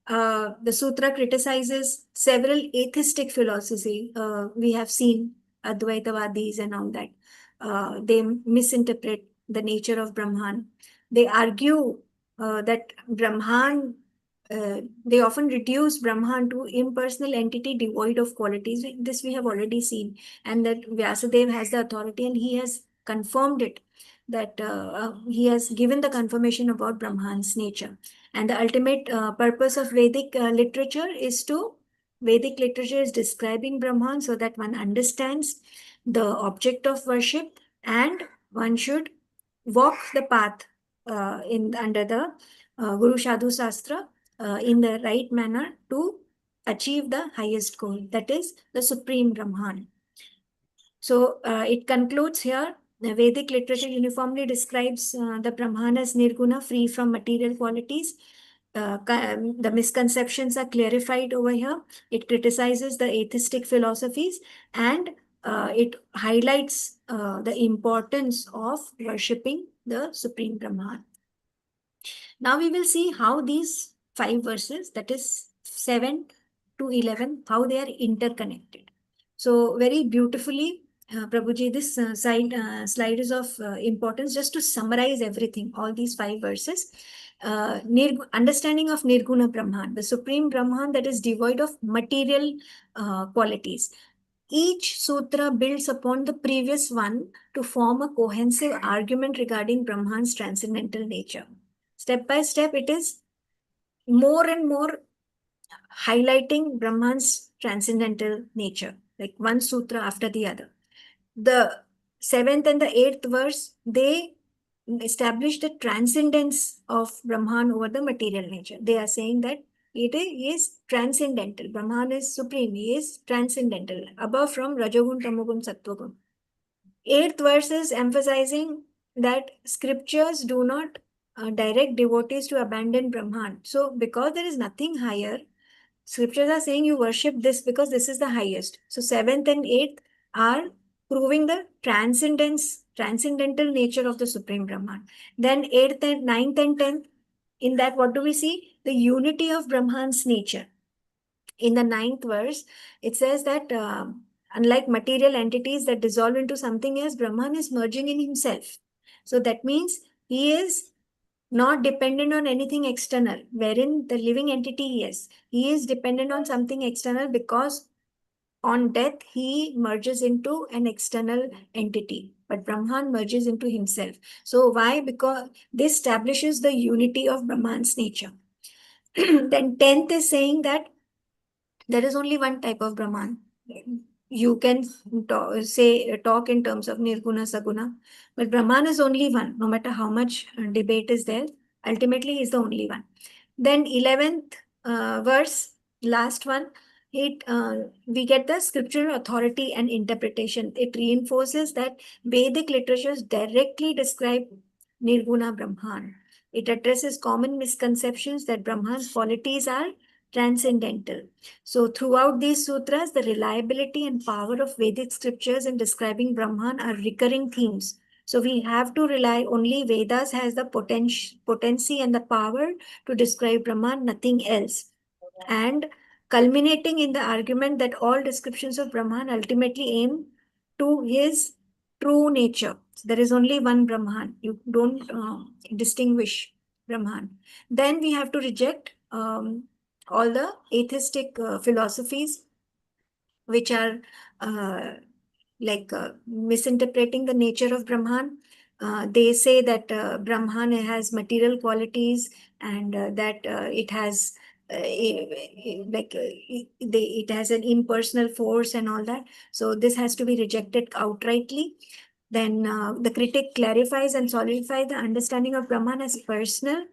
The sutra criticizes several atheistic philosophy. We have seen Advaitavadis and all that. They misinterpret the nature of Brahman. They argue that Brahman, they often reduce Brahman to impersonal entity devoid of qualities. This we have already seen, and that Vyasadeva has the authority, and he has confirmed it, that he has given the confirmation about Brahman's nature. And the ultimate purpose of Vedic literature is describing Brahman so that one understands the object of worship, and one should walk the path under the Guru Sadhu Shastra in the right manner to achieve the highest goal, that is the supreme Brahman. So it concludes here. The Vedic literature uniformly describes the Brahman as nirguna, free from material qualities. The misconceptions are clarified over here. It criticizes the atheistic philosophies, and it highlights the importance of worshipping the Supreme Brahman. Now we will see how these 5 verses, that is 7 to 11, how they are interconnected. So very beautifully, Prabhuji, this slide is of importance just to summarize everything, all these 5 verses. Understanding of Nirguna Brahman, the Supreme Brahman that is devoid of material qualities. Each sutra builds upon the previous one to form a cohesive argument regarding Brahman's transcendental nature. Step by step, it is more and more highlighting Brahman's transcendental nature, like one sutra after the other. The 7th and the 8th verse, they establish the transcendence of Brahman over the material nature. They are saying that it is transcendental. Brahman is supreme. He is transcendental, above from Rajagun, Tamagun, Sattvagun. 8th verse is emphasizing that scriptures do not direct devotees to abandon Brahman. So because there is nothing higher, scriptures are saying you worship this because this is the highest. So 7th and 8th are proving the transcendental nature of the Supreme Brahman. Then 8th and 9th and 10th, in that what do we see? The unity of Brahman's nature. In the 9th verse, it says that unlike material entities that dissolve into something else, Brahman is merging in himself. So that means he is not dependent on anything external, wherein the living entity he is dependent on something external, because on death he merges into an external entity, but Brahman merges into himself. So why? Because this establishes the unity of Brahman's nature. Then 10th is saying that there is only one type of Brahman. You can talk in terms of Nirguna, Saguna, but Brahman is only one. No matter how much debate is there, ultimately he is the only one. Then 11th verse, last one, we get the scriptural authority and interpretation. It reinforces that Vedic literatures directly describe Nirguna Brahman. It addresses common misconceptions that Brahman's qualities are transcendental. So throughout these sutras, the reliability and power of Vedic scriptures in describing Brahman are recurring themes. So we have to rely only Vedas has the potency and the power to describe Brahman, nothing else. And culminating in the argument that all descriptions of Brahman ultimately aim to his true nature. So there is only one Brahman. You don't distinguish Brahman. Then we have to reject all the atheistic philosophies which are misinterpreting the nature of Brahman. They say that Brahman has material qualities, and that it has it has an impersonal force and all that. So this has to be rejected outrightly. Then the critic clarifies and solidifies the understanding of Brahman as personal,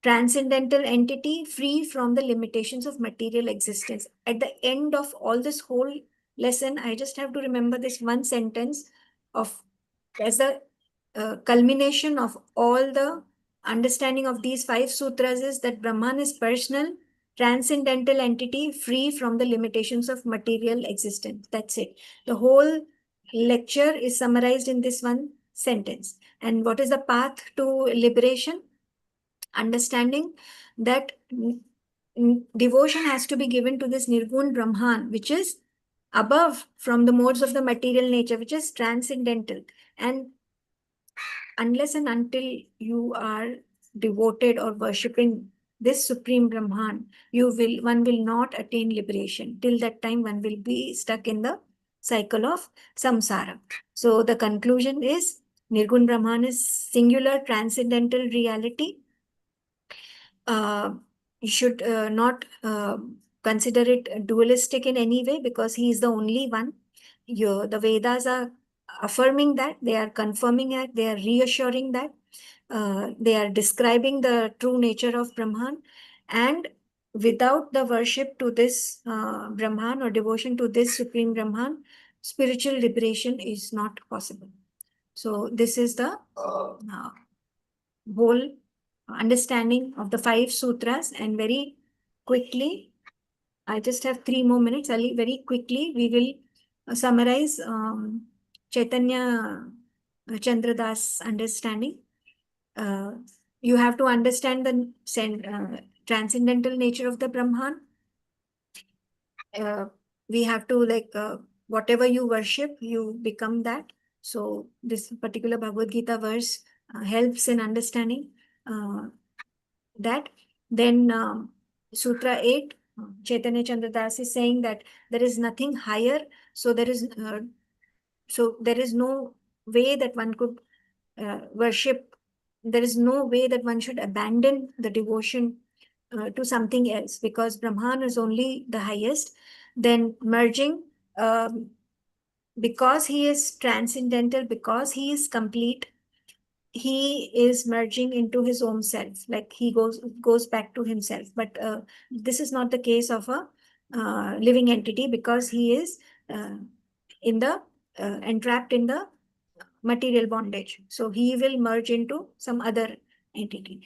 transcendental entity free from the limitations of material existence. At the end of all this whole lesson, I just have to remember this one sentence of as the culmination of all the understanding of these 5 sutras is that Brahman is personal, transcendental entity free from the limitations of material existence. That's it. The whole lecture is summarized in this one sentence. And what is the path to liberation? Understanding that devotion has to be given to this Nirgun Brahman, which is above from the modes of the material nature, which is transcendental. And unless and until you are devoted or worshipping this supreme Brahman, one will not attain liberation. Till that time, one will be stuck in the cycle of samsara. So the conclusion is Nirgun Brahman is singular transcendental reality. You should not consider it dualistic in any way, because he is the only one. The Vedas are affirming that, they are confirming that, they are reassuring that, they are describing the true nature of Brahman. And without the worship to this Brahman or devotion to this supreme Brahman, spiritual liberation is not possible. So this is the whole understanding of the 5 sutras. And very quickly, I just have 3 more minutes. Very quickly, we will summarize Chaitanya Chandradas' understanding. You have to understand the transcendental nature of the Brahman. We have to, whatever you worship, you become that. So this particular Bhagavad Gita verse helps in understanding that. Then Sutra 8, Chaitanya Chandradas is saying that there is nothing higher. So there is no way that one could worship. There is no way that one should abandon the devotion to something else, because Brahman is only the highest. Then merging, because he is transcendental, because he is complete, he is merging into his own self, like he goes back to himself. But this is not the case of a living entity, because he is entrapped in the material bondage. So he will merge into some other entity.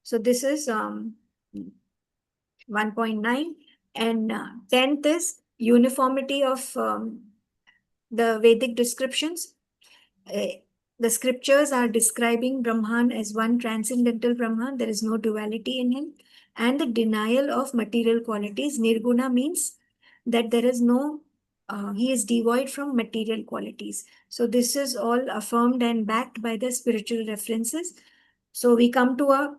So this is 1.9. And 10th is uniformity of the Vedic descriptions. The scriptures are describing Brahman as one transcendental Brahman. There is no duality in him. And the denial of material qualities. Nirguna means that there is no, he is devoid from material qualities. So this is all affirmed and backed by the spiritual references. So we come to a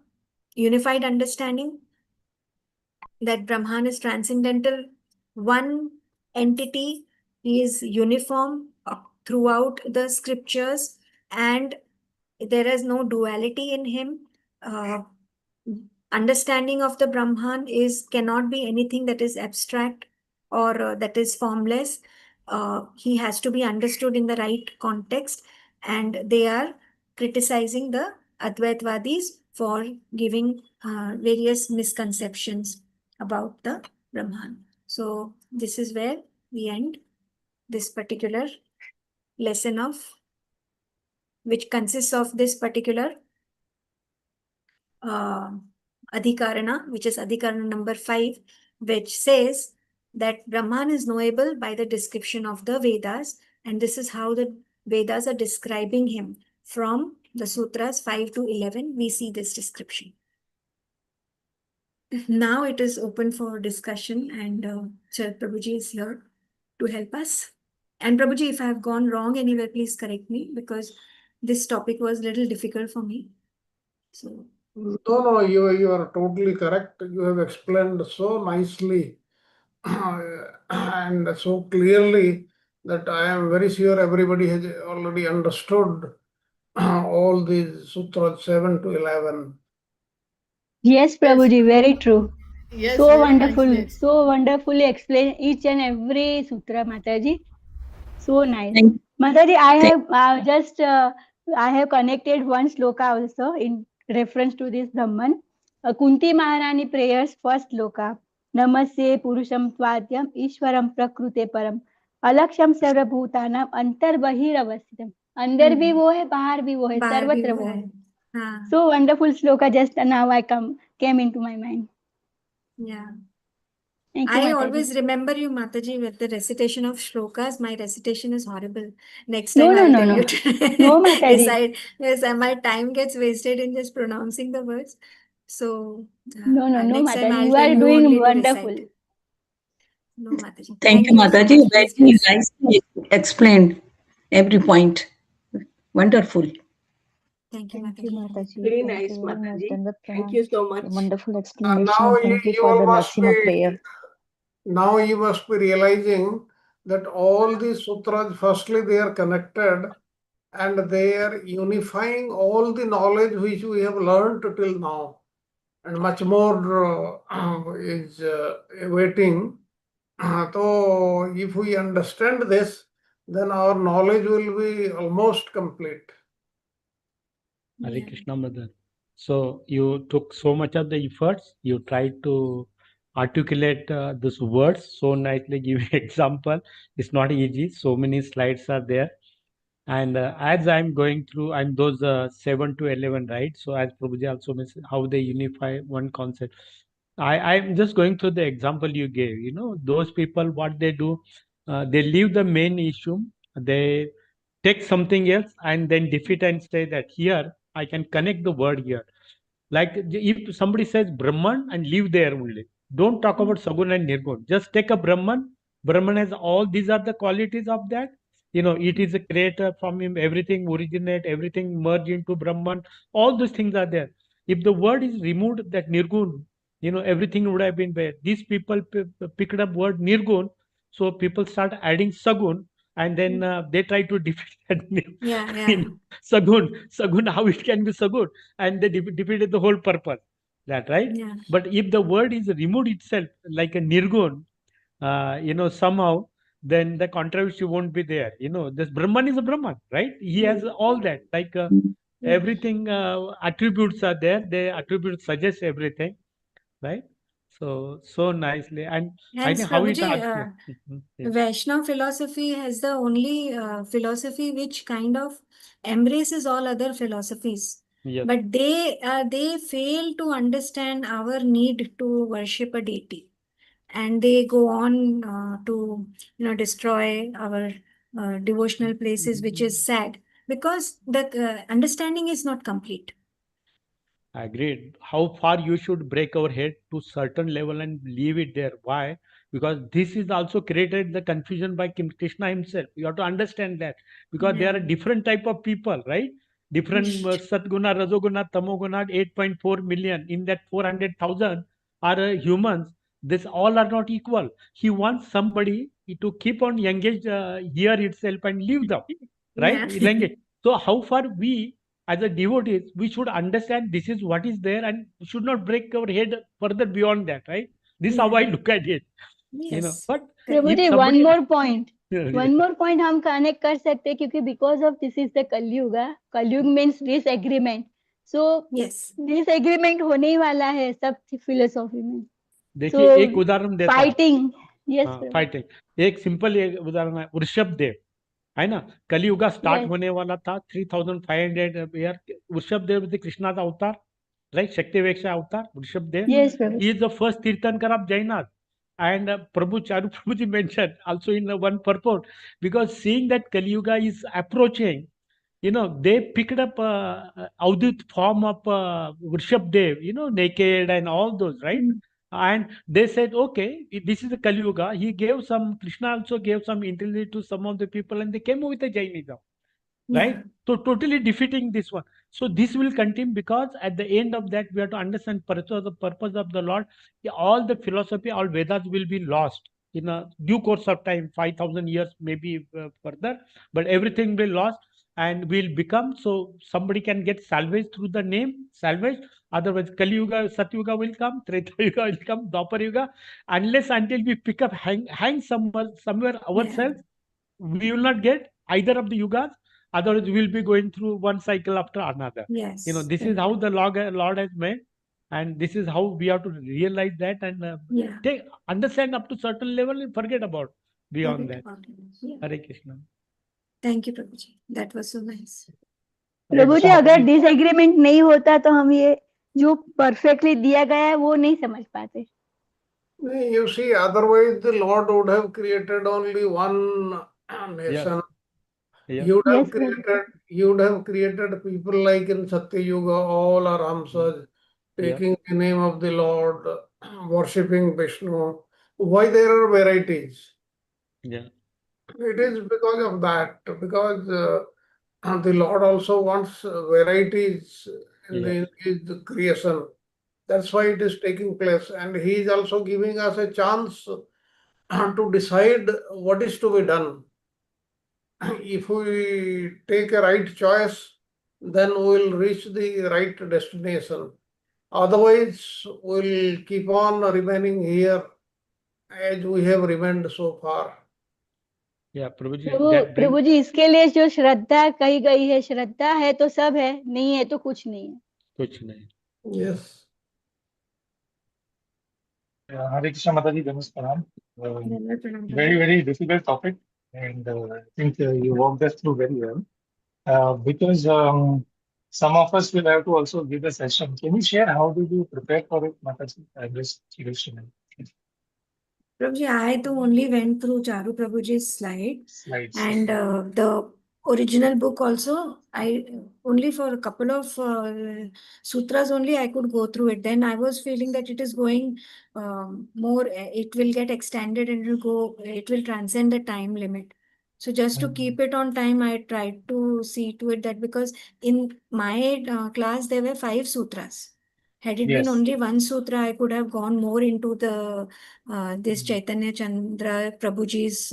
unified understanding that Brahman is transcendental, one entity. He is uniform throughout the scriptures, and there is no duality in him. Understanding of the Brahman cannot be anything that is abstract or that is formless. He has to be understood in the right context, and they are criticizing the Advaitvadis for giving various misconceptions about the Brahman. So this is where we end this particular lesson which consists of this particular Adhikarana, which is Adhikarana number 5, which says that Brahman is knowable by the description of the Vedas, and this is how the Vedas are describing him. From the Sutras 5 to 11, we see this description. Now it is open for discussion, and Sharad Prabhuji is here to help us. And Prabhuji, if I have gone wrong anywhere, please correct me, because this topic was a little difficult for me. So. No, you are totally correct. You have explained so nicely and so clearly that I am very sure everybody has already understood all these sutras 7 to 11. Yes, Prabhuji, very true. Yes, So very wonderful, nicely. so wonderfully explain each and every sutra, Mataji. So nice. Thank Mataji, I have I have connected one sloka also in reference to this Brahman. Kunti Maharani prayers, first sloka. Namaste Purusham Tvadyam Ishwaram Prakrute Param Alaksham Sarvabhutanam Antar Bahir अंदर भी वो है, बाहर भी वो है, सर्वत्र वो है. So wonderful sloka, just now I came into my mind. Yeah. Thank you, I Mataji. always remember you, Mataji, with the recitation of shlokas. My recitation is horrible. Next No, time no, I'll no, tell no. you to No, Mataji. decide. Yes, and my time gets wasted in just pronouncing the words. So No, no, no, next time Mataji. I'll You tell are you doing only to wonderful. recite. No, Mataji. Thank you, Thank you so Mataji. much. Please, Very please. nicely explained every point. Wonderful. Thank you, Thank you, Mataji. Mataji. Very Thank nice, you very much, Mataji. Dandat Thank you Pranam. so much. Wonderful Now explanation. Thank you for the Narsimha prayer. Now you must be realizing that all these sutras, firstly, they are connected and they are unifying all the knowledge which we have learned till now, and much more is awaiting. So, if we understand this, then our knowledge will be almost complete. Hare Yeah. Krishna, mother. So you took so much of the efforts. You tried to articulate these words so nicely. Give example. It's not easy. So many slides are there. And as I'm going through, I'm those 7 to 11, right? So as Prabhuji also mentioned, how they unify one concept. I'm just going through the example you gave. You know, those people, what they do, they leave the main issue. They take something else and then defeat and say that here I can connect the word here. Like if somebody says Brahman and leave there only, don't talk about Sagun and Nirgun. Just take a Brahman. Brahman has all these are the qualities of that. You know, it is a creator from him, everything originate, everything merge into Brahman. All those things are there. If the word is removed, that Nirgun, you know, everything would have been there. These people picked up word Nirgun, so people start adding Sagun, and then they try to defeat that. Yeah, You yeah. know, Sagun, how it can be Sagun? And they defeated the whole purpose. That right? Yeah. But if the word is removed itself, like a Nirgun, you know, somehow, then the controversy won't be there. You know, this Brahman is a Brahman, right? He has all that. Like Yeah. everything attributes are there. The attributes suggest everything, right? So nicely, and I Hence, think how it Prabhuji, yes. Vaishnava philosophy has the only philosophy which kind of embraces all other philosophies. Yes. But they fail to understand our need to worship a deity, and they go on to destroy our devotional places, which is sad because the understanding is not complete. Agreed. How far you should break our head to certain level and leave it there. Why? Because this is also created the confusion by Krishna himself. You have to understand that because there Yeah. are different type of people, right? Different Satguna, Rajoguna, Tamoguna, 8.4 million. In that 400,000 are humans. This all are not equal. He wants somebody to keep on engaged here itself and leave them, right? Yeah. Engage. So how far we as a devotees, we should understand this is what is there and should not break our head further beyond that, right? This is how I Yeah. look at it, you know. Yes. But Correct. if Prabhuji one somebody, more point हम connect कर सकते हैं क्योंकि because of this is the Kalyug means disagreement so Yes. Disagreement होने ही वाला है सब फिलोसॉफी में देखिए एक उदाहरण देता हूँ फाइटिंग यस फाइटिंग एक सिंपल उदाहरण है वृषभ देव है ना कलियुगा स्टार्ट होने वाला था 3500 ईयर वृषभ देव कृष्णा का अवतार right Shaktiveksha avatar Rishabh Dev Yes, Prabhu. he is the first Tirthankar of Jainas and Prabhuji mentioned also in one purport because seeing that Kali Yuga is approaching, you know, they picked up Audit form of Rishabh Dev, you know, naked and all those, right? And they said, okay, this is the Kali Yuga. He gave some, Krishna also gave some intelligence to some of the people and they came with the Jainism. Right? Yeah. So totally defeating this one. So this will continue because at the end of that, we have to understand the purpose of the Lord. All the philosophy, all Vedas will be lost in a due course of time, 5,000 years, maybe further, but everything will lost and will become, so somebody can get salvage through the name, salvage. Otherwise, Kali Yuga, Satyuga will come, Treta Yuga will come, Dwapar Yuga, unless until we pick up, hang somewhere ourselves, we will not get either of the yugas. Otherwise, we will be going through one cycle after another. Yes. You know, this is how the Lord has made, and this is how we have to realize that and take understand up to certain level and forget about beyond that. Yeah. Hare Krishna. Thank you, Prabhuji. That was so nice. प्रभुजी अगर disagreement नहीं होता तो हम ये जो perfectly दिया गया है वो नहीं समझ पाते You see, otherwise the Lord would have created only one nation. Yes. He would have Yes, Prabhu. created, he would have created people like in Satya Yuga, all are Ramsas, Yeah. taking the name of the Lord, worshipping Vishnu. Why there are varieties? Yeah. It is because of that, because the Lord also wants varieties in Yeah. his creation. That's why it is taking place. And he is also giving us a chance to decide what is to be done. If we take a right choice, then we will reach the right destination. Otherwise, we'll keep on remaining here as we have remained so far. Yeah, Prabhuji, Prabhu that brings. प्रभु जी, इसके लिए जो श्रद्धा कही गई है, श्रद्धा है तो सब है, नहीं है तो कुछ नहीं है. कुछ नहीं. Yes. Hare Krishna Mataji, Ganesh Pranam. Very, very difficult topic, and I think you walked us through very well. Because some of us will have to also give a session. Can you share how did you prepare for it, Mataji? I'm just curious to know. Prabhuji, I too only went through Charu Prabhuji's Slides. and the original book also. I only for a couple of sutras only I could go through it. Then I was feeling that it is going more. It will get extended and it will transcend the time limit. So just to keep it on time, I tried to see to it that, because in my class there were 5 sutras. Had it been Yes. only one sutra, I could have gone more into the this Chaitanya Chandra Prabhuji's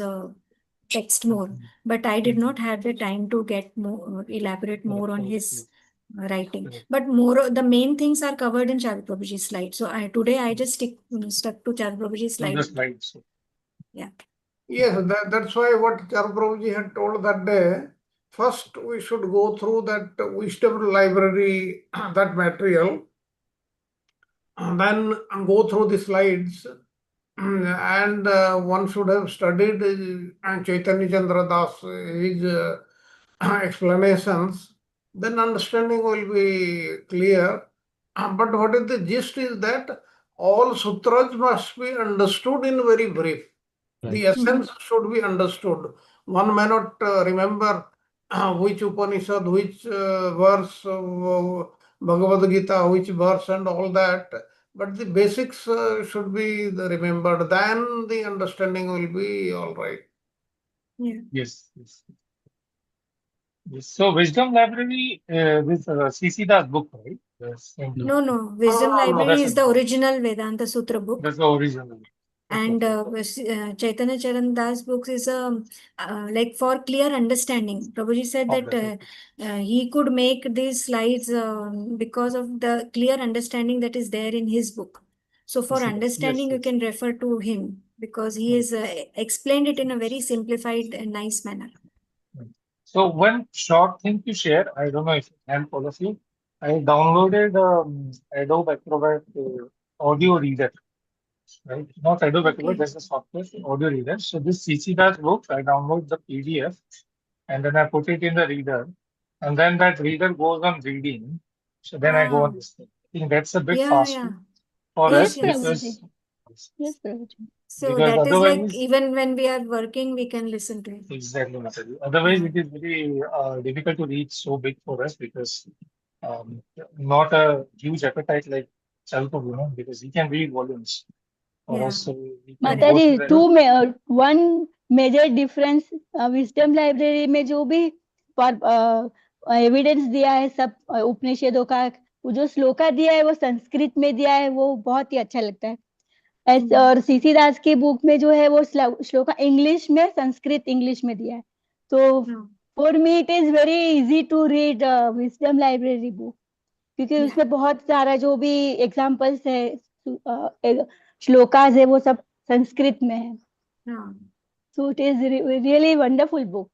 text more. But I did not have the time to get more elaborate more on his writing. But more the main things are covered in Charu Prabhuji's slide. So today I just stuck to Charu Prabhuji's slide. The slides. Yeah. Yes, that's why what Charu Prabhuji had told that day, first we should go through that wisdom library, that material, and then go through the slides, and one should have studied Chaitanya Chandra Das, his explanations, then understanding will be clear. But what is the gist is that all sutras must be understood in very brief. The essence should be understood. One may not remember which Upanishad, which verse, Bhagavad Gita, which verse, and all that. But the basics should be remembered. Then the understanding will be all right. Yeah. Yes. Yes. Yes. So Wisdom Library with C.C. Das book, right? Yes. No. Wisdom no, Library is the that's original Vedanta Sutra book. That's the original. And Chaitanya Charan Das books is like for clear understanding. Prabhuji said that he could make these slides because of the clear understanding that is there in his book. So for understanding, you can refer to him because he has explained it in a very simplified and nice manner. So one short thing to share, I don't know if it help all of you. I downloaded Adobe Acrobat audio reader, right? Not Adobe Acrobat, that's the software audio reader. So this CC Das book, I download the PDF and then I put it in the reader, and then that reader goes on reading. So then I go on this thing. I think that's a bit faster for Yes, us because Yes, Prabhuji. So because that is like otherwise, even when we are working, we can listen to it. exactly, Mataji. Otherwise, it is very difficult to reach so big for us because not a huge appetite like Chalpa, because he can read volumes. For us, so we can go through Mataji, one major difference wisdom library में जो भी evidence दिया है सब उपनिषदों का, वो जो श्लोका दिया है वो संस्कृत में दिया है, वो बहुत ही अच्छा लगता है. और सीसी दास की बुक में जो है वो श्लोका इंग्लिश में, संस्कृत इंग्लिश में दिया है. तो for me it is very easy to read wisdom library book, क्योंकि उसमें बहुत सारा जो भी एग्जांपल्स है, श्लोकास है, वो सब संस्कृत में है. So it is really wonderful book.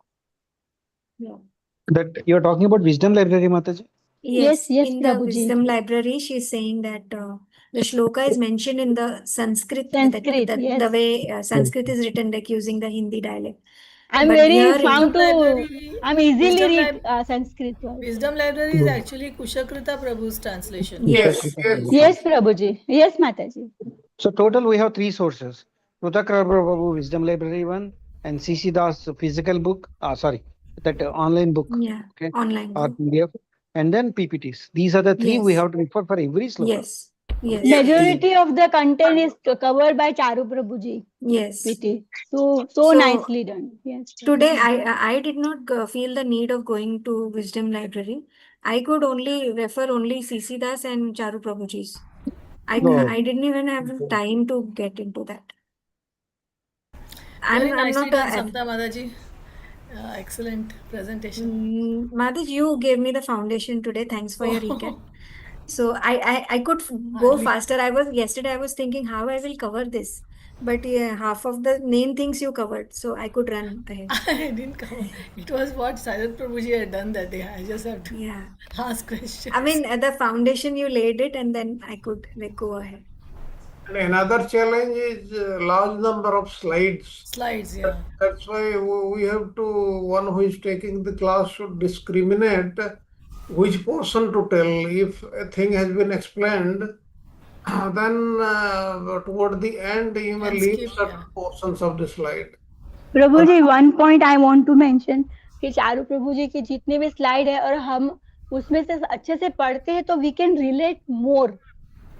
That you are talking about Wisdom Library, Mataji? Yes, in the Prabhuji. Wisdom Library, she is saying that the shloka is mentioned in the Sanskrit, yes. the way Sanskrit is written, like using the Hindi dialect. I'm But very here found to, I'm easily Wisdom read Sanskrit. Wisdom Library is actually Kushakrita Prabhu's translation. Yes. Yes, Prabhuji. Yes, Mataji. So total we have 3 sources. Rutakra Prabhu Wisdom Library 1 and CC Das physical book. Sorry, that online book. Yeah, Okay. online Or book. PDF. And then PPTs. These are the 3 we Yes. have to refer for every sloka. Yes. Yes. Majority of the content is covered by Charu Prabhuji. Yes. PT. So nicely done. Yes. Today, I did not feel the need of going to Wisdom Library. I could only refer only CC Das and Charu Prabhuji's. I didn't even have time to get into that. Very I'm nicely not done, Samta Madaji. Excellent presentation. Madhaj, you gave me the foundation today. Thanks for your recap. So I could go faster. Yesterday I was thinking how I will cover this, but yeah, half of the main things you covered, so I could run ahead. I didn't cover. It was what Sarat Prabhuji had done that day. I just have to ask questions. I mean, the foundation you laid it, and then I could go ahead. And another challenge is large number of slides. Slides, yeah. That's why we have to, one who is taking the class should discriminate which portion to tell. If a thing has been explained, then toward the end you may leave certain portions of the slide. Prabhu ji, one point I want to mention कि चारू प्रभु जी के जितने भी slide है और हम उसमें से अच्छे से पढ़ते हैं तो we can relate more.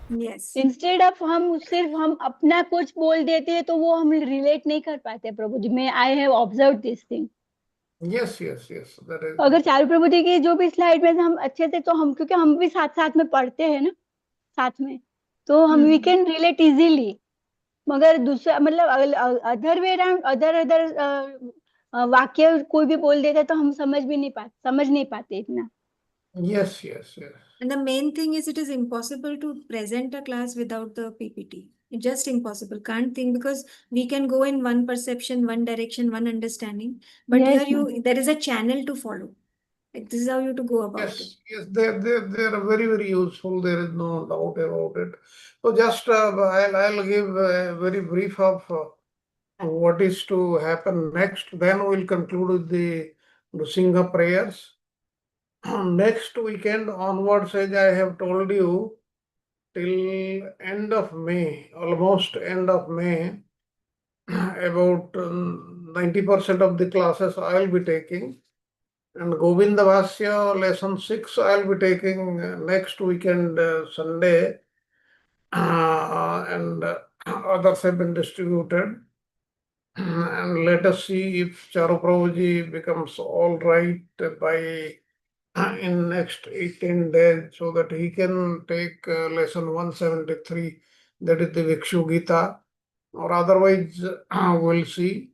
Yes. Instead of हम अपना कुछ बोल देते हैं तो वो हम रिलेट नहीं कर पाते प्रभु जी. मैं I have observed this thing. Yes. That is. अगर चारू प्रभु जी की जो भी स्लाइड में हम अच्छे से तो हम क्योंकि हम भी साथ में पढ़ते हैं ना साथ में तो हम we can relate easily. मगर दूसरा मतलब अदर वे अराउंड अदर वाक्य कोई भी बोल देता तो हम समझ नहीं पाते इतना. Yes. And the main thing is it is impossible to present a class without the PPT. It's just impossible. Can't think because we can go in one perception, one direction, one understanding. But Yes, here there is a channel to follow. Like this is how you have to go about it. Yes, they are very, very useful. There is no doubt about it. So just I'll give a very brief of what is to happen next. Then we'll conclude with the Nrsimha prayers. Next weekend onwards, as I have told you, till end of May, almost end of May, about 90% of the classes I'll be taking. And Govind Bhasya lesson 6 I'll be taking next weekend, Sunday, and others have been distributed. And let us see if Charu Prabhuji becomes all right by in next 18 days so that he can take lesson 173, that is the Vikshu Gita, or otherwise we'll see.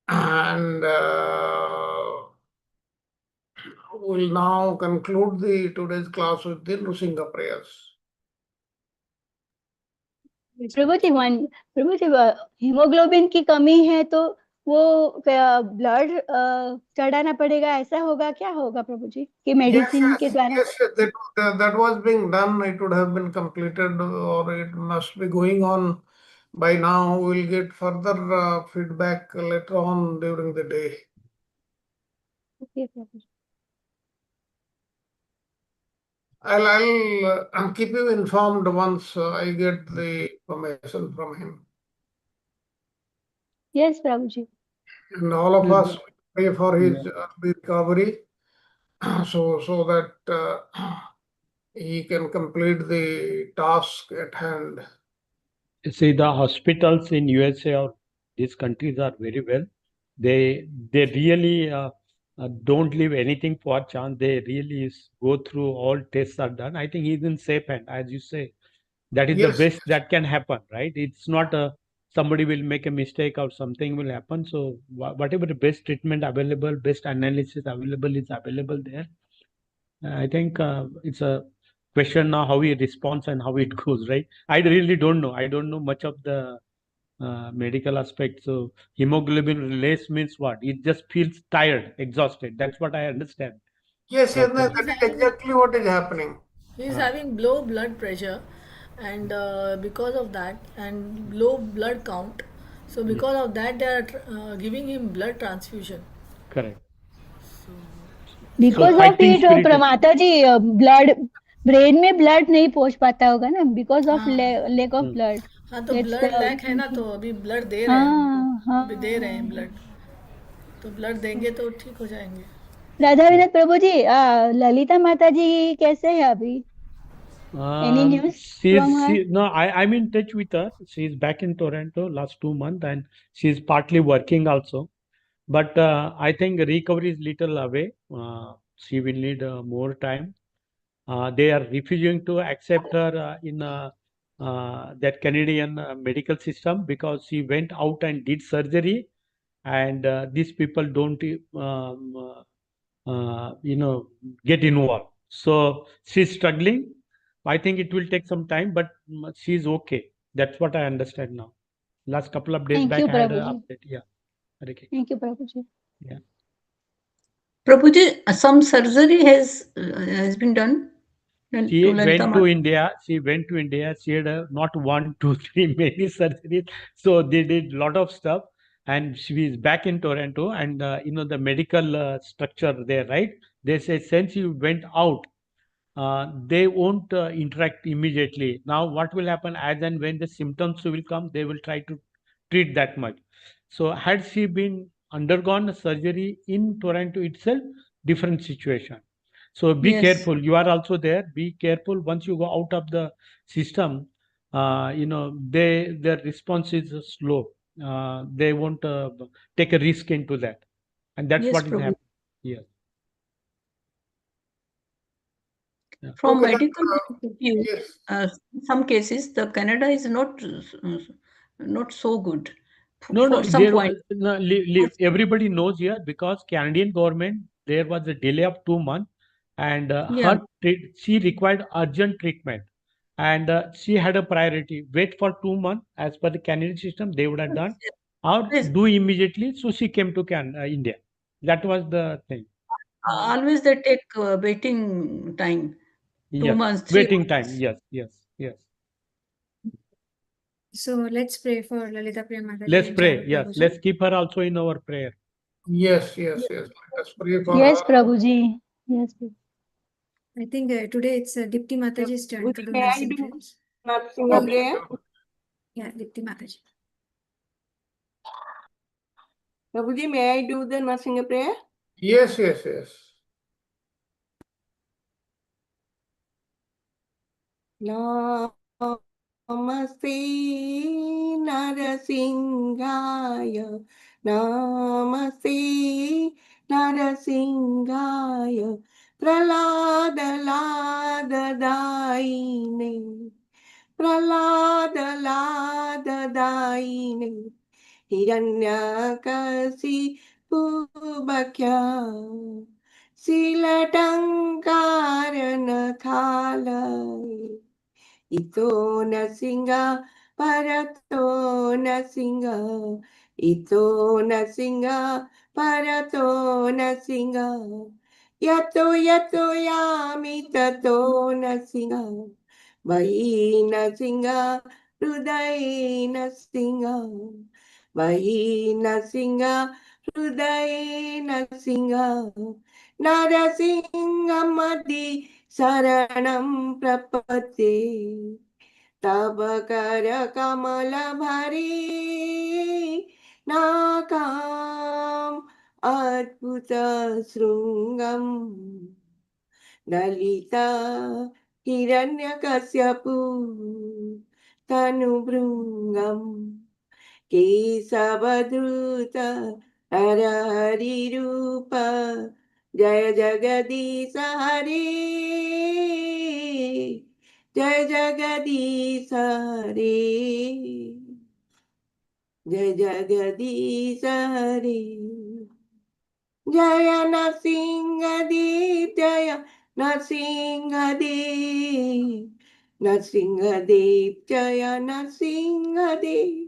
And we'll now conclude the today's class with the Nrsimha prayers. Prabhu ji haemoglobin की कमी है तो वो blood चढ़ाना पड़ेगा ऐसा होगा क्या होगा प्रभु जी कि मेडिसिन के द्वारा? Yes, that was being done. It would have been completed or it must be going on by now. We'll get further feedback later on during the day. Okay, Prabhu. I'll keep you informed once I get the information from him. Yes, Prabhuji. And all of us pray for his early recovery so that he can complete the task at hand. See, the hospitals in USA or these countries are very well. They really don't leave anything for chance. They really go through all tests are done. I think he's in safe hand, as you say. That is the best that can happen, right? It's not somebody will make a mistake or something will happen. So whatever the best treatment available, best analysis available is available there. I think it's a question now how he responds and how it goes, right? I really don't know. I don't know much of the medical aspect. So hemoglobin less means what? It just feels tired, exhausted. That's what I understand. Yes, that is exactly what is happening. He is having low blood pressure, and because of that, and low blood count. So because of that, they are giving him blood transfusion. Correct. Because of it, प्रमाता जी blood brain में blood नहीं पहुंच पाता होगा ना because of lack of blood. हाँ तो That's blood the lack है ना, तो अभी ब्लड दे रहे हैं उनको, हाँ हाँ अभी दे रहे हैं ब्लड, तो ब्लड देंगे तो ठीक हो जाएंगे। राधा विनोद प्रभु जी, ललिता माता जी कैसे है अभी? Any news from her? No, I'm in touch with her. She's back in Toronto last 2 months, and she's partly working also. But I think recovery is little away. She will need more time. They are refusing to accept her in that Canadian medical system because she went out and did surgery, and these people don't, get involved. So she's struggling. I think it will take some time, but she's okay. That's what I understand now. Last couple of days thank back, you I had Prabhu an ji, update. Yeah, okay. Thank you Prabhu ji. Yeah. Prabhuji, some surgery has been done to She Lalita went to Mata. India. She went to India. She had not one, two, three, many surgeries. So they did lot of stuff, and she is back in Toronto. And the medical structure there, right? They say since you went out, they won't interact immediately. Now, what will happen as and when the symptoms will come, they will try to treat that much. So, had she been undergone a surgery in Toronto itself, different situation. So, be Yes, careful. You are also there. Be careful once you go out of the system. Their response is slow. They won't take a risk into that, and that's yes, what is Prabhu. happening. Yes. Yeah. From Okay, medical point of view, yes. in some cases, the Canada is not so good No, for no, some there, point. no, everybody knows here because Canadian government, there was a delay of 2 months, and Yeah, she required urgent treatment, and she had a priority. Wait for 2 months as per the Canadian system, they would have done, or always, do immediately. So she came to India. That was the thing. always they take waiting time, two Yes, months, three waiting time. months. Yes, yes, yes. So let's pray for Lalita Priya Mataji Let's and pray. Charu Yes, Prabhuji. let's keep her also in our prayer. Yes, yes, yes. Let us pray for yes her. Prabhu ji, yes. I think today it's Dipti Mataji's turn to do May I nursing do prayers. Narsingha Okay. prayer? Yeah, Dipti Mataji. Prabhuji, may I do the Narsingha prayer? Yes, yes, yes. Namaste Narasimhaya, Namaste Narasimhaya, Pralada Lada Daine, Pralada Lada Daine, Hiranyakasipu Bhakya, Silatankarana Thalai, Ito nasinga, parato nasinga, ito nasinga, parato nasinga, yato yato yami tato nasinga, vai nasinga, hridai nasinga, vai nasinga, hridai nasinga, narasingamadi Saranam prapate तब कर कमल भरी नाकाम अद्भुत शृंगम ललिता हिरण्यकश्यपु तनुभृङ्गम् केशवधृत हरिरूप जय जगदीश हरे जय जगदीश हरे जय जगदीश हरे जय नरसिंहदेव जय नरसिंहदेव नरसिंहदेव जय नरसिंहदेव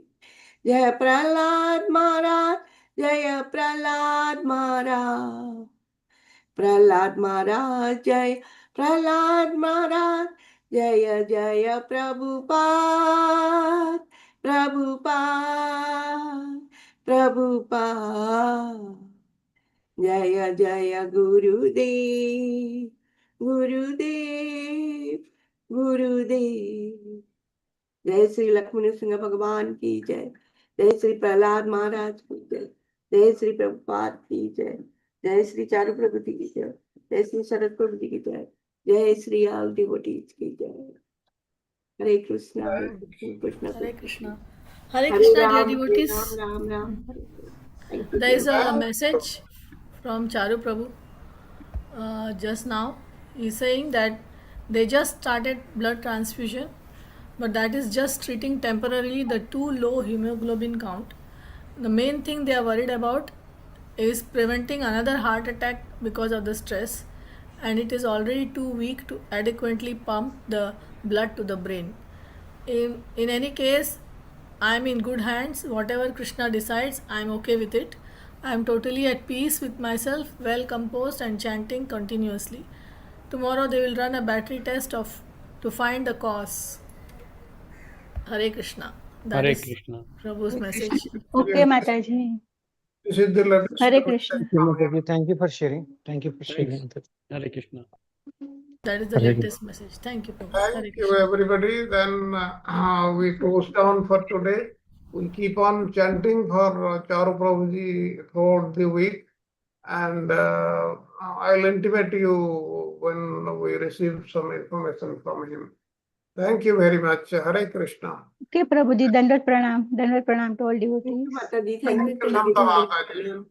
जय प्रहलाद महाराज जय प्रहलाद महाराज प्रहलाद महाराज जय प्रहलाद महाराज जय जय प्रभुपाद प्रभुपाद प्रभुपाद जय जय गुरुदेव गुरुदेव गुरुदेव जय श्री लक्ष्मण सिंह भगवान की जय। जय श्री प्रहलाद महाराज की जय। जय श्री प्रभुपाद की जय। जय श्री चारु प्रभु जी की जय। जय श्री शरद प्रभु जी की जय। जय श्री ऑल डिवोटीज की जय। हरे कृष्णा हरे Krishna Krishna Hare Krishna Krishna. Hare Hare Krishna, dear Ram devotees. Ram Ram Hare Hare. Thank you, There is dear. a message from Charu Prabhu just now. He's saying that they just started blood transfusion, but that is just treating temporarily the too low hemoglobin count. The main thing they are worried about is preventing another heart attack because of the stress, and it is already too weak to adequately pump the blood to the brain. In any case, I am in good hands. Whatever Krishna decides, I am okay with it. I am totally at peace with myself, well composed and chanting continuously. Tomorrow they will run a battery test of to find the cause. Hare Krishna. That Hare is Krishna. Prabhu's Hare message. Okay, Mataji. This is the latest Hare message Krishna. from him. Thank you for sharing. Thank you for Thanks. sharing. Hare Krishna. That is the Hare latest message. Thank you, Prabhu. Hare Thank you, Krishna. everybody. Then we close down for today. We keep on chanting for Charu Prabhuji throughout the week. And I'll intimate you when we receive some information from him. Thank you very much. Hare Krishna. Okay, Prabhuji, Dandat Pranam to all Thank you, devotees. Mataji. Thank you, Thank you, Prabhuji. Santa Mataji.